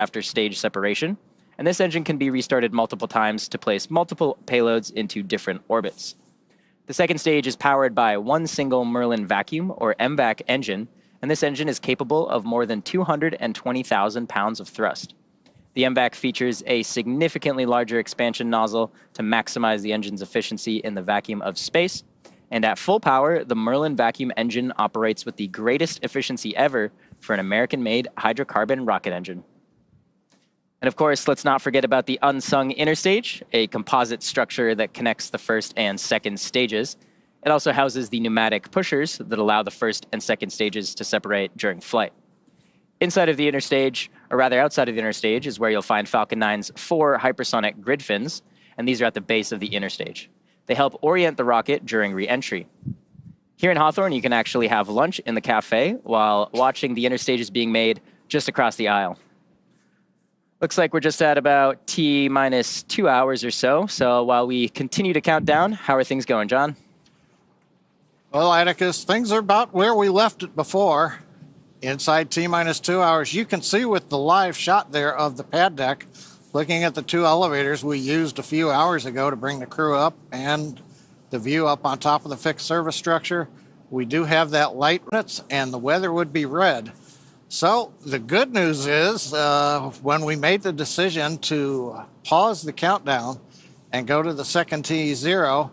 after stage separation, and this engine can be restarted multiple times to place multiple payloads into different orbits. The second stage is powered by one single Merlin vacuum, or MVAC engine, and this engine is capable of more than 220,000 pounds of thrust. The MVAC features a significantly larger expansion nozzle to maximize the engine's efficiency in the vacuum of space, and at full power, the Merlin vacuum engine operates with the greatest efficiency ever for an American-made hydrocarbon rocket engine. And of course, let's not forget about the unsung inner stage, a composite structure that connects the first and second stages. It also houses the pneumatic pushers that allow the first and second stages to separate during flight. Inside of the inner stage, or rather outside of the inner stage, is where you'll find Falcon 9's 4 hypersonic grid fins, and these are at the base of the inner stage. They help orient the rocket during re-entry. Here in Hawthorne, you can actually have lunch in the cafe while watching the inner stages being made just across the aisle. Looks like we're just at about T-minus 2 hours or so. So while we continue to count down, how are things going, John? Well, Atticus, things are about where we left it before. Inside T-minus 2 hours, you can see with the live shot there of the pad deck, looking at the 2 elevators we used a few hours ago to bring the crew up and the view up on top of the fixed service structure. We do have that light and the weather would be red. So the good news is when we made the decision to pause the countdown and go to the second T0,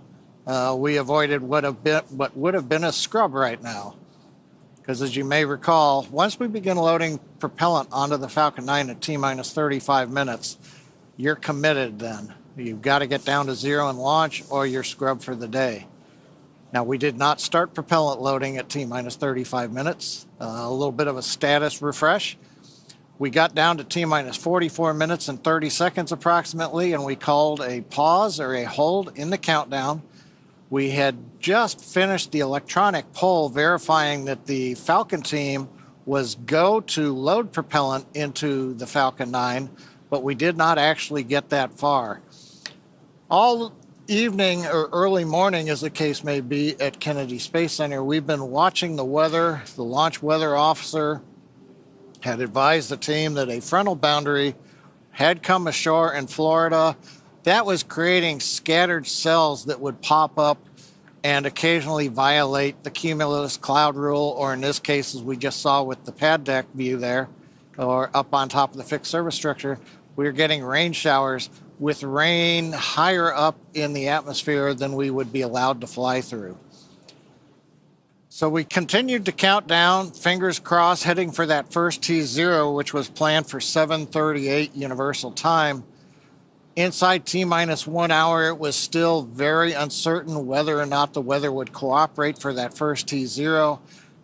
we avoided what would have been a scrub right now. Because as you may recall, once we begin loading propellant onto the Falcon 9 at T-minus 35 minutes, you're committed then. You've got to get down to 0 and launch or you're scrubbed for the day. Now, we did not start propellant loading at T-minus 35 minutes. A little bit of a status refresh. We got down to T-minus 44 minutes and 30 seconds approximately, and we called a pause or a hold in the countdown. We had just finished the electronic poll verifying that the Falcon team was go to load propellant into the Falcon 9, but we did not actually get that far. All evening or early morning, as the case may be, at Kennedy Space Center, we've been watching the weather. The launch weather officer had advised the team that a frontal boundary had come ashore in Florida. That was creating scattered cells that would pop up and occasionally violate the cumulus cloud rule, or in this case, as we just saw with the pad deck view there, or up on top of the fixed service structure, we were getting rain showers with rain higher up in the atmosphere than we would be allowed to fly through. So we continued to count down, fingers crossed, heading for that first T0, which was planned for 7:38 Universal Time. Inside T-minus 1 hour, it was still very uncertain whether or not the weather would cooperate for that first T0.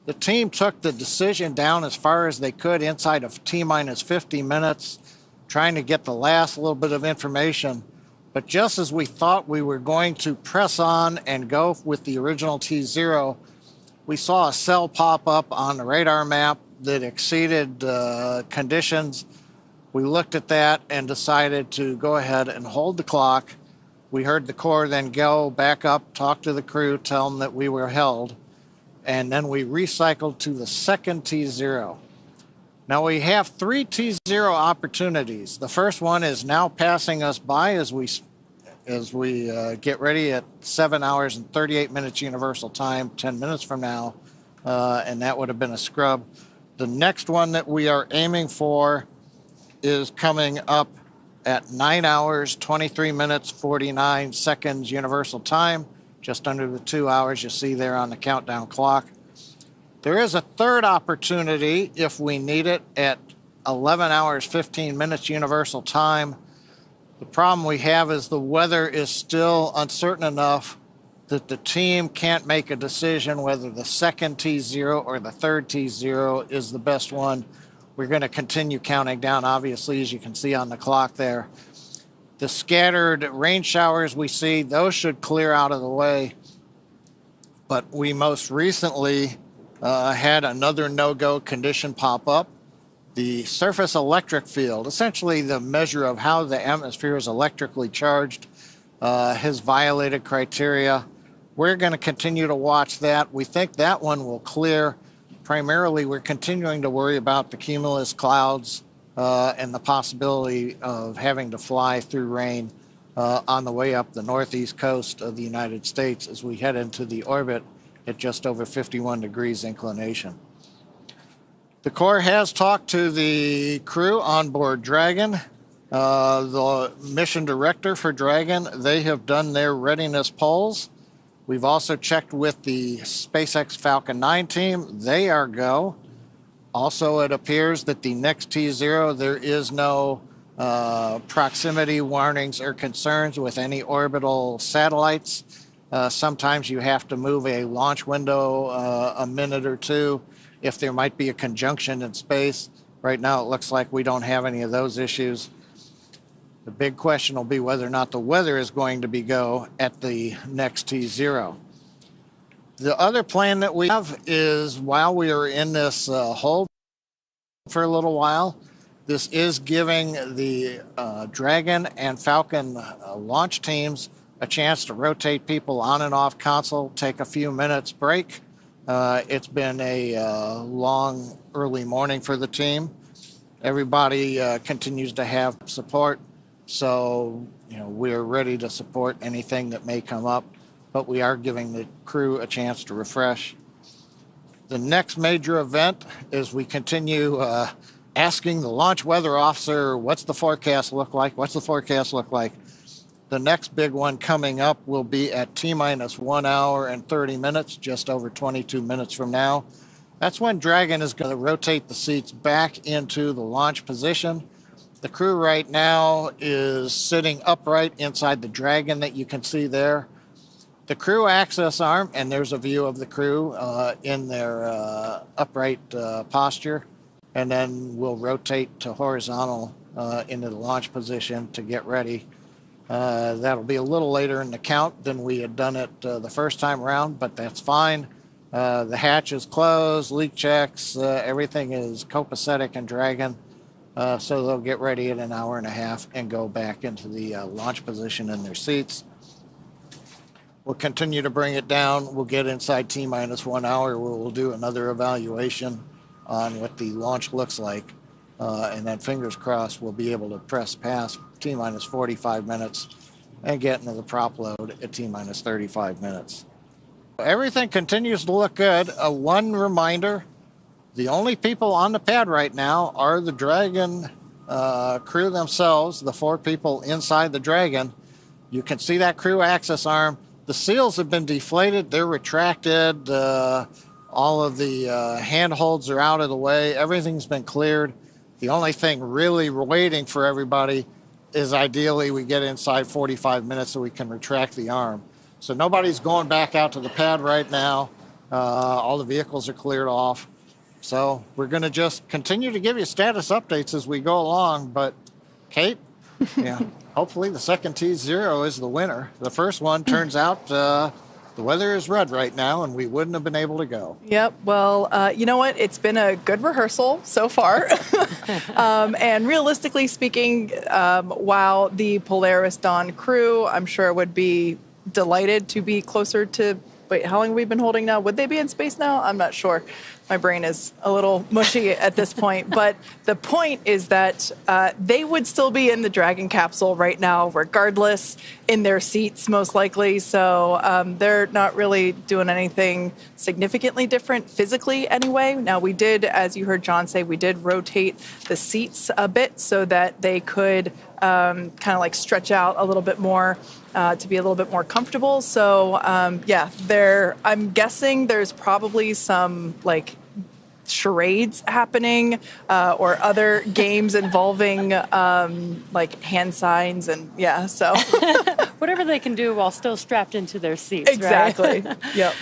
The team took the decision down as far as they could inside of T-minus 50 minutes, trying to get the last little bit of information. But just as we thought we were going to press on and go with the original T0, we saw a cell pop up on the radar map that exceeded conditions. We looked at that and decided to go ahead and hold the clock. We heard the Corps then go back up, talk to the crew, tell them that we were held, and then we recycled to the second T0. Now we have 3 T0 opportunities. The first one is now passing us by as we get ready at 7 hours and 38 minutes Universal Time, 10 minutes from now, and that would have been a scrub. The next one that we are aiming for is coming up at 9 hours, 23 minutes, 49 seconds Universal Time, just under the 2 hours you see there on the countdown clock. There is a third opportunity if we need it at 11 hours, 15 minutes Universal Time. The problem we have is the weather is still uncertain enough that the team can't make a decision whether the second T0 or the third T0 is the best one. We're going to continue counting down, obviously, as you can see on the clock there. The scattered rain showers we see, those should clear out of the way. But we most recently had another no-go condition pop up. The surface electric field, essentially the measure of how the atmosphere is electrically charged, has violated criteria. We're going to continue to watch that. We think that one will clear. Primarily, we're continuing to worry about the cumulus clouds and the possibility of having to fly through rain on the way up the northeast coast of the United States as we head into the orbit at just over 51 degrees inclination. The Corps has talked to the crew on board Dragon. The mission director for Dragon, they have done their readiness polls. We've also checked with the SpaceX Falcon 9 team. They are go. Also, it appears that the next T0, there is no proximity warnings or concerns with any orbital satellites. Sometimes you have to move a launch window a minute or two if there might be a conjunction in space. Right now, it looks like we don't have any of those issues. The big question will be whether or not the weather is going to be go at the next T0. The other plan that we have is while we are in this hold for a little while, this is giving the Dragon and Falcon launch teams a chance to rotate people on and off console, take a few minutes break. It's been a long early morning for the team. Everybody continues to have support. So, we're ready to support anything that may come up, but we are giving the crew a chance to refresh. The next major event is we continue asking the launch weather officer, what's the forecast look like? What's the forecast look like? The next big one coming up will be at T-minus 1 hour and 30 minutes, just over 22 minutes from now. That's when Dragon is going to rotate the seats back into the launch position. The crew right now is sitting upright inside the Dragon that you can see there. The crew access arm, and there's a view of the crew in their upright posture, and then we'll rotate to horizontal into the launch position to get ready. That'll be a little later in the count than we had done it the first time around, but that's fine. The hatch is closed, leak checks, everything is copacetic in Dragon. So they'll get ready in an hour and a half and go back into the launch position in their seats. We'll continue to bring it down. We'll get inside T-minus 1 hour where we'll do another evaluation on what the launch looks like. And then fingers crossed, we'll be able to press past T-minus 45 minutes and get into the prop load at T-minus 35 minutes. Everything continues to look good. One reminder, the only people on the pad right now are the Dragon crew themselves, the 4 people inside the Dragon. You can see that crew access arm. The seals have been deflated. They're retracted. All of the handholds are out of the way. Everything's been cleared. The only thing really waiting for everybody is ideally we get inside 45 minutes so we can retract the arm. So nobody's going back out to the pad right now. All the vehicles are cleared off. So we're going to just continue to give you status updates as we go along. But, Kate, hopefully the second T0 is the winner. The first one turns out the weather is red right now, and we wouldn't have been able to go. Yep. Well, you know what? It's been a good rehearsal so far. And realistically speaking, while the Polaris Dawn crew, I'm sure, would be delighted to be closer to, wait, how long have we been holding now? Would they be in space now? I'm not sure. My brain is a little mushy at this point. But the point is that they would still be in the Dragon capsule right now, regardless, in their seats, most likely. So they're not really doing anything significantly different physically anyway. Now, we did, as you heard John say, we did rotate the seats a bit so that they could kind of like stretch out a little bit more to be a little bit more comfortable. So, I'm guessing there's probably some like charades happening or other games involving like hand signs and so whatever they can do while still strapped into their seats. Exactly. Right? Yep.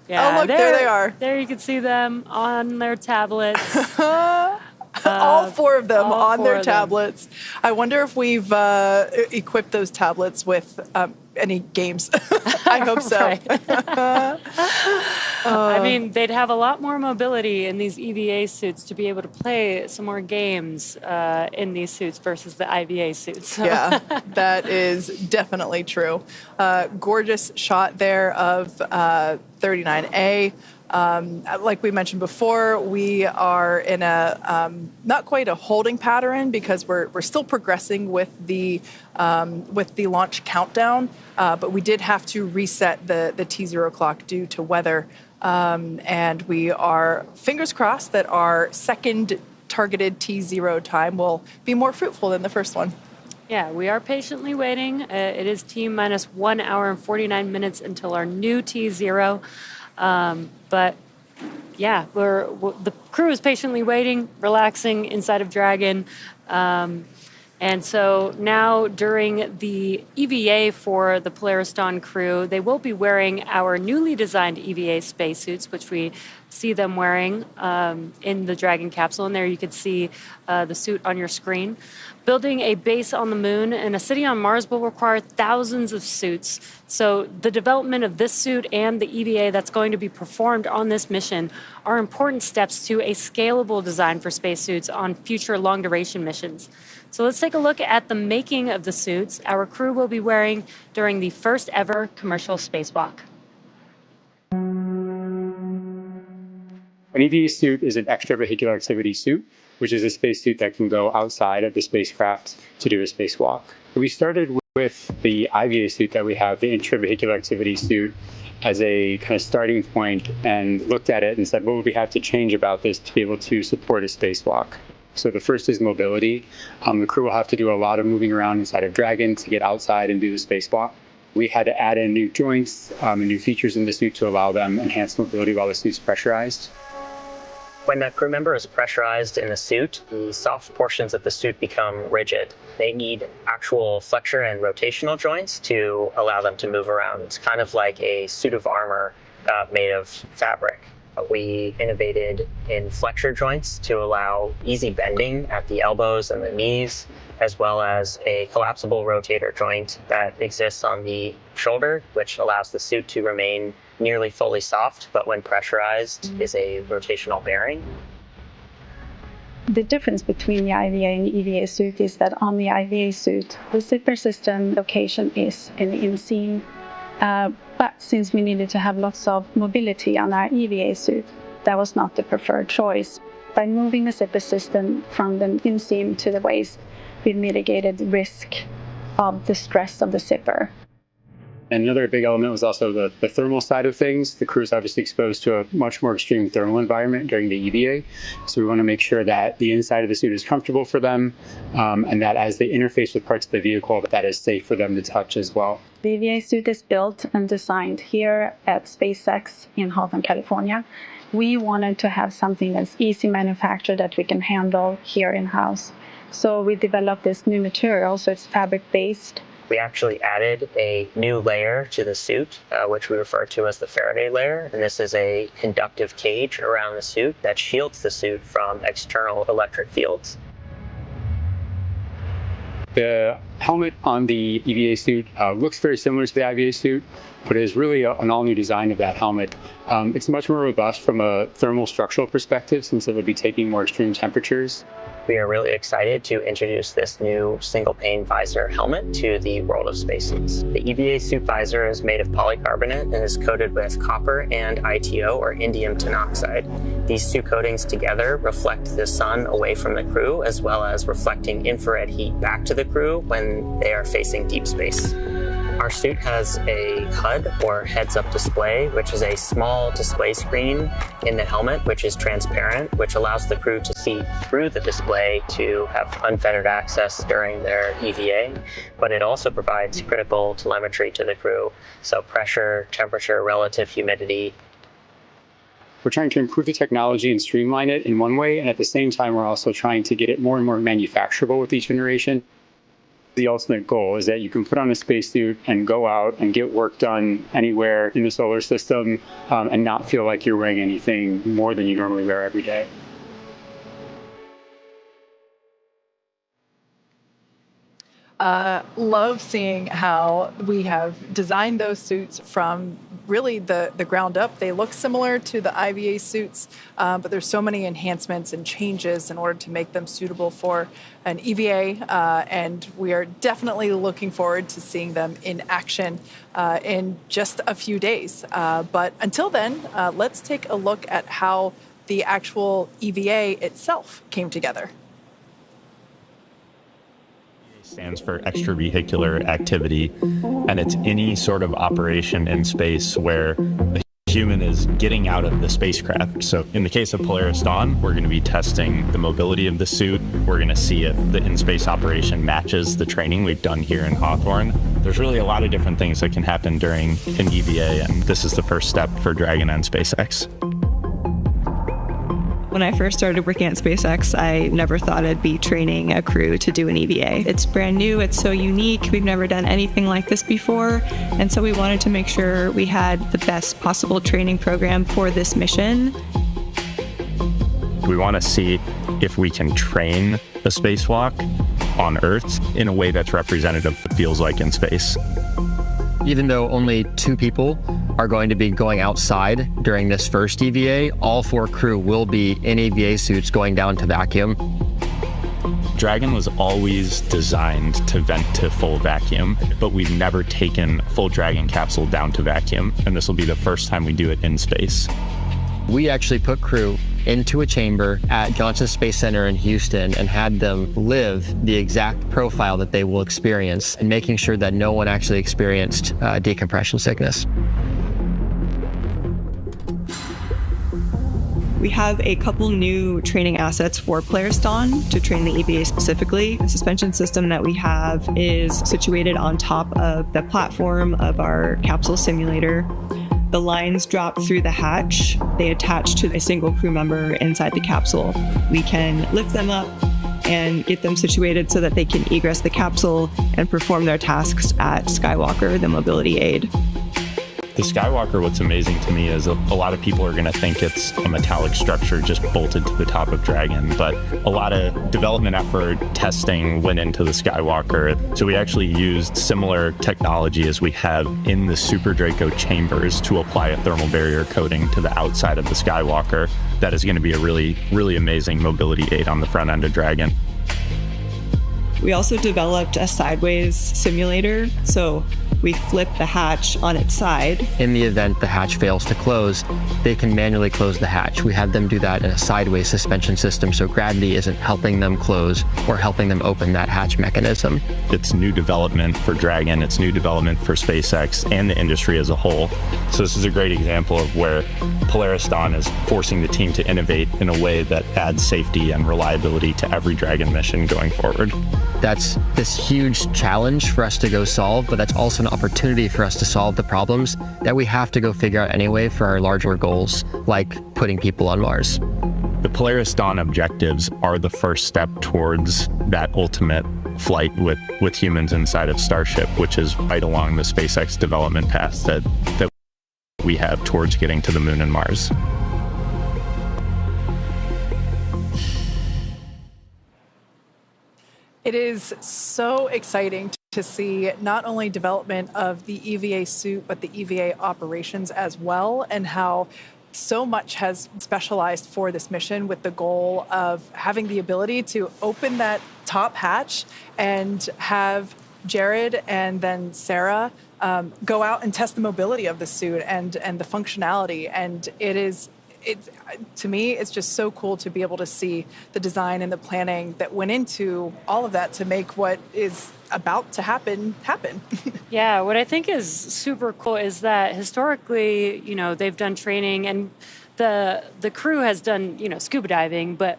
Yeah, oh, look, there they are. There you can see them on their tablets. All 4 of them on their them. tablets. I wonder if we've equipped those tablets with any games. I hope so. I mean, they'd have a lot more mobility in these EVA suits to be able to play some more games in these suits versus the IVA suits. Yeah, that is definitely true. Gorgeous shot there of 39A. Like we mentioned before, we are in a not quite a holding pattern because we're still progressing with the launch countdown, but we did have to reset the T0 clock due to weather, and we are fingers crossed that our second targeted T0 time will be more fruitful than the first one. Yeah, we are patiently waiting. It is T minus 1 hour and 49 minutes until our new T0. But yeah, the crew is patiently waiting, relaxing inside of Dragon. And so now during the EVA for the Polaris Dawn crew, they will be wearing our newly designed EVA spacesuits, which we see them wearing in the Dragon capsule. And there you can see the suit on your screen. Building a base on the moon and a city on Mars will require thousands of suits. So the development of this suit and the EVA that's going to be performed on this mission are important steps to a scalable design for spacesuits on future long-duration missions. So let's take a look at the making of the suits our crew will be wearing during the first ever commercial spacewalk. An EVA suit is an extravehicular activity suit, which is a spacesuit that can go outside of the spacecraft to do a spacewalk. We started with the IVA suit that we have, the intravehicular activity suit, as a kind of starting point and looked at it and said, what would we have to change about this to be able to support a spacewalk? So the first is mobility. The crew will have to do a lot of moving around inside of Dragon to get outside and do the spacewalk. We had to add in new joints and new features in the suit to allow them enhanced mobility while the suit's pressurized. When a crew member is pressurized in the suit, the soft portions of the suit become rigid. They need actual flexure and rotational joints to allow them to move around. It's kind of like a suit of armor made of fabric. We innovated in flexure joints to allow easy bending at the elbows and the knees, as well as a collapsible rotator joint that exists on the shoulder, which allows the suit to remain nearly fully soft, but when pressurized is a rotational bearing. The difference between the IVA and the EVA suit is that on the IVA suit, the zipper system location is in the inseam. But since we needed to have lots of mobility on our EVA suit, that was not the preferred choice. By moving the zipper system from the inseam to the waist, we mitigated the risk of the stress of the zipper. And another big element was also the thermal side of things. The crew is obviously exposed to a much more extreme thermal environment during the EVA. So we want to make sure that the inside of the suit is comfortable for them and that as they interface with parts of the vehicle, that is safe for them to touch as well. The EVA suit is built and designed here at SpaceX in Hawthorne, California. We wanted to have something that's easy manufactured that we can handle here in-house. So we developed this new material, so it's fabric-based. We actually added a new layer to the suit, which we refer to as the Faraday layer. And this is a conductive cage around the suit that shields the suit from external electric fields. The helmet on the EVA suit looks very similar to the IVA suit, but it is really an all-new design of that helmet. It's much more robust from a thermal structural perspective since it would be taking more extreme temperatures. We are really excited to introduce this new single-pane visor helmet to the world of spacesuits. The EVA suit visor is made of polycarbonate and is coated with copper and ITO, or indium tenoxide. These two coatings together reflect the sun away from the crew, as well as reflecting infrared heat back to the crew when they are facing deep space. Our suit has a HUD, or heads-up display, which is a small display screen in the helmet, which is transparent, which allows the crew to see through the display to have unfettered access during their EVA, but it also provides critical telemetry to the crew, so pressure, temperature, relative humidity. We're trying to improve the technology and streamline it in one way, and at the same time, we're also trying to get it more and more manufacturable with each generation. The ultimate goal is that you can put on a spacesuit and go out and get work done anywhere in the solar system and not feel like you're wearing anything more than you normally wear every day. Love seeing how we have designed those suits from really the ground up. They look similar to the IVA suits, but there's so many enhancements and changes in order to make them suitable for an EVA, and we are definitely looking forward to seeing them in action in just a few days. But until then, let's take a look at how the actual EVA itself came together. Stands for extravehicular activity, and it's any sort of operation in space where a human is getting out of the spacecraft. So in the case of Polaris Dawn, we're going to be testing the mobility of the suit. We're going to see if the in-space operation matches the training we've done here in Hawthorne. There's really a lot of different things that can happen during an EVA, and this is the first step for Dragon and SpaceX. When I first started working at SpaceX, I never thought I'd be training a crew to do an EVA. It's brand new, it's so unique, we've never done anything like this before, and so we wanted to make sure we had the best possible training program for this mission. We want to see if we can train a spacewalk on Earth in a way that's representative of what it feels like in space. Even though only 2 people are going to be going outside during this first EVA, all 4 crew will be in EVA suits going down to vacuum. Dragon was always designed to vent to full vacuum, but we've never taken a full Dragon capsule down to vacuum, and this will be the first time we do it in space. We actually put crew into a chamber at Johnson Space Center in Houston and had them live the exact profile that they will experience, and making sure that no one actually experienced decompression sickness. We have a couple new training assets for Polaris Dawn to train the EVA specifically. The suspension system that we have is situated on top of the platform of our capsule simulator. The lines drop through the hatch. They attach to a single crew member inside the capsule. We can lift them up and get them situated so that they can egress the capsule and perform their tasks at Skywalker, the mobility aid. The Skywalker, what's amazing to me is a lot of people are going to think it's a metallic structure just bolted to the top of Dragon, but a lot of development effort, testing went into the Skywalker. So we actually used similar technology as we have in the Super Draco chambers to apply a thermal barrier coating to the outside of the Skywalker. That is going to be a really, really amazing mobility aid on the front end of Dragon. We also developed a sideways simulator, so we flip the hatch on its side. In the event the hatch fails to close, they can manually close the hatch. We had them do that in a sideways suspension system, so gravity isn't helping them close or helping them open that hatch mechanism. It's new development for Dragon, it's new development for SpaceX and the industry as a whole. So this is a great example of where Polaris Dawn is forcing the team to innovate in a way that adds safety and reliability to every Dragon mission going forward. That's this huge challenge for us to go solve, but that's also an opportunity for us to solve the problems that we have to go figure out anyway for our larger goals, like putting people on Mars. The Polaris Dawn objectives are the first step towards that ultimate flight with humans inside of Starship, which is right along the SpaceX development path that we have towards getting to the Moon and Mars. It is so exciting to see not only development of the EVA suit, but the EVA operations as well, and how so much has specialized for this mission with the goal of having the ability to open that top hatch and have Jared and then Sarah go out and test the mobility of the suit and the functionality. And to me, it's just so cool to be able to see the design and the planning that went into all of that to make what is about to happen. Yeah, what I think is super cool is that historically, they've done training, and the crew has done, scuba diving, but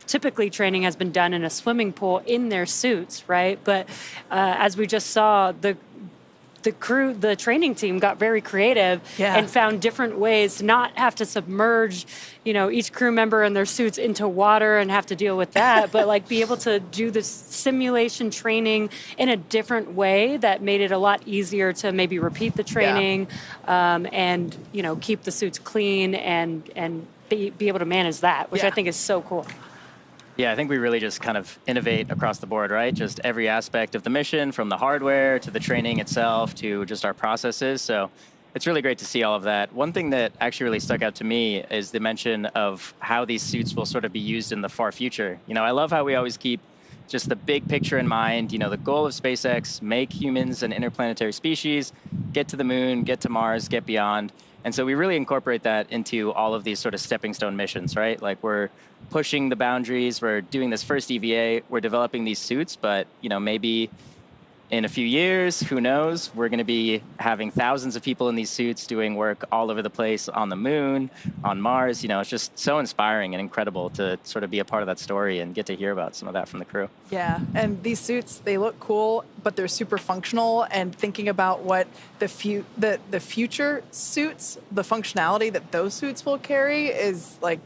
typically training has been done in a swimming pool in their suits, right? But as we just saw, the training team got very creative and found different ways to not have to submerge, each crew member and their suits into water and have to deal with that, but be able to do this simulation training in a different way that made it a lot easier to maybe repeat the training and, keep the suits clean and be able to manage that, which I think is so cool. Yeah, I think we really just kind of innovate across the board, right? Just every aspect of the mission, from the hardware to the training itself to just our processes. So it's really great to see all of that. One thing that actually really stuck out to me is the mention of how these suits will sort of be used in the far future. I love how we always keep just the big picture in mind. The goal of SpaceX, make humans an interplanetary species, get to the moon, get to Mars, get beyond. And so we really incorporate that into all of these sort of stepping stone missions, right? Like, we're pushing the boundaries, we're doing this first EVA, we're developing these suits, but maybe in a few years, who knows, we're going to be having thousands of people in these suits doing work all over the place on the moon, on Mars. It's just so inspiring and incredible to sort of be a part of that story and get to hear about some of that from the crew. Yeah, and these suits, they look cool, but they're super functional. And thinking about what the future suits, the functionality that those suits will carry is like,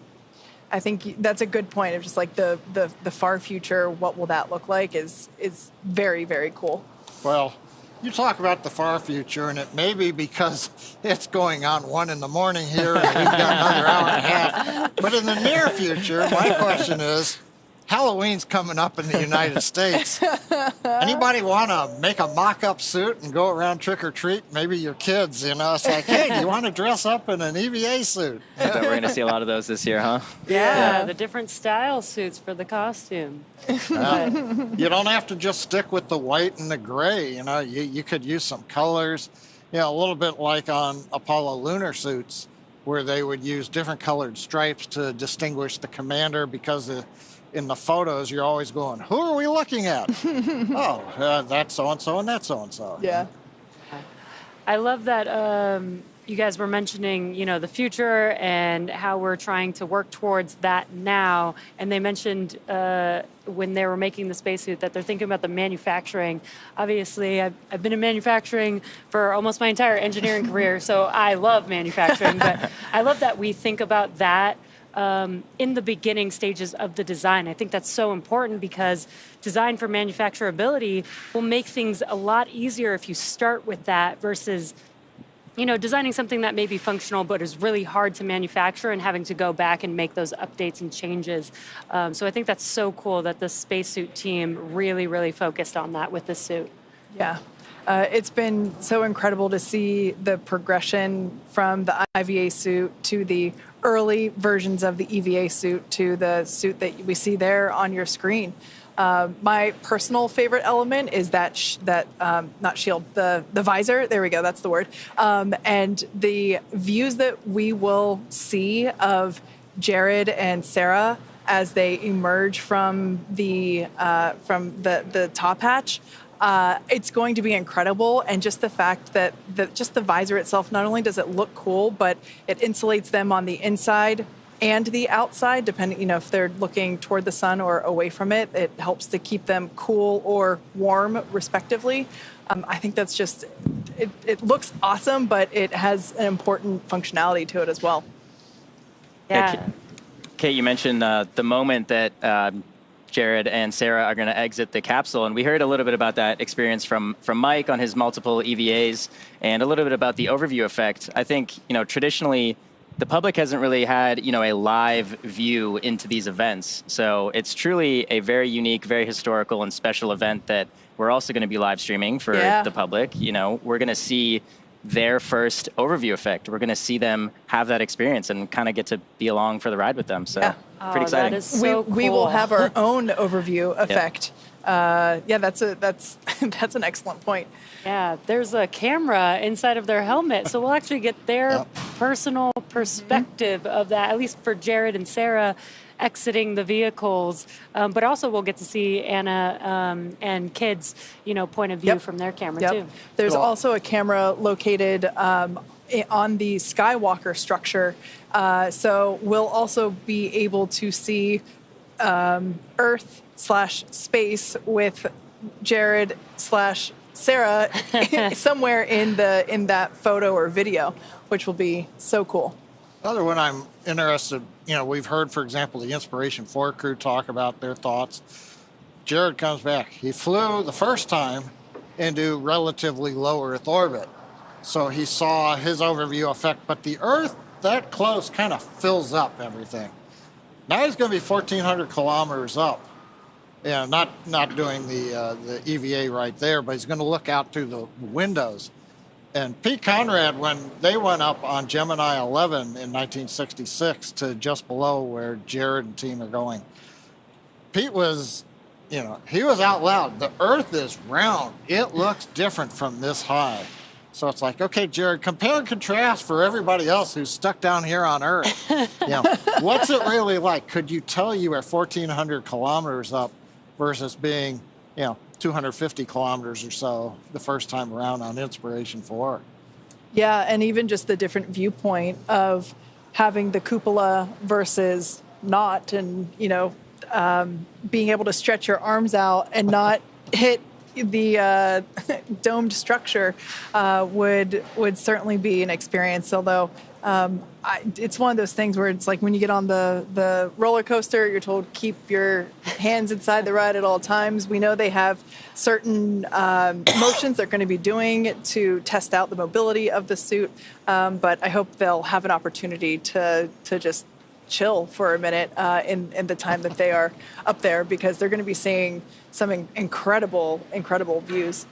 I think that's a good point of just like the far future, what will that look like is very, very cool. Well, you talk about the far future, and it may be because it's going on 1 a.m. here and we've got another hour and a half. But in the near future, my question is, Halloween's coming up in the United States. Anybody want to make a mock-up suit and go around trick-or-treat? Maybe your kids, It's like, hey, do you want to dress up in an EVA suit? I bet we're going to see a lot of those this year, huh? Yeah, the different style suits for the costume. You don't have to just stick with the white and the gray. You could use some colors, a little bit like on Apollo lunar suits, where they would use different colored stripes to distinguish the commander, because in the photos, you're always going, who are we looking at? That's so-and-so and that's so-and-so. Yeah. I love that you guys were mentioning, the future and how we're trying to work towards that now. And they mentioned when they were making the spacesuit that they're thinking about the manufacturing. Obviously, I've been in manufacturing for almost my entire engineering career, so I love manufacturing. But I love that we think about that in the beginning stages of the design. I think that's so important, because design for manufacturability will make things a lot easier if you start with that versus, designing something that may be functional but is really hard to manufacture and having to go back and make those updates and changes. So I think that's so cool that the spacesuit team really, really focused on that with this suit. Yeah. It's been so incredible to see the progression from the IVA suit to the early versions of the EVA suit to the suit that we see there on your screen. My personal favorite element is not shield, the visor. There we go. That's the word. And the views that we will see of Jared and Sarah as they emerge from the top hatch. It's going to be incredible, and just the fact that just the visor itself, not only does it look cool, but it insulates them on the inside and the outside, depending, if they're looking toward the sun or away from it. It helps to keep them cool or warm, respectively. I think that's just, it looks awesome, but it has an important functionality to it as well. Yeah. Kate, you mentioned the moment that Jared and Sarah are going to exit the capsule, and we heard a little bit about that experience from Mike on his multiple EVAs, and a little bit about the overview effect. I think, traditionally, the public hasn't really had, a live view into these events. So it's truly a very unique, very historical and special event that we're also going to be live streaming for the public. We're going to see their first overview effect. We're going to see them have that experience and kind of get to be along for the ride with them. So pretty exciting. That is so cool. We will have our own overview effect. That's an excellent point. Yeah, there's a camera inside of their helmet, so we'll actually get their personal perspective of that, at least for Jared and Sarah exiting the vehicles. But also we'll get to see Anna and kids, point of view from their camera too. There's also a camera located on the Skywalker structure. So we'll also be able to see Earth/space with Jared/Sarah somewhere in that photo or video, which will be so cool. Another one I'm interested, we've heard, for example, the Inspiration 4 crew talk about their thoughts. Jared comes back. He flew the first time into relatively low Earth orbit. So he saw his overview effect, but the Earth that close kind of fills up everything. Now he's going to be 1,400 kilometers up. Yeah, not doing the EVA right there, but he's going to look out through the windows. And Pete Conrad, when they went up on Gemini 11 in 1966 to just below where Jared and team are going, Pete was, he was out loud. The Earth is round. It looks different from this high. So it's like, okay, Jared, compare and contrast for everybody else who's stuck down here on Earth. What's it really like? Could you tell you are 1,400 kilometers up versus being, 250 kilometers or so the first time around on Inspiration 4? Yeah, and even just the different viewpoint of having the cupola versus not, and, being able to stretch your arms out and not hit the domed structure would certainly be an experience. Although it's one of those things where it's like when you get on the roller coaster, you're told keep your hands inside the ride at all times. We know they have certain motions they're going to be doing to test out the mobility of the suit, but I hope they'll have an opportunity to just chill for a minute in the time that they are up there, because they're going to be seeing some incredible views.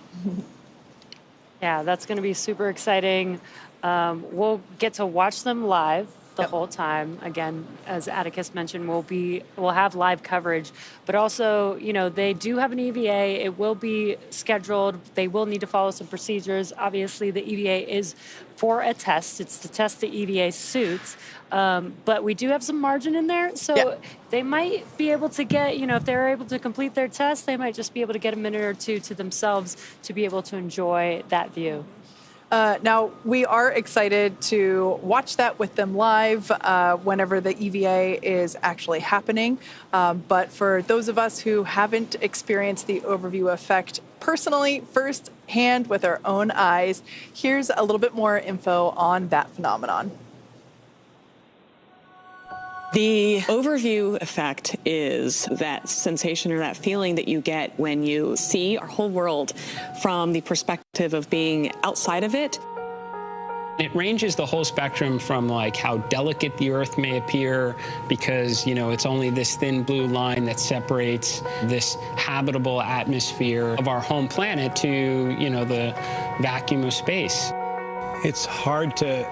Yeah, that's going to be super exciting. We'll get to watch them live the whole time. Again, as Atticus mentioned, we'll have live coverage, but also, they do have an EVA. It will be scheduled. They will need to follow some procedures. Obviously, the EVA is for a test. It's to test the EVA suits. But we do have some margin in there. So they might be able to get, if they're able to complete their test, they might just be able to get a minute or two to themselves to be able to enjoy that view. Now, we are excited to watch that with them live whenever the EVA is actually happening. But for those of us who haven't experienced the overview effect personally, firsthand with our own eyes, here's a little bit more info on that phenomenon. The overview effect is that sensation or that feeling that you get when you see our whole world from the perspective of being outside of it. It ranges the whole spectrum from like how delicate the Earth may appear because, it's only this thin blue line that separates this habitable atmosphere of our home planet to, the vacuum of space. It's hard to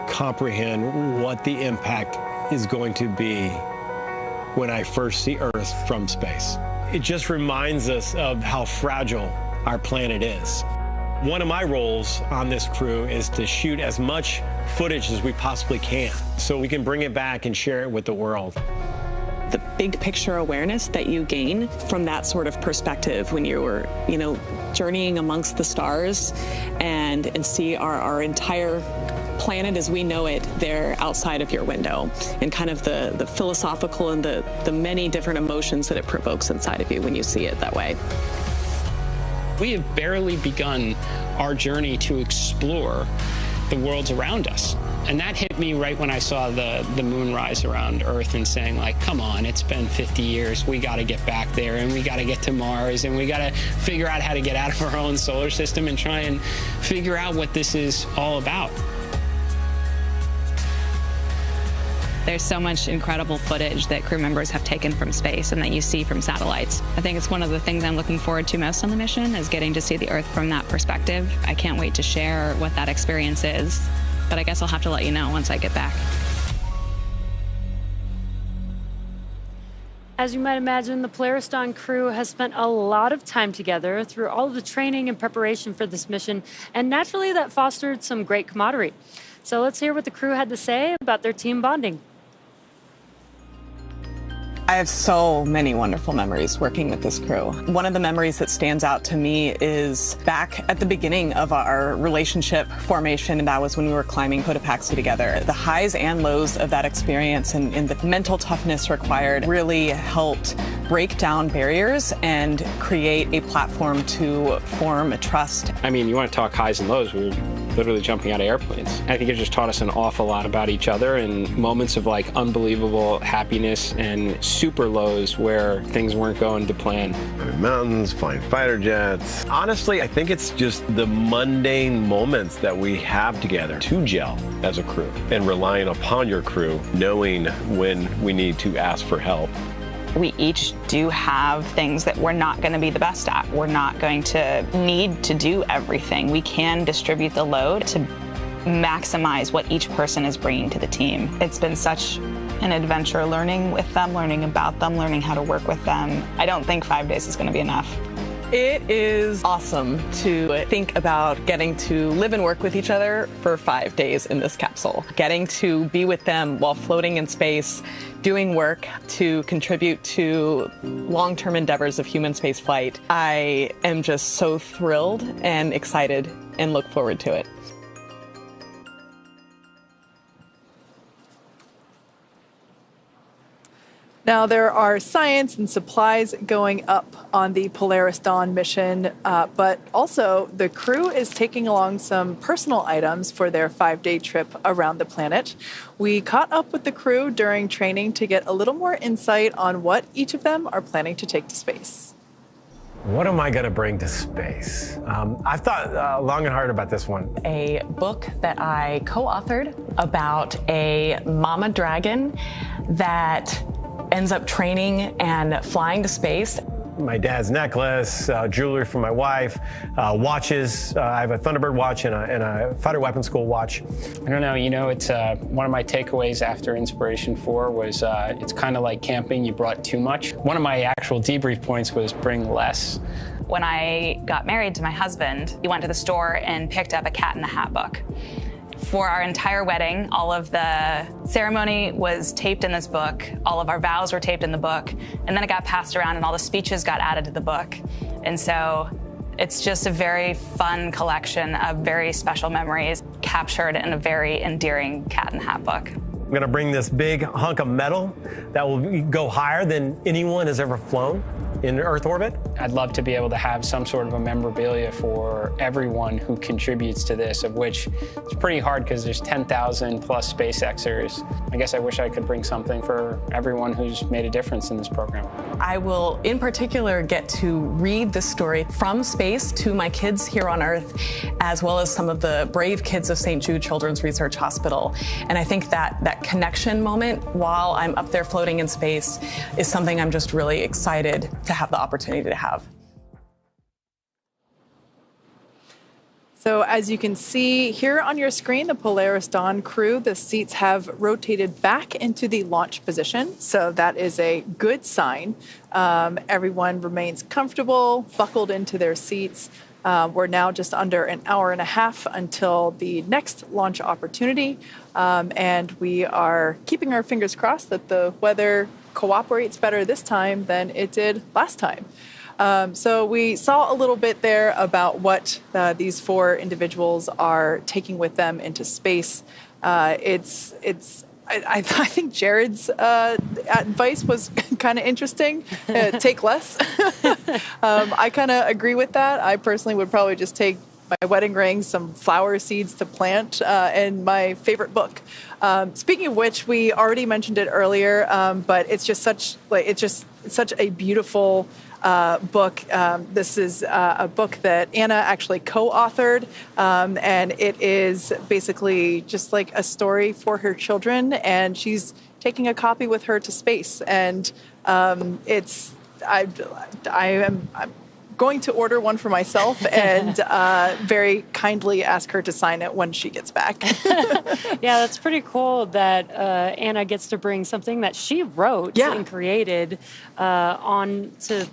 comprehend what the impact is going to be when I first see Earth from space. It just reminds us of how fragile our planet is. One of my roles on this crew is to shoot as much footage as we possibly can so we can bring it back and share it with the world. The big picture awareness that you gain from that sort of perspective when you were, journeying amongst the stars and see our entire planet as we know it there outside of your window, and kind of the philosophical and the many different emotions that it provokes inside of you when you see it that way. We have barely begun our journey to explore the worlds around us. And that hit me right when I saw the moon rise around Earth and saying, like, come on, it's been 50 years. We got to get back there, and we got to get to Mars, and we got to figure out how to get out of our own solar system and try and figure out what this is all about. There's so much incredible footage that crew members have taken from space and that you see from satellites. I think it's one of the things I'm looking forward to most on the mission is getting to see the Earth from that perspective. I can't wait to share what that experience is, but I guess I'll have to let you know once I get back. As you might imagine, the Polaris Dawn crew has spent a lot of time together through all of the training and preparation for this mission, and naturally that fostered some great camaraderie. So let's hear what the crew had to say about their team bonding. I have so many wonderful memories working with this crew. One of the memories that stands out to me is back at the beginning of our relationship formation, and that was when we were climbing Cotopaxi together. The highs and lows of that experience and the mental toughness required really helped break down barriers and create a platform to form a trust. I mean, you want to talk highs and lows. We were literally jumping out of airplanes. I think it just taught us an awful lot about each other, and moments of like unbelievable happiness and super lows where things weren't going to plan. Mountains, flying fighter jets. Honestly, I think it's just the mundane moments that we have together to gel as a crew, and relying upon your crew, knowing when we need to ask for help. We each do have things that we're not going to be the best at. We're not going to need to do everything. We can distribute the load to maximize what each person is bringing to the team. It's been such an adventure learning with them, learning about them, learning how to work with them. I don't think 5 days is going to be enough. It is awesome to think about getting to live and work with each other for 5 days in this capsule. Getting to be with them while floating in space, doing work to contribute to long-term endeavors of human space flight. I am just so thrilled and excited and look forward to it. Now, there are science and supplies going up on the Polaris Dawn mission, but also the crew is taking along some personal items for their 5-day trip around the planet. We caught up with the crew during training to get a little more insight on what each of them are planning to take to space. What am I going to bring to space? I've thought long and hard about this one. A book that I co-authored about a mama dragon that ends up training and flying to space. My dad's necklace, jewelry for my wife, watches. I have a Thunderbird watch and a fighter weapons school watch. I don't know, it's one of my takeaways after Inspiration 4 was it's kind of like camping, you brought too much. One of my actual debrief points was bring less. When I got married to my husband, we went to the store and picked up a Cat in the Hat book. For our entire wedding, all of the ceremony was taped in this book, all of our vows were taped in the book, and then it got passed around and all the speeches got added to the book. And so it's just a very fun collection of very special memories captured in a very endearing Cat in the Hat book. I'm going to bring this big hunk of metal that will go higher than anyone has ever flown in Earth orbit. I'd love to be able to have some sort of a memorabilia for everyone who contributes to this, of which it's pretty hard because there's 10,000 plus SpaceXers. I guess I wish I could bring something for everyone who's made a difference in this program. I will, in particular, get to read this story from space to my kids here on Earth, as well as some of the brave kids of St. Jude Children's Research Hospital. And I think that connection moment while I'm up there floating in space is something I'm just really excited to have the opportunity to have. So as you can see here on your screen, the Polaris Dawn crew, the seats have rotated back into the launch position. So that is a good sign. Everyone remains comfortable, buckled into their seats. We're now just under an hour and a half until the next launch opportunity. And we are keeping our fingers crossed that the weather cooperates better this time than it did last time. So we saw a little bit there about what these 4 individuals are taking with them into space. I think Jared's advice was kind of interesting. Take less. I kind of agree with that. I personally would probably just take my wedding ring, some flower seeds to plant, and my favorite book. Speaking of which, we already mentioned it earlier, but it's just such a beautiful book. This is a book that Anna actually co-authored, and it is basically just like a story for her children, and she's taking a copy with her to space. And I'm going to order one for myself and very kindly ask her to sign it when she gets back. Yeah, that's pretty cool that Anna gets to bring something that she wrote and created onto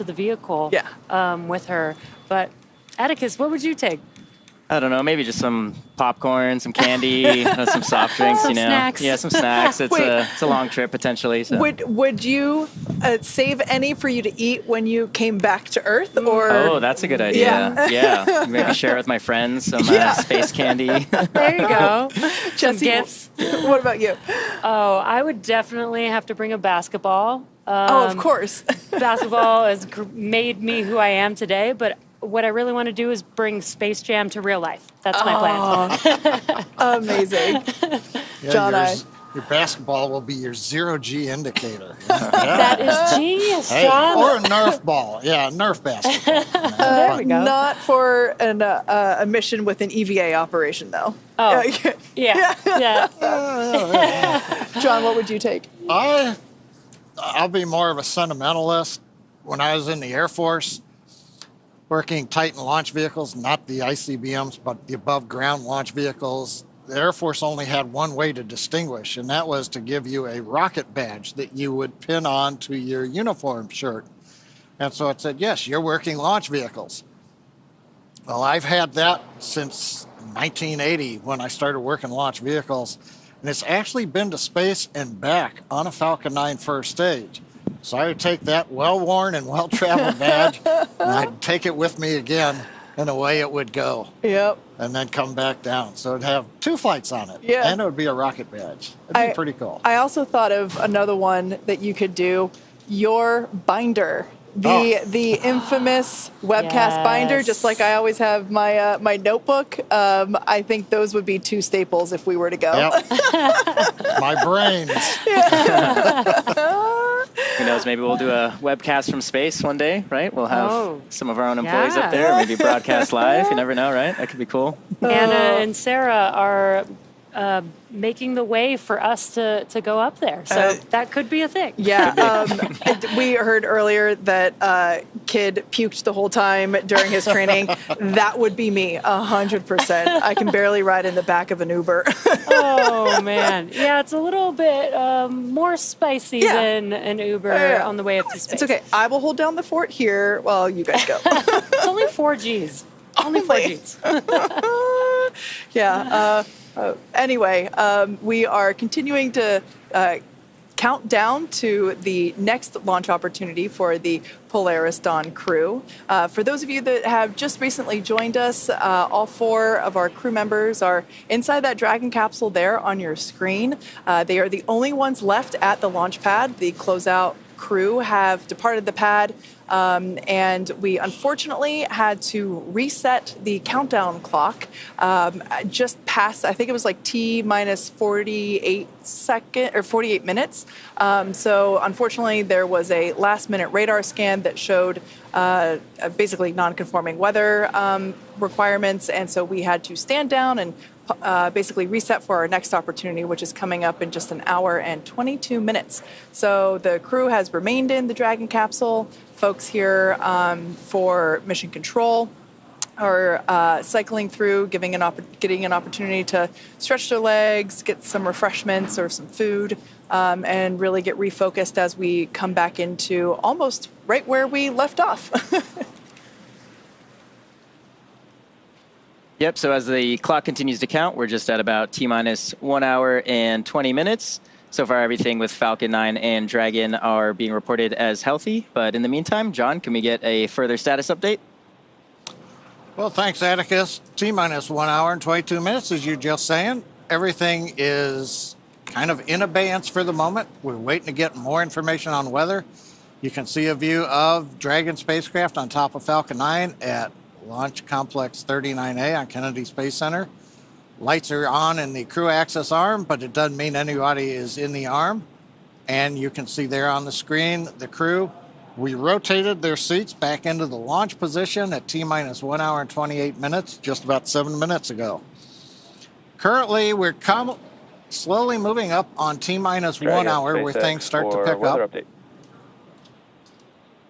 the vehicle with her. But Atticus, what would you take? I don't know, maybe just some popcorn, some candy, some soft drinks, some snacks. Yeah, some snacks. It's a long trip potentially. So. Would you save any for you to eat when you came back to Earth? Or oh, that's a good idea. Yeah. Maybe share with my friends some space candy. There you go. Some gifts. What about you? Oh, I would definitely have to bring a basketball. Of course. Basketball has made me who I am today, but what I really want to do is bring Space Jam to real life. That's my plan. Amazing. Yeah, John, your basketball will be your zero-G indicator. That is genius, John. Or a Nerf ball. Yeah, Nerf basketball. There we go. Not for a mission with an EVA operation, though. Oh, yeah. John, what would you take? I'll be more of a sentimentalist. When I was in the Air Force, working Titan launch vehicles, not the ICBMs, but the above-ground launch vehicles, the Air Force only had one way to distinguish, and that was to give you a rocket badge that you would pin on to your uniform shirt. And so it said, yes, you're working launch vehicles. Well, I've had that since 1980 when I started working launch vehicles, and it's actually been to space and back on a Falcon 9 first stage. So I would take that well-worn and well-traveled badge, and I'd take it with me again, and away it would go. Yep. And then come back down. So it'd have 2 flights on it. Yeah. And it would be a rocket badge. It'd be pretty cool. I also thought of another one that you could do, your binder. The infamous webcast binder, just like I always have my my notebook. I think those would be 2 staples if we were to go. Yep. My brains. Who knows, maybe we'll do a webcast from space one day, right? We'll have some of our own employees up there, maybe broadcast live. You never know, right? That could be cool. Anna and Sarah are making the way for us to go up there. So that could be a thing. Yeah. We heard earlier that kid puked the whole time during his training. That would be me, 100%. I can barely ride in the back of an Uber. Oh, man. Yeah, it's a little bit more spicy than an Uber on the way up to space. It's okay. I will hold down the fort here while you guys go. It's only 4 Gs. Only 4 Gs. Yeah. Anyway, we are continuing to count down to the next launch opportunity for the Polaris Dawn crew. For those of you that have just recently joined us, all 4 of our crew members are inside that Dragon capsule there on your screen. They are the only ones left at the launch pad. The closeout crew have departed the pad, and we unfortunately had to reset the countdown clock just past, I think it was like T minus 48 minutes. So unfortunately, there was a last-minute radar scan that showed basically non-conforming weather requirements, and so we had to stand down and basically reset for our next opportunity, which is coming up in just an hour and 22 minutes. So the crew has remained in the Dragon capsule. Folks here for mission control are cycling through, getting an opportunity to stretch their legs, get some refreshments or some food, and really get refocused as we come back into almost right where we left off. Yep, so as the clock continues to count, we're just at about T-minus 1 hour and 20 minutes. So far, everything with Falcon 9 and Dragon are being reported as healthy. But in the meantime, John, can we get a further status update? Well, thanks, Atticus. T-minus 1 hour and 22 minutes, as you're just saying. Everything is kind of in abeyance for the moment. We're waiting to get more information on weather. You can see a view of Dragon spacecraft on top of Falcon 9 at Launch Complex 39A on Kennedy Space Center. Lights are on in the crew access arm, but it doesn't mean anybody is in the arm. And you can see there on the screen the crew. We rotated their seats back into the launch position at T-minus 1 hour and 28 minutes, just about 7 minutes ago. Currently, we're slowly moving up on T-minus 1 hour where things start to pick up. Update.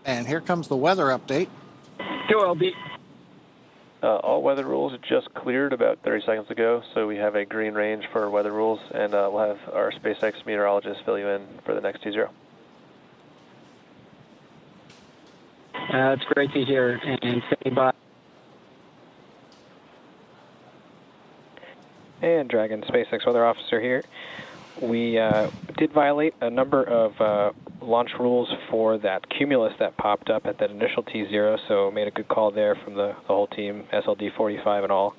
And here comes the weather update. All weather rules just cleared about 30 seconds ago, so we have a green range for weather rules, and we'll have our SpaceX meteorologist fill you in for the next T0. It's great to hear, and stay by. And Dragon SpaceX weather officer here. We did violate a number of launch rules for that cumulus that popped up at that initial T0, so made a good call there from the whole team, SLD 45 and all.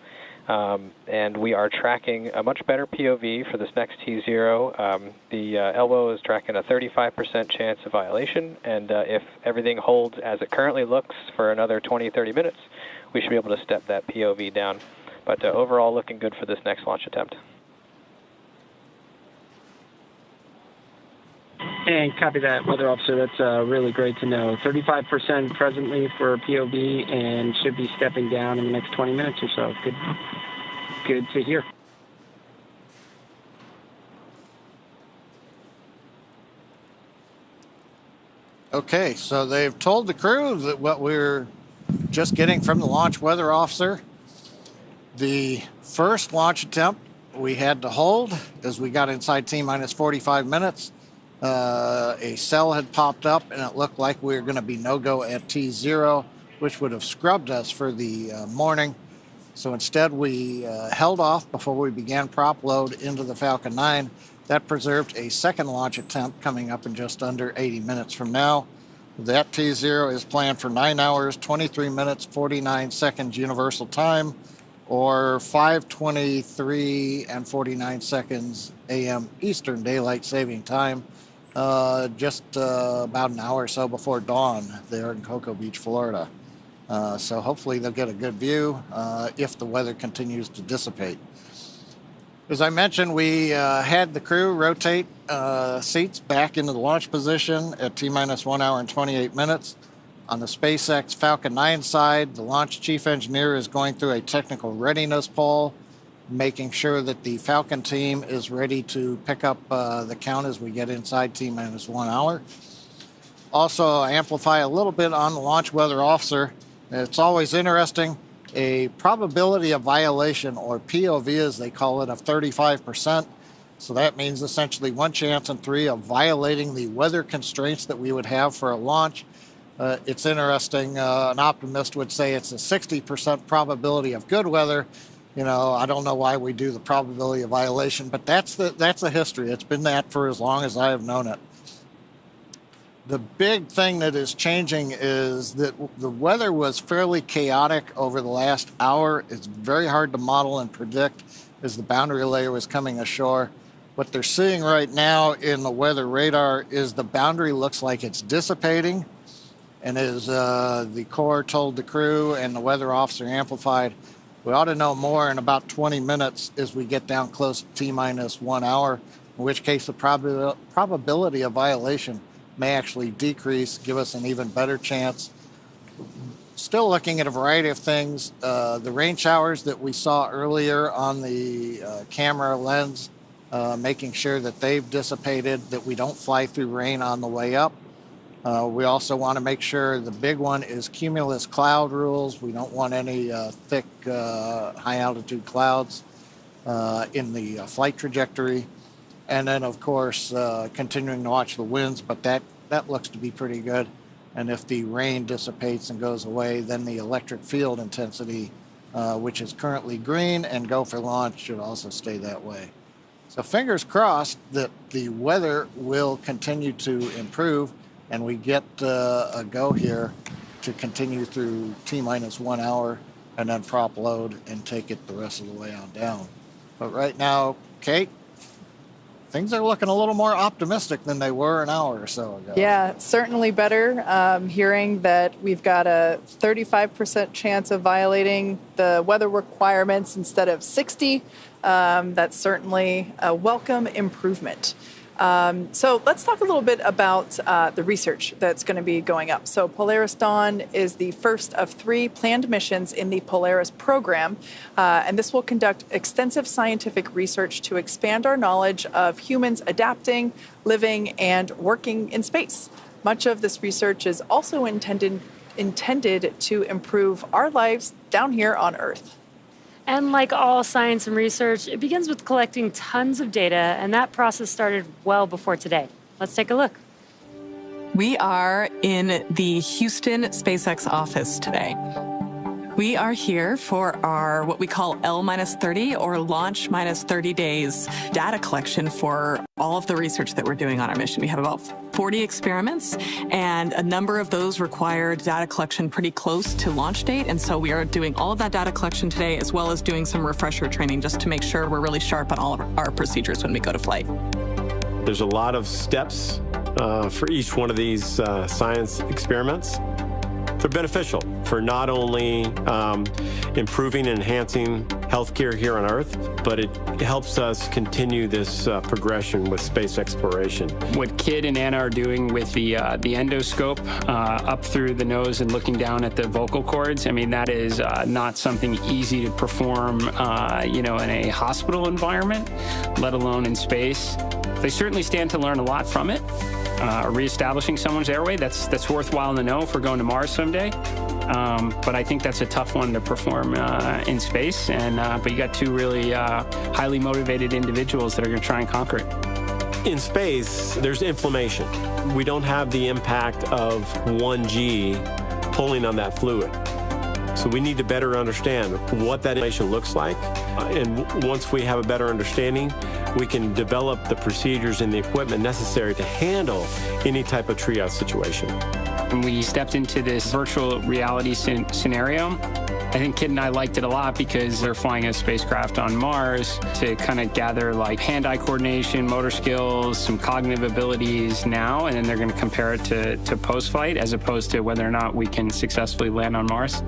and we are tracking a much better POV for this next T0. The elbow is tracking a 35% chance of violation, and if everything holds as it currently looks for another 20-30 minutes, we should be able to step that POV down. But overall, looking good for this next launch attempt. And copy that, Weather Officer. That's really great to know. 35% presently for POV and should be stepping down in the next 20 minutes or so. Good to hear. Okay, so they've told the crew that what we're just getting from the launch weather officer. The first launch attempt we had to hold as we got inside T-minus 45 minutes. A cell had popped up and it looked like we were going to be no-go at T0, which would have scrubbed us for the morning. So instead we held off before we began prop load into the Falcon 9. That preserved a second launch attempt coming up in just under 80 minutes from now. That T0 is planned for 9 hours, 23 minutes, 49 seconds universal time, or 5:23 and 49 seconds a.m. Eastern Daylight Saving Time, just about an hour or so before dawn there in Cocoa Beach, Florida. So hopefully they'll get a good view if the weather continues to dissipate. As I mentioned, we had the crew rotate seats back into the launch position at T-minus 1 hour and 28 minutes. On the SpaceX Falcon 9 side, the launch chief engineer is going through a technical readiness poll, making sure that the Falcon team is ready to pick up the count as we get inside T-minus 1 hour. Also, amplify a little bit on the launch weather officer. It's always interesting. A probability of violation, or POV as they call it, of 35%. So that means essentially 1 chance in 3 of violating the weather constraints that we would have for a launch. It's interesting. An optimist would say it's a 60% probability of good weather. You know, I don't know why we do the probability of violation, but that's the history. It's been that for as long as I have known it. The big thing that is changing is that the weather was fairly chaotic over the last hour. It's very hard to model and predict as the boundary layer was coming ashore. What they're seeing right now in the weather radar is the boundary looks like it's dissipating. And as the Corps told the crew and the weather officer amplified, we ought to know more in about 20 minutes as we get down close to T-minus 1 hour, in which case the probability of violation may actually decrease, give us an even better chance. Still looking at a variety of things. The rain showers that we saw earlier on the camera lens, making sure that they've dissipated, that we don't fly through rain on the way up. We also want to make sure the big one is cumulus cloud rules. We don't want any thick, high-altitude clouds in the flight trajectory. And then, of course, continuing to watch the winds, but that looks to be pretty good. And if the rain dissipates and goes away, then the electric field intensity, which is currently green and go for launch, should also stay that way. So fingers crossed that the weather will continue to improve and we get a go here to continue through T-minus 1 hour and then prop load and take it the rest of the way on down. But right now, Kate, things are looking a little more optimistic than they were an hour or so ago. Yeah, certainly better. Hearing that we've got a 35% chance of violating the weather requirements instead of 60, that's certainly a welcome improvement. So let's talk a little bit about the research that's going to be going up. So Polaris Dawn is the first of 3 planned missions in the Polaris program, and this will conduct extensive scientific research to expand our knowledge of humans adapting, living, and working in space. Much of this research is also intended to improve our lives down here on Earth. And like all science and research, it begins with collecting tons of data, and that process started well before today. Let's take a look. We are in the Houston SpaceX office today. We are here for our what we call L-30 or launch minus 30 days data collection for all of the research that we're doing on our mission. We have about 40 experiments, and a number of those required data collection pretty close to launch date. And so we are doing all of that data collection today, as well as doing some refresher training just to make sure we're really sharp on all of our procedures when we go to flight. There's a lot of steps for each one of these science experiments. They're beneficial for not only improving and enhancing healthcare here on Earth, but it helps us continue this progression with space exploration. What Kid and Anna are doing with the endoscope up through the nose and looking down at the vocal cords, I mean, that is not something easy to perform, in a hospital environment, let alone in space. They certainly stand to learn a lot from it. Reestablishing someone's airway, that's worthwhile to know if we're going to Mars someday. But I think that's a tough one to perform in space. But you got two really highly motivated individuals that are going to try and conquer it. In space, there's inflammation. We don't have the impact of 1G pulling on that fluid. So we need to better understand what that inflammation looks like. And once we have a better understanding, we can develop the procedures and the equipment necessary to handle any type of triage situation. When we stepped into this virtual reality scenario, I think Kid and I liked it a lot because they're flying a spacecraft on Mars to kind of gather like hand-eye coordination, motor skills, some cognitive abilities now, and then they're going to compare it to post-flight as opposed to whether or not we can successfully land on Mars.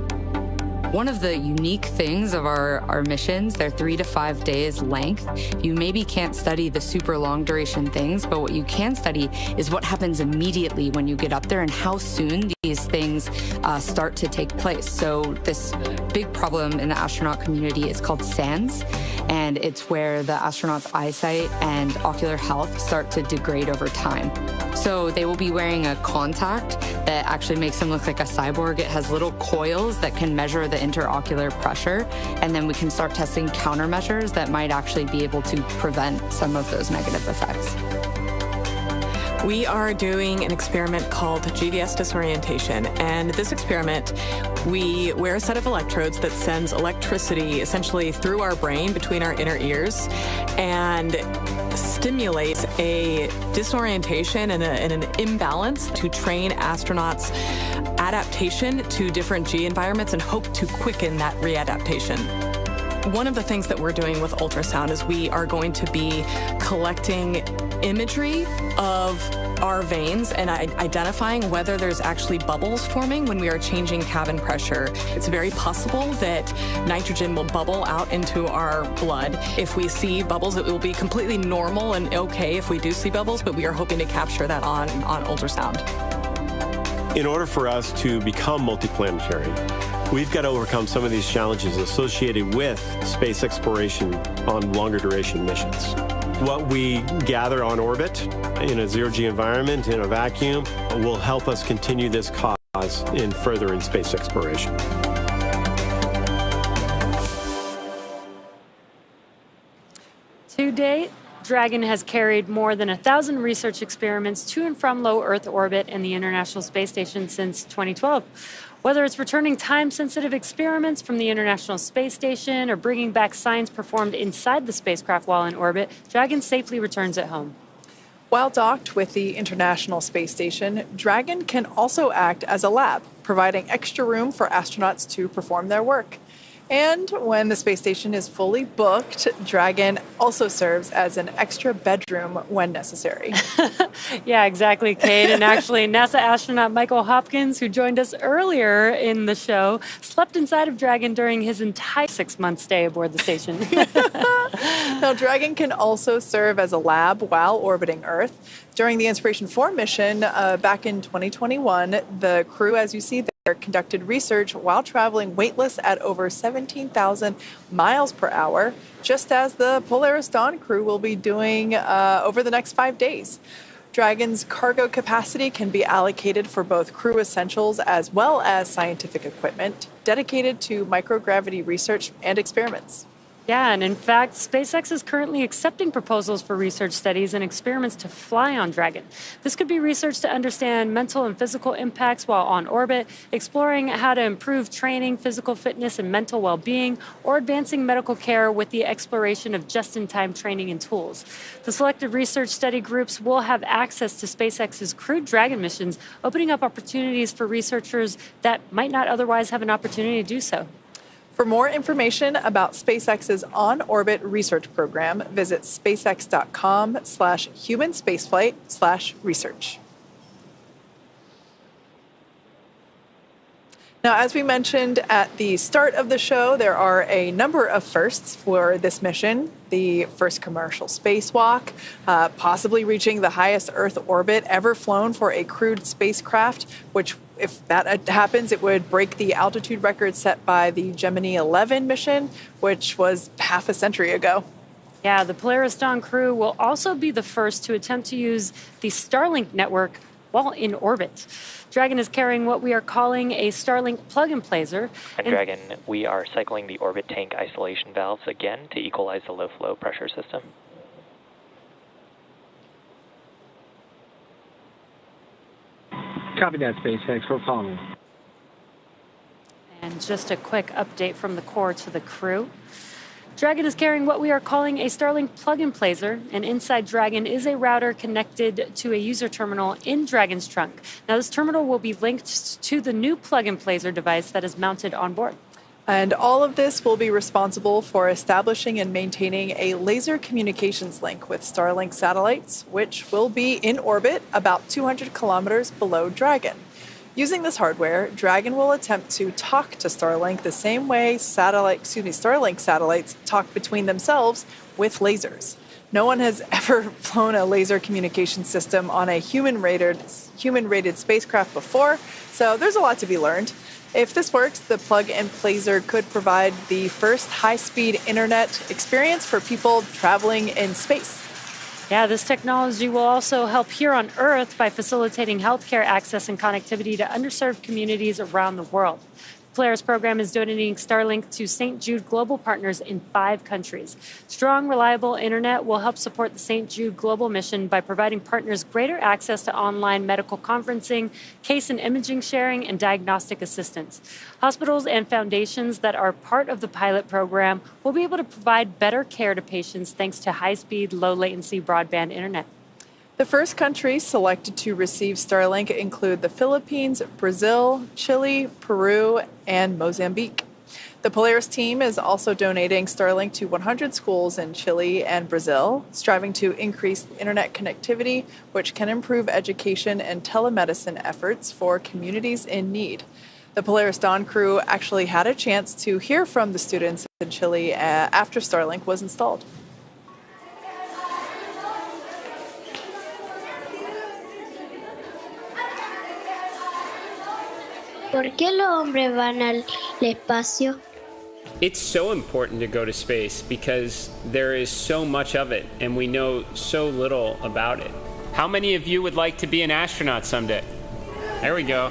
One of the unique things of our missions, they're 3 to 5 days length. You maybe can't study the super long duration things, but what you can study is what happens immediately when you get up there and how soon these things start to take place. So this big problem in the astronaut community is called SANS, and it's where the astronaut's eyesight and ocular health start to degrade over time. So they will be wearing a contact that actually makes them look like a cyborg. It has little coils that can measure the interocular pressure, and then we can start testing countermeasures that might actually be able to prevent some of those negative effects. We are doing an experiment called GDS disorientation, and this experiment, we wear a set of electrodes that sends electricity essentially through our brain between our inner ears and stimulates a disorientation and an imbalance to train astronauts' adaptation to different G environments and hope to quicken that readaptation. One of the things that we're doing with ultrasound is we are going to be collecting imagery of our veins and identifying whether there's actually bubbles forming when we are changing cabin pressure. It's very possible that nitrogen will bubble out into our blood. If we see bubbles, it will be completely normal and okay if we do see bubbles, but we are hoping to capture that on ultrasound. In order for us to become multiplanetary, we've got to overcome some of these challenges associated with space exploration on longer duration missions. What we gather on orbit in a zero-G environment, in a vacuum, will help us continue this cause in furthering space exploration. To date, Dragon has carried more than 1,000 research experiments to and from low Earth orbit and the International Space Station since 2012. Whether it's returning time-sensitive experiments from the International Space Station or bringing back science performed inside the spacecraft while in orbit, Dragon safely returns at home. While docked with the International Space Station, Dragon can also act as a lab, providing extra room for astronauts to perform their work. And when the space station is fully booked, Dragon also serves as an extra bedroom when necessary. Yeah, exactly, Kate. And actually, NASA astronaut Michael Hopkins, who joined us earlier in the show, slept inside of Dragon during his entire 6-month stay aboard the station. Now, Dragon can also serve as a lab while orbiting Earth. During the Inspiration 4 mission back in 2021, the crew, as you see there, conducted research while traveling weightless at over 17,000 miles per hour, just as the Polaris Dawn crew will be doing over the next 5 days. Dragon's cargo capacity can be allocated for both crew essentials as well as scientific equipment dedicated to microgravity research and experiments. Yeah, and in fact, SpaceX is currently accepting proposals for research studies and experiments to fly on Dragon. This could be research to understand mental and physical impacts while on orbit, exploring how to improve training, physical fitness, and mental well-being, or advancing medical care with the exploration of just-in-time training and tools. The selected research study groups will have access to SpaceX's crewed Dragon missions, opening up opportunities for researchers that might not otherwise have an opportunity to do so. For more information about SpaceX's on-orbit research program, visit spacex.com/human-spaceflight/research. Now, as we mentioned at the start of the show, there are a number of firsts for this mission. The first commercial spacewalk, possibly reaching the highest Earth orbit ever flown for a crewed spacecraft, which, if that happens, it would break the altitude record set by the Gemini 11 mission, which was half a century ago. Yeah, the Polaris Dawn crew will also be the first to attempt to use the Starlink network while in orbit. Dragon is carrying what we are calling a Starlink plug-and-placer. And Dragon, we are cycling the orbit tank isolation valves again to equalize the low-flow pressure system. Copy that, SpaceX. We're following. And just a quick update from the core to the crew. Dragon is carrying what we are calling a Starlink plug-and-placer, and inside Dragon is a router connected to a user terminal in Dragon's trunk. Now, this terminal will be linked to the new plug-and-placer device that is mounted on board. And all of this will be responsible for establishing and maintaining a laser communications link with Starlink satellites, which will be in orbit about 200 kilometers below Dragon. Using this hardware, Dragon will attempt to talk to Starlink the same way Starlink satellites talk between themselves with lasers. No one has ever flown a laser communication system on a human-rated spacecraft before, so there's a lot to be learned. If this works, the plug-and-placer could provide the first high-speed internet experience for people traveling in space. Yeah, this technology will also help here on Earth by facilitating healthcare access and connectivity to underserved communities around the world. The Polaris program is donating Starlink to St. Jude Global partners in 5 countries. Strong, reliable internet will help support the St. Jude Global mission by providing partners greater access to online medical conferencing, case and imaging sharing, and diagnostic assistance. Hospitals and foundations that are part of the pilot program will be able to provide better care to patients thanks to high-speed, low-latency broadband internet. The first countries selected to receive Starlink include the Philippines, Brazil, Chile, Peru, and Mozambique. The Polaris team is also donating Starlink to 100 schools in Chile and Brazil, striving to increase internet connectivity, which can improve education and telemedicine efforts for communities in need. The Polaris Dawn crew actually had a chance to hear from the students in Chile after Starlink was installed. ¿Por qué los hombres van al espacio? It's so important to go to space because there is so much of it and we know so little about it. How many of you would like to be an astronaut someday? There we go.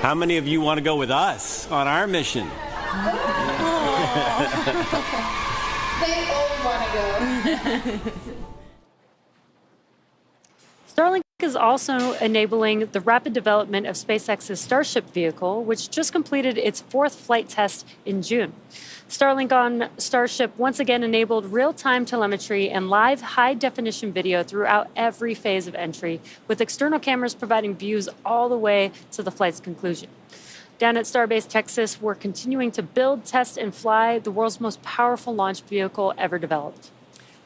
How many of you want to go with us on our mission? They all want to go. Starlink is also enabling the rapid development of SpaceX's Starship vehicle, which just completed its 4th flight test in June. Starlink on Starship once again enabled real-time telemetry and live high-definition video throughout every phase of entry, with external cameras providing views all the way to the flight's conclusion. Down at Starbase, Texas, we're continuing to build, test, and fly the world's most powerful launch vehicle ever developed.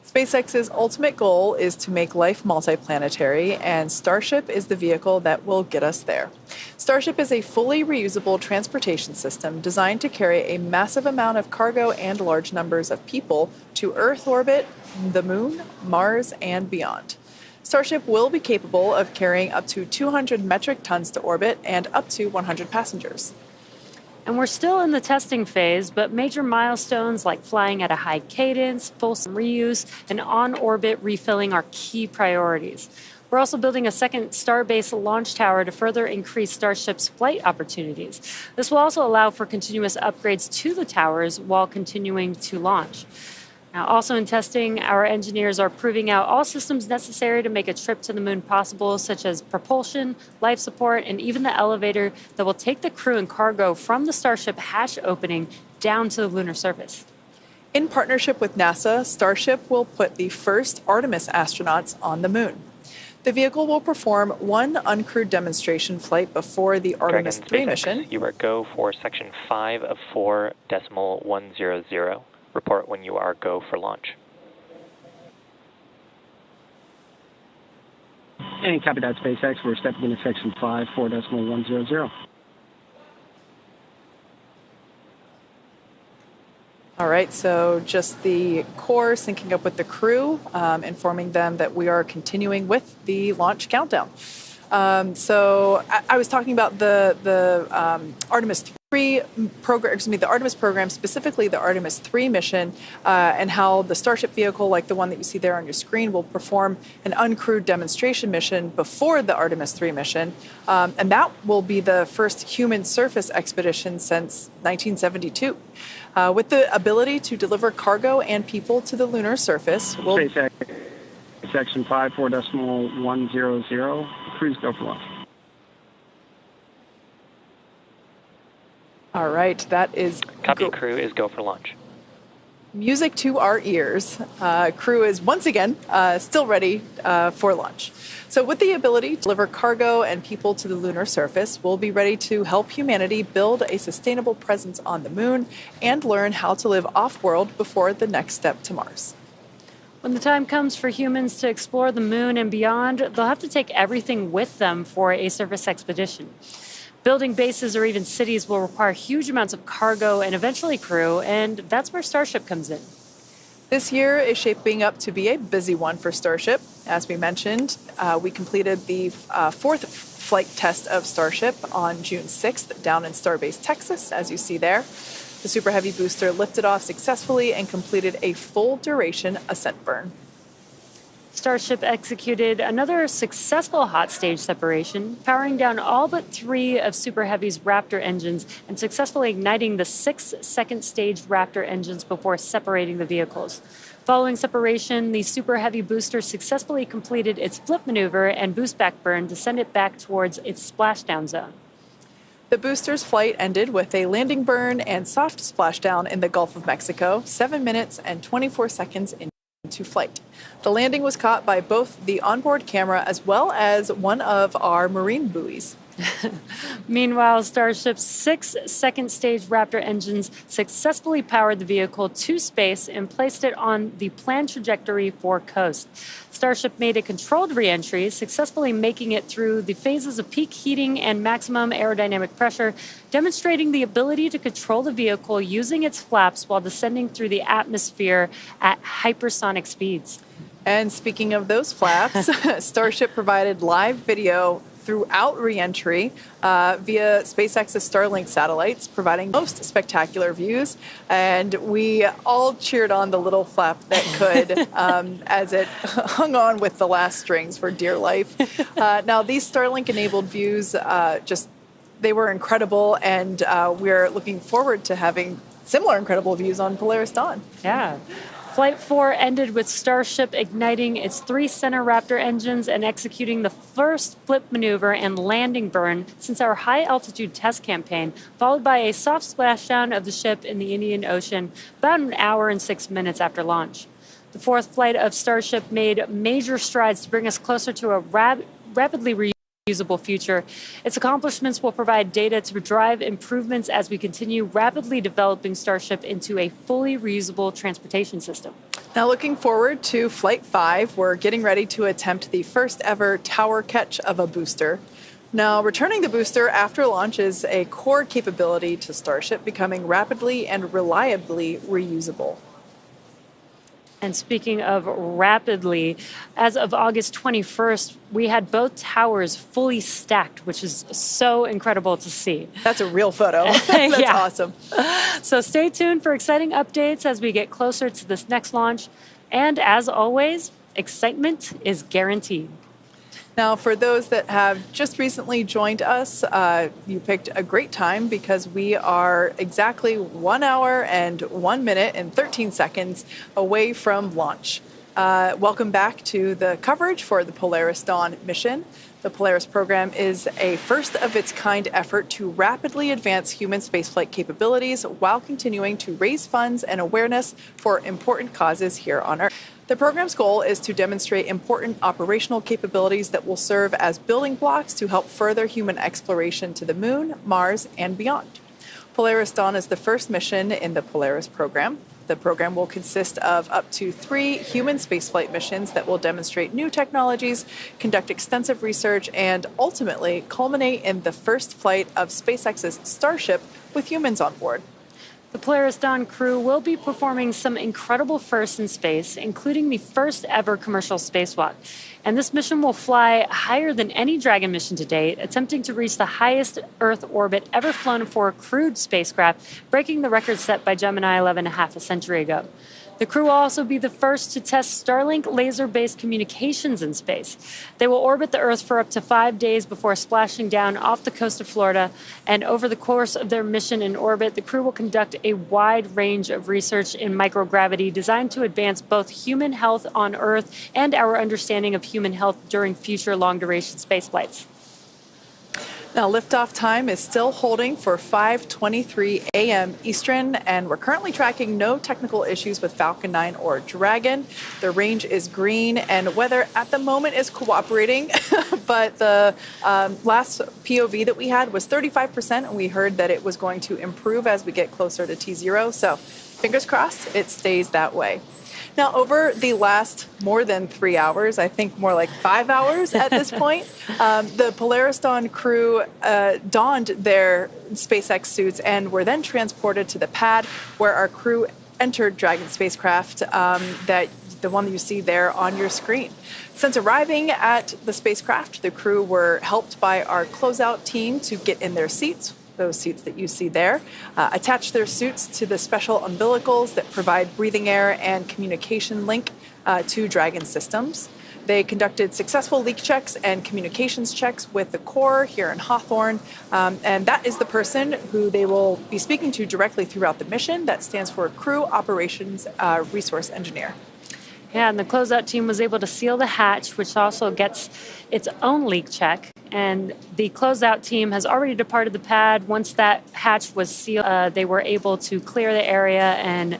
SpaceX's ultimate goal is to make life multiplanetary, and Starship is the vehicle that will get us there. Starship is a fully reusable transportation system designed to carry a massive amount of cargo and large numbers of people to Earth orbit, the Moon, Mars, and beyond. Starship will be capable of carrying up to 200 metric tons to orbit and up to 100 passengers. And we're still in the testing phase, but major milestones like flying at a high cadence, full reuse, and on-orbit refilling are key priorities. We're We're also building a second Starbase launch tower to further increase Starship's flight opportunities. This will also allow for continuous upgrades to the towers while continuing to launch. Now, also in testing, our engineers are proving out all systems necessary to make a trip to the moon possible, such as propulsion, life support, and even the elevator that will take the crew and cargo from the Starship hatch opening down to the lunar surface. In partnership with NASA, Starship will put the first Artemis astronauts on the moon. The vehicle will perform one uncrewed demonstration flight before the Artemis 3 mission. You are go for section 5 of 4.100. Report when you are go for launch. And copy that, SpaceX. We're stepping into section 5, 4.100. All right, so just the core syncing up with the crew, informing them that we are continuing with the launch countdown. So I was talking about the Artemis 3 program, the Artemis program, specifically the Artemis 3 mission, and how the Starship vehicle, like the one that you see there on your screen, will perform an uncrewed demonstration mission before the Artemis 3 mission. And that will be the first human surface expedition since 1972. With the ability to deliver cargo and people to the lunar surface. SpaceX, section 5, 4.100. Crews go for launch. All right, that is... Copy, crew is go for launch. Music to our ears. Crew is once again still ready for launch. So with the ability to deliver cargo and people to the lunar surface, we'll be ready to help humanity build a sustainable presence on the moon and learn how to live off-world before the next step to Mars. When the time comes for humans to explore the moon and beyond, they'll have to take everything with them for a surface expedition. Building bases or even cities will require huge amounts of cargo and eventually crew, and that's where Starship comes in. This year is shaping up to be a busy one for Starship. As we mentioned, we completed the fourth flight test of Starship on June 6th down in Starbase, Texas, as you see there. The Super Heavy booster lifted off successfully and completed a full duration ascent burn. Starship executed another successful hot stage separation, powering down all but 3 of Super Heavy's Raptor engines and successfully igniting the 6 second stage Raptor engines before separating the vehicles. Following separation, the Super Heavy booster successfully completed its flip maneuver and boost back burn to send it back towards its splashdown zone. The booster's flight ended with a landing burn and soft splashdown in the Gulf of Mexico, 7 minutes and 24 seconds into flight. The landing was caught by both the onboard camera as well as one of our marine buoys. Meanwhile, Starship's 6 second stage Raptor engines successfully powered the vehicle to space and placed it on the planned trajectory for coast. Starship made a controlled re-entry, successfully making it through the phases of peak heating and maximum aerodynamic pressure, demonstrating the ability to control the vehicle using its flaps while descending through the atmosphere at hypersonic speeds. And speaking of those flaps, Starship provided live video throughout re-entry via SpaceX's Starlink satellites, providing most spectacular views. And we all cheered on the little flap that could as it hung on with the last strings for dear life. Now, these Starlink-enabled views, they were incredible, and we're looking forward to having similar incredible views on Polaris Dawn. Yeah. Flight 4 ended with Starship igniting its 3 center Raptor engines and executing the first flip maneuver and landing burn since our high-altitude test campaign, followed by a soft splashdown of the ship in the Indian Ocean about an hour and 6 minutes after launch. The 4th flight of Starship made major strides to bring us closer to a rapidly reusable future. Its accomplishments will provide data to drive improvements as we continue rapidly developing Starship into a fully reusable transportation system. Now, looking forward to Flight 5, we're getting ready to attempt the first ever tower catch of a booster. Now, returning the booster after launch is a core capability to Starship, becoming rapidly and reliably reusable. And speaking of rapidly, as of August 21st, we had both towers fully stacked, which is so incredible to see. That's a real photo. That's awesome. So stay tuned for exciting updates as we get closer to this next launch. And as always, excitement is guaranteed. Now, for those that have just recently joined us, you picked a great time because we are exactly 1 hour and 1 minute and 13 seconds away from launch. Welcome back to the coverage for the Polaris Dawn mission. The Polaris program is a first-of-its-kind effort to rapidly advance human spaceflight capabilities while continuing to raise funds and awareness for important causes here on Earth. The program's goal is to demonstrate important operational capabilities that will serve as building blocks to help further human exploration to the Moon, Mars, and beyond. Polaris Dawn is the first mission in the Polaris program. The program will consist of up to 3 human spaceflight missions that will demonstrate new technologies, conduct extensive research, and ultimately culminate in the first flight of SpaceX's Starship with humans on board. The Polaris Dawn crew will be performing some incredible firsts in space, including the first ever commercial spacewalk. And this mission will fly higher than any Dragon mission to date, attempting to reach the highest Earth orbit ever flown for a crewed spacecraft, breaking the record set by Gemini 11 half a century ago. The crew will also be the first to test Starlink laser-based communications in space. They will orbit the Earth for up to 5 days before splashing down off the coast of Florida. And over the course of their mission in orbit, the crew will conduct a wide range of research in microgravity designed to advance both human health on Earth and our understanding of human health during future long-duration spaceflights. Now, liftoff time is still holding for 5:23 a.m. Eastern, and we're currently tracking no technical issues with Falcon 9 or Dragon. The range is green, and weather at the moment is cooperating, but the last POV that we had was 35%, and we heard that it was going to improve as we get closer to T0, so fingers crossed it stays that way. Now, over the last more than 3 hours, I think more like 5 hours at this point, the Polaris Dawn crew donned their SpaceX suits and were then transported to the pad where our crew entered Dragon spacecraft, the one that you see there on your screen. Since arriving at the spacecraft, the crew were helped by our closeout team to get in their seats, those seats that you see there, attach their suits to the special umbilicals that provide breathing air and communication link to Dragon systems. They conducted successful leak checks and communications checks with the core here in Hawthorne, and that is the person who they will be speaking to directly throughout the mission. That stands for Crew Operations Resource Engineer. Yeah, and the closeout team was able to seal the hatch, which also gets its own leak check. And the closeout team has already departed the pad. Once that hatch was sealed, they were able to clear the area and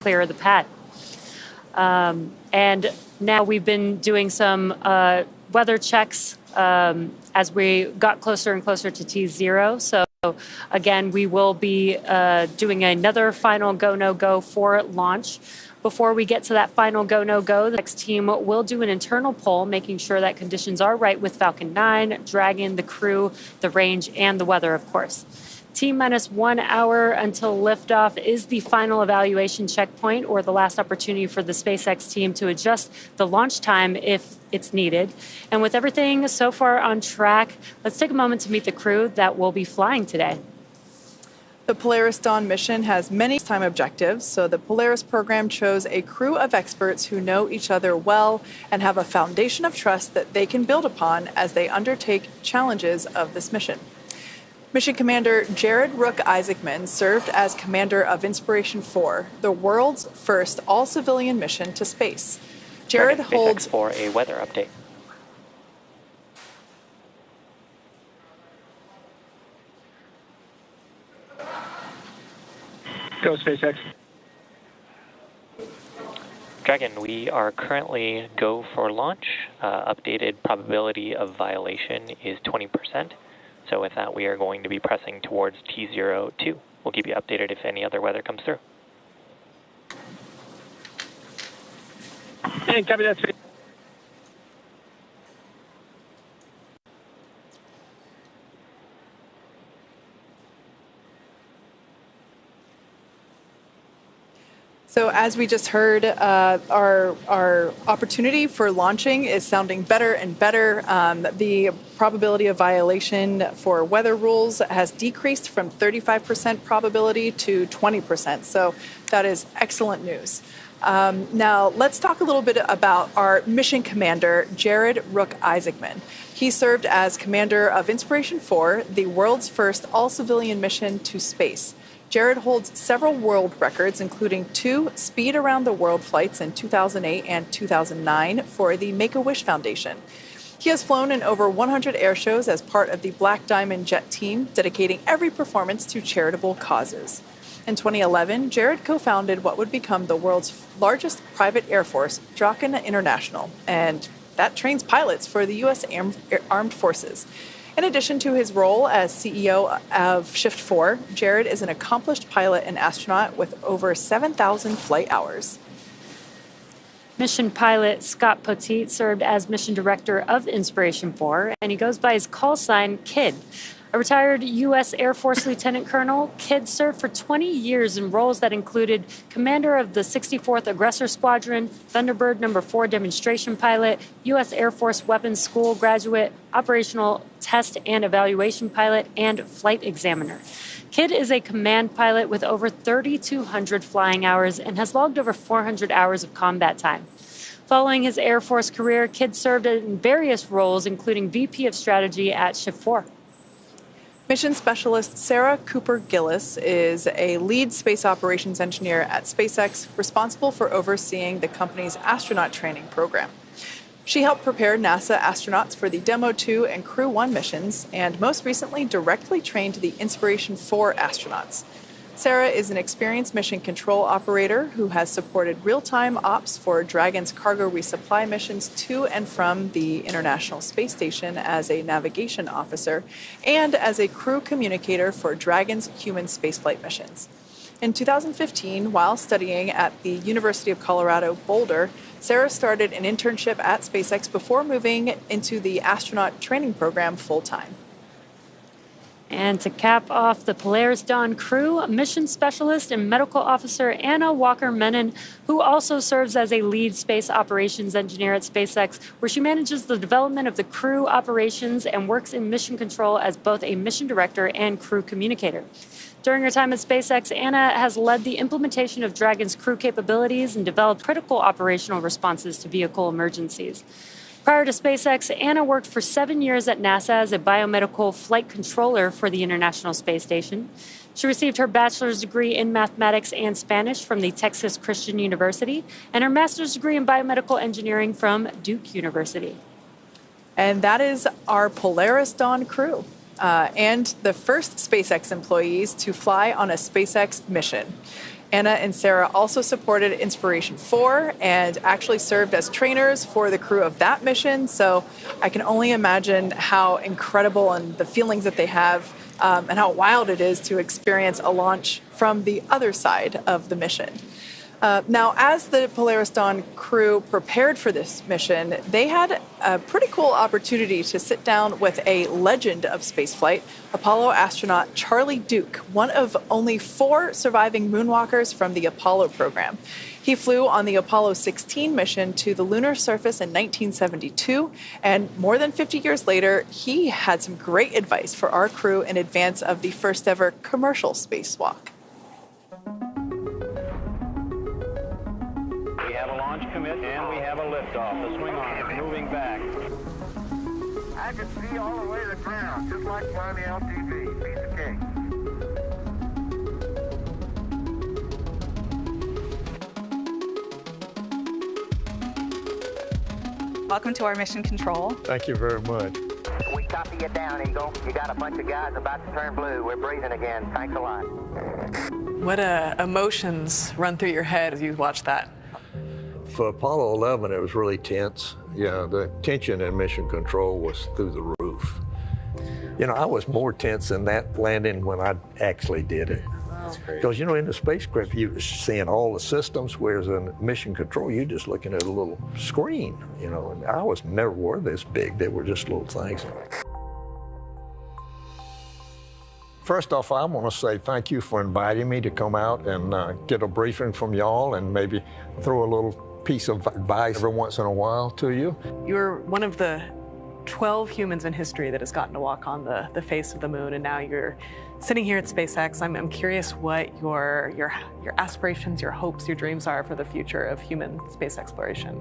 clear the pad. And now we've been doing some weather checks as we got closer and closer to T0. So again, we will be doing another final go, no go for launch. Before we get to that final go, no go, the next team will do an internal poll, making sure that conditions are right with Falcon 9, Dragon, the crew, the range, and the weather, of course. T-minus 1 hour until liftoff is the final evaluation checkpoint, or the last opportunity for the SpaceX team to adjust the launch time if it's needed. And with everything so far on track, let's take a moment to meet the crew that will be flying today. The Polaris Dawn mission has many time objectives, so the Polaris program chose a crew of experts who know each other well and have a foundation of trust that they can build upon as they undertake challenges of this mission. Mission Commander Jared Rook Isaacman served as commander of Inspiration 4, the world's first all-civilian mission to space. Jared holds for a weather update. Go, SpaceX. Dragon, we are currently go for launch. Updated probability of violation is 20%. So with that, we are going to be pressing towards T02. We'll keep you updated if any other weather comes through. Hey, copy that. So as we just heard, our opportunity for launching is sounding better and better. The probability of violation for weather rules has decreased from 35% probability to 20%. So that is excellent news. Now, let's talk a little bit about our mission commander, Jared Rook Isaacman. He served as commander of Inspiration 4, the world's first all-civilian mission to space. Jared holds several world records, including 2 speed around the world flights in 2008 and 2009 for the Make-A-Wish Foundation. He has flown in over 100 air shows as part of the Black Diamond Jet team, dedicating every performance to charitable causes. In 2011, Jared co-founded what would become the world's largest private air force, Draken International, and that trains pilots for the U.S. Armed Forces. In addition to his role as CEO of Shift 4, Jared is an accomplished pilot and astronaut with over 7,000 flight hours. Mission pilot Scott Poteet served as mission director of Inspiration 4, and he goes by his call sign, Kid. A retired U.S. Air Force Lieutenant Colonel, Kidd served for 20 years in roles that included commander of the 64th Aggressor Squadron, Thunderbird No. 4 demonstration pilot, U.S. Air Force Weapons School graduate, operational test and evaluation pilot, and flight examiner. Kidd is a command pilot with over 3,200 flying hours and has logged over 400 hours of combat time. Following his Air Force career, Kidd served in various roles, including VP of Strategy at Shift 4. Mission specialist Sarah Cooper Gillis is a lead space operations engineer at SpaceX, responsible for overseeing the company's astronaut training program. She helped prepare NASA astronauts for the Demo 2 and Crew 1 missions, and most recently directly trained the Inspiration 4 astronauts. Sarah is an experienced mission control operator who has supported real-time ops for Dragon's cargo resupply missions to and from the International Space Station as a navigation officer and as a crew communicator for Dragon's human spaceflight missions. In 2015, while studying at the University of Colorado Boulder, Sarah started an internship at SpaceX before moving into the astronaut training program full-time. And to cap off the Polaris Dawn crew, mission specialist and medical officer Anna Walker-Menon, who also serves as a lead space operations engineer at SpaceX, where she manages the development of the crew operations and works in mission control as both a mission director and crew communicator. During her time at SpaceX, Anna has led the implementation of Dragon's crew capabilities and developed critical operational responses to vehicle emergencies. Prior to SpaceX, Anna worked for 7 years at NASA as a biomedical flight controller for the International Space Station. She received her bachelor's degree in mathematics and Spanish from the Texas Christian University and her master's degree in biomedical engineering from Duke University. And that is our Polaris Dawn crew and the first SpaceX employees to fly on a SpaceX mission. Anna and Sarah also supported Inspiration 4 and actually served as trainers for the crew of that mission. So I can only imagine how incredible and the feelings that they have and how wild it is to experience a launch from the other side of the mission. Now, as the Polaris Dawn crew prepared for this mission, they had a pretty cool opportunity to sit down with a legend of spaceflight, Apollo astronaut Charlie Duke, one of only 4 surviving moonwalkers from the Apollo program. He flew on the Apollo 16 mission to the lunar surface in 1972, and more than 50 years later, he had some great advice for our crew in advance of the first ever commercial spacewalk. Commit, and we have a liftoff. The swing arm moving back. I can see all the way to the ground, just like flying the LTV. Piece of cake. Welcome to our mission control. Thank you very much. We copy you down, Eagle. You got a bunch of guys about to turn blue. We're breathing again. Thanks a lot. What emotions run through your head as you watch that? For Apollo 11, it was really tense. Yeah, the tension in mission control was through the roof. You know, I was more tense in that landing when I actually did it. Because, you know, in the spacecraft, you're seeing all the systems, whereas in mission control, you're just looking at a little screen, you know, and ours never were this big. They were just little things. First off, I want to say thank you for inviting me to come out and get a briefing from y'all and maybe throw a little piece of advice every once in a while to you. You're one of the 12 humans in history that has gotten to walk on the face of the moon, and now you're sitting here at SpaceX. I'm curious what your aspirations, your hopes, your dreams are for the future of human space exploration.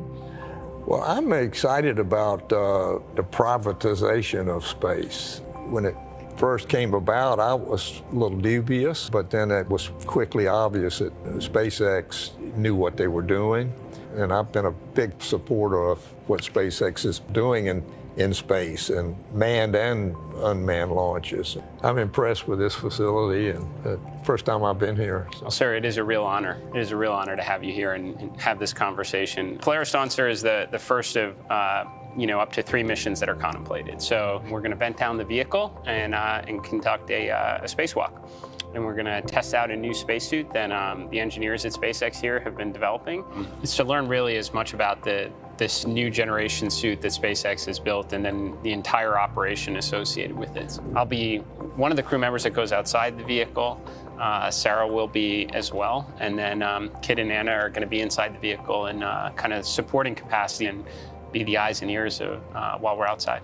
Well, I'm excited about the privatization of space. When it first came about, I was a little dubious, but then it was quickly obvious that SpaceX knew what they were doing. And I've been a big supporter of what SpaceX is doing in space, and manned and unmanned launches. I'm impressed with this facility, and the first time I've been here. Well, sir, it is a real honor. It is a real honor to have you here and have this conversation. Polaris Dawn, sir, is the first of up to 3 missions that are contemplated. So we're going to vent down the vehicle and conduct a spacewalk. And we're going to test out a new spacesuit that the engineers at SpaceX here have been developing. It's to learn really as much about this new generation suit that SpaceX has built, and then the entire operation associated with it. I'll be one of the crew members that goes outside the vehicle. Sarah will be as well. And then Kit and Anna are going to be inside the vehicle in kind of supporting capacity and be the eyes and ears of, while we're outside.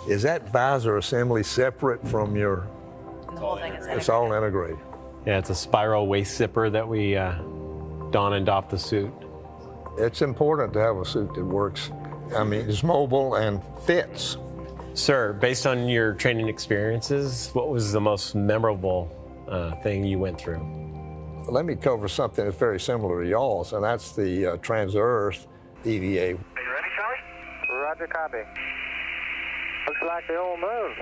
Is that visor assembly separate from your... The whole thing is integrated. It's all integrated. Yeah, it's a spiral waist zipper that we don and doff the suit. It's important to have a suit that works. I mean, it's mobile and fits. Sir, based on your training experiences, what was the most memorable thing you went through? Let me cover something that's very similar to y'all's, and that's the Trans-Earth EVA. Are you ready, Charlie? Roger, copy. Looks like the old move.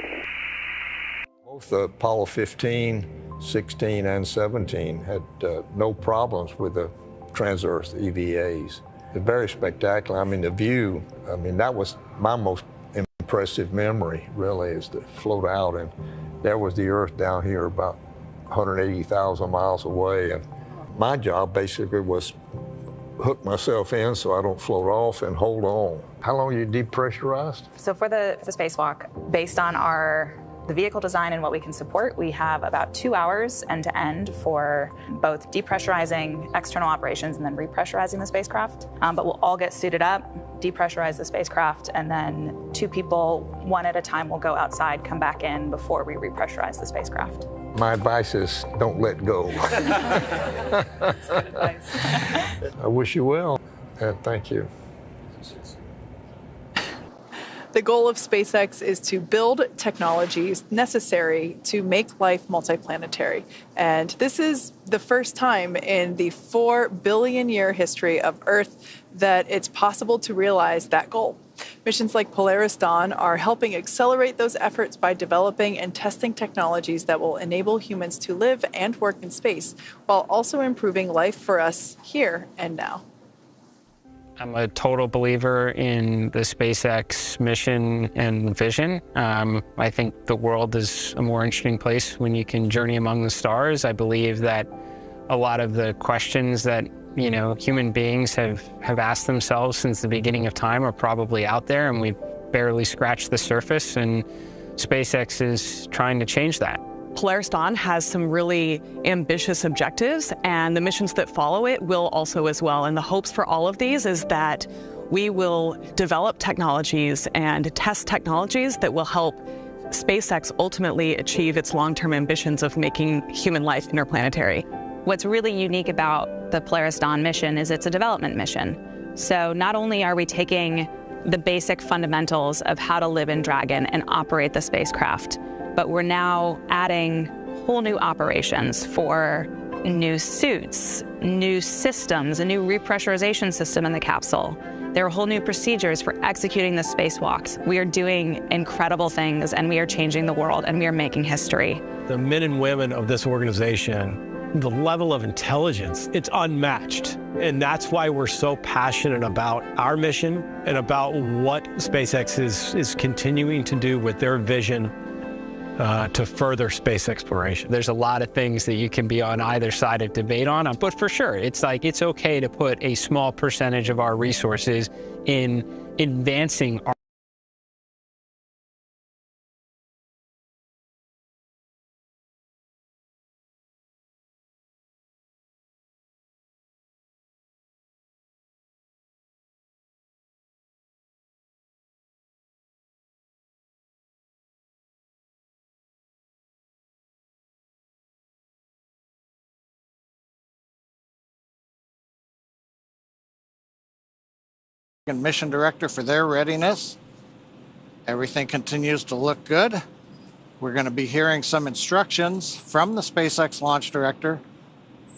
Both Apollo 15, 16, and 17 had no problems with the Trans-Earth EVAs. They're very spectacular. I mean, the view, that was my most impressive memory, really, is to float out, and there was the Earth down here about 180,000 miles away. And my job basically was hook myself in so I don't float off and hold on. How long are you depressurized? So for the spacewalk, based on the vehicle design and what we can support, we have about 2 hours end-to-end for both depressurizing external operations and then repressurizing the spacecraft. But we'll all get suited up, depressurize the spacecraft, and then 2 people, one at a time, will go outside, come back in before we repressurize the spacecraft. My advice is don't let go. That's good advice. I wish you well, and thank you. The goal of SpaceX is to build technologies necessary to make life multiplanetary. And this is the first time in the 4 billion year history of Earth that it's possible to realize that goal. Missions like Polaris Dawn are helping accelerate those efforts by developing and testing technologies that will enable humans to live and work in space, while also improving life for us here and now. I'm a total believer in the SpaceX mission and vision. I think the world is a more interesting place when you can journey among the stars. I believe that a lot of the questions that human beings have asked themselves since the beginning of time are probably out there, and we've barely scratched the surface, and SpaceX is trying to change that. Polaris Dawn has some really ambitious objectives, and the missions that follow it will also as well. And the hopes for all of these is that we will develop technologies and test technologies that will help SpaceX ultimately achieve its long-term ambitions of making human life interplanetary. What's really unique about the Polaris Dawn mission is it's a development mission. So not only are we taking the basic fundamentals of how to live in Dragon and operate the spacecraft, but we're now adding whole new operations for new suits, new systems, a new repressurization system in the capsule. There are whole new procedures for executing the spacewalks. We are doing incredible things, and we are changing the world, and we are making history. The men and women of this organization, the level of intelligence, it's unmatched. And that's why we're so passionate about our mission and about what SpaceX is continuing to do with their vision to further space exploration. There's a lot of things that you can be on either side of debate on, but for sure, it's okay to put a small percentage of our resources in advancing our and mission director for their readiness. Everything continues to look good. We're going to be hearing some instructions from the SpaceX launch director.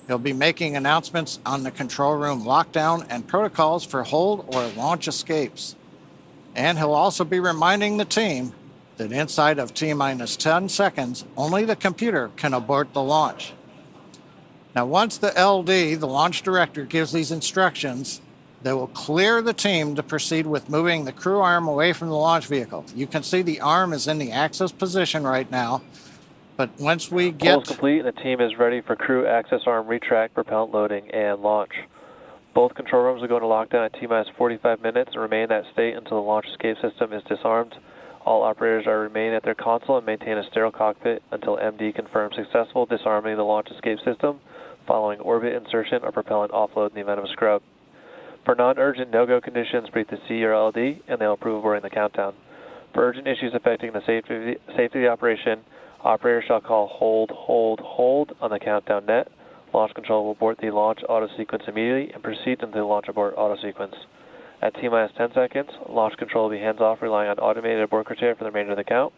He'll be making announcements on the control room lockdown and protocols for hold or launch escapes. And he'll also be reminding the team that inside of T-minus 10 seconds, only the computer can abort the launch. Now, once the LD, the launch director, gives these instructions, they will clear the team to proceed with moving the crew arm away from the launch vehicle. You can see the arm is in the access position right now, but once we get... Pull is complete and the team is ready for crew access arm retract, propellant loading, and launch. Both control rooms will go into lockdown at T-minus 45 minutes and remain in that state until the launch escape system is disarmed. All operators are remain at their console and maintain a sterile cockpit until MD confirms successful disarming the launch escape system following orbit insertion or propellant offload in the event of a scrub. For non-urgent no-go conditions, brief the C or LD, and they'll approve aboarding the countdown. For urgent issues affecting the safety of the operation, operators shall call hold on the countdown net. Launch control will abort the launch auto sequence immediately and proceed into the launch abort auto sequence. At T-minus 10 seconds, launch control will be hands-off, relying on automated abort criteria for the remainder of the count.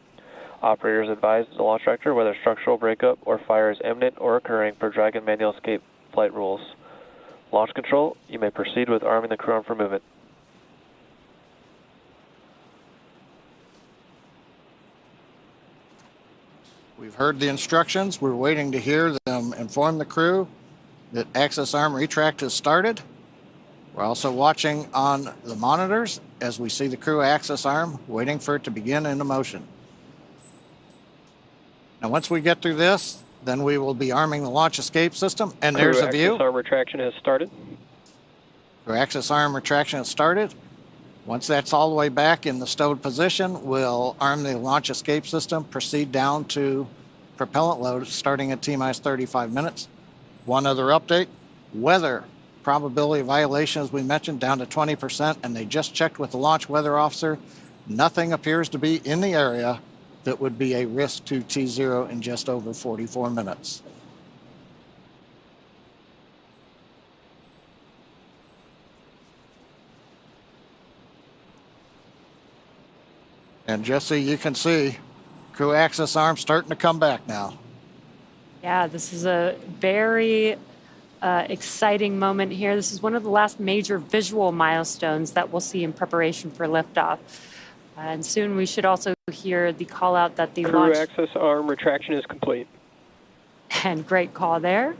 Operators advise the launch director whether structural breakup or fire is imminent or occurring per Dragon manual escape flight rules. Launch control, you may proceed with arming the crew arm for movement. We've heard the instructions. We're waiting to hear them inform the crew that access arm retract has started. We're also watching on the monitors as we see the crew access arm, waiting for it to begin into motion. Now, once we get through this, then we will be arming the launch escape system, and there's a view. Access arm retraction has started. Crew access arm retraction has started. Once that's all the way back in the stowed position, we'll arm the launch escape system, proceed down to propellant load, starting at T-minus 35 minutes. One other update, weather probability of violation, as we mentioned, down to 20%, and they just checked with the launch weather officer. Nothing appears to be in the area that would be a risk to T0 in just over 44 minutes. And Jesse, you can see crew access arm starting to come back now. Yeah, this is a very exciting moment here. This is one of the last major visual milestones that we'll see in preparation for liftoff. And soon we should also hear the call out that the crew access arm retraction is complete. And great call there.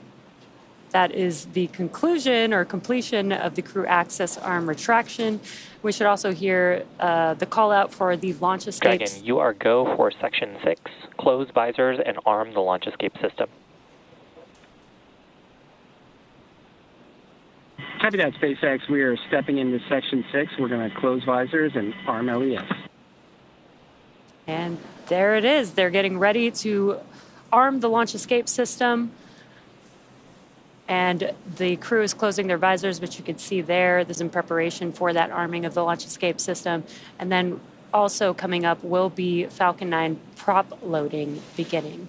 That is the conclusion or completion of the crew access arm retraction. We should also hear the call out for the launch escapes. Dragon, you are go for section 6. Close visors and arm the launch escape system. Copy that, SpaceX. We are stepping into section 6. We're going to close visors and arm LES. And there it is. They're getting ready to arm the launch escape system. And the crew is closing their visors, which you can see there. This is in preparation for that arming of the launch escape system. And then also coming up will be Falcon 9 prop loading beginning.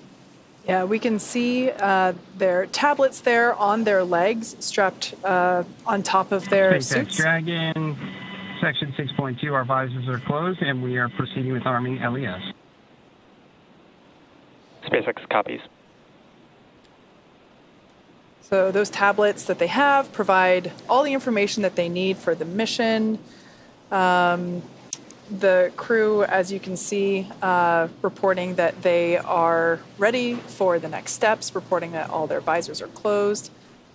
Yeah, we can see their tablets there on their legs, strapped on top of their suits. Dragon, section 6.2, our visors are closed, and we are proceeding with arming LES. SpaceX copies. So those tablets that they have provide all the information that they need for the mission. The crew, as you can see, reporting that they are ready for the next steps, reporting that all their visors are closed.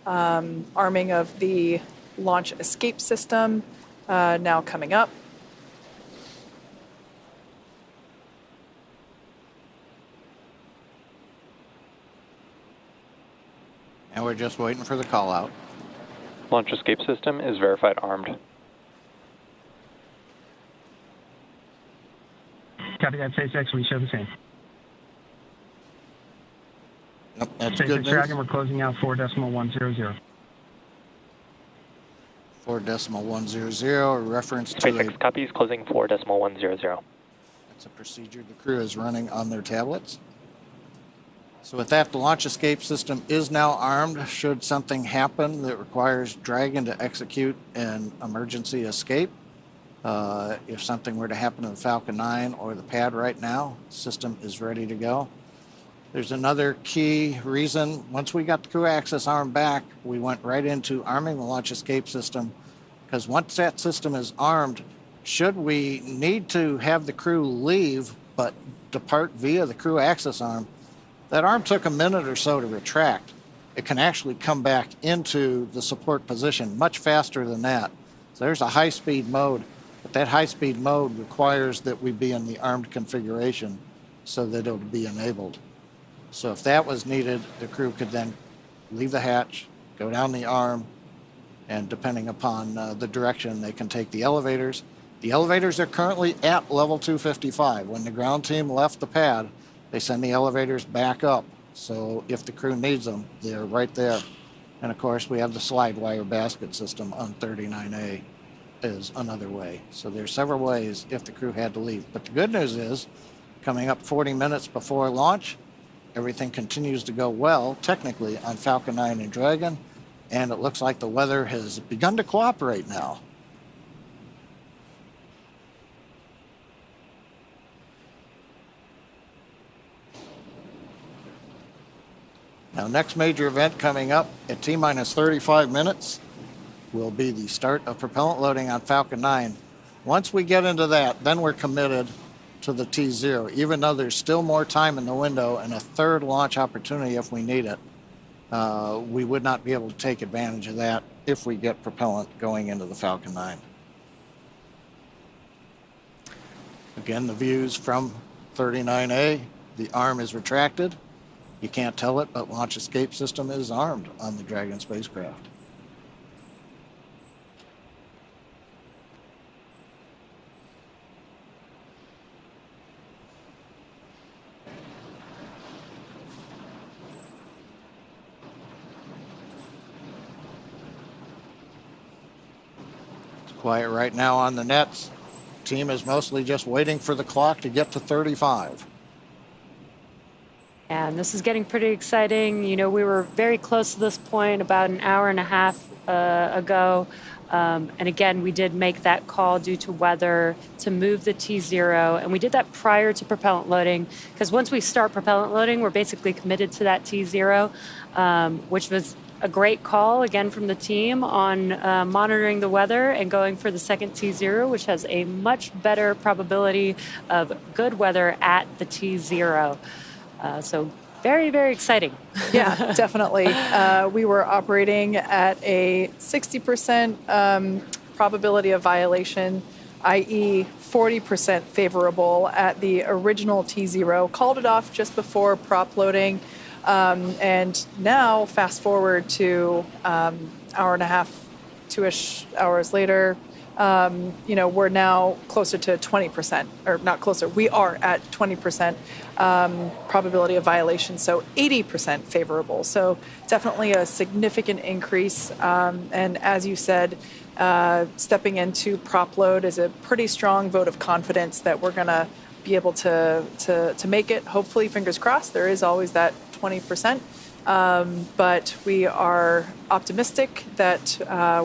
Arming of the launch escape system now coming up. And we're just waiting for the call out. Launch escape system is verified armed. Copy that, SpaceX. We show the same. Yep, that's SpaceX good news. Dragon, we're closing out 4.100. 4.100, a reference to SpaceX copies, closing 4.100. That's a procedure the crew is running on their tablets. So with that, the launch escape system is now armed. Should something happen that requires Dragon to execute an emergency escape, If something were to happen to the Falcon 9 or the pad right now, the system is ready to go. There's another key reason. Once we got the crew access arm back, we went right into arming the launch escape system, because once that system is armed, should we need to have the crew leave but depart via the crew access arm, that arm took a minute or so to retract. It can actually come back into the support position much faster than that. So there's a high-speed mode, but that high-speed mode requires that we be in the armed configuration so that it'll be enabled. So if that was needed, the crew could then leave the hatch, go down the arm, and depending upon the direction, they can take the elevators. The elevators are currently at level 255. When the ground team left the pad, they send the elevators back up. So if the crew needs them, they're right there. And of course, we have the slide wire basket system on 39A is another way. So there's several ways if the crew had to leave. But the good news is, coming up 40 minutes before launch, everything continues to go well, technically, on Falcon 9 and Dragon, and it looks like the weather has begun to cooperate now. Now, next major event coming up at T-minus 35 minutes will be the start of propellant loading on Falcon 9. Once we get into that, then we're committed to the T0, even though there's still more time in the window and a third launch opportunity if we need it. We would not be able to take advantage of that if we get propellant going into the Falcon 9. Again, the views from 39A, the arm is retracted. You can't tell it, but launch escape system is armed on the Dragon spacecraft. Quiet right now on the nets. Team is mostly just waiting for the clock to get to 35. And this is getting pretty exciting. You know, we were very close to this point about an hour and a half ago. And again, we did make that call due to weather to move the T0. And we did that prior to propellant loading, because once we start propellant loading, we're basically committed to that T0, which was a great call, again, from the team on monitoring the weather and going for the second T0, which has a much better probability of good weather at the T0. So very, very exciting. Yeah, definitely. We were operating at a 60% probability of violation, i.e. 40% favorable at the original T0. Called it off just before prop loading. And now, fast forward to hour and a half, 2-ish hours later, you know, we're now closer to 20%, or not closer, we are at 20% probability of violation, so 80% favorable. So definitely a significant increase. And as you said, stepping into prop load is a pretty strong vote of confidence that we're going to be able to make it. Hopefully, fingers crossed, there is always that 20%. But we are optimistic that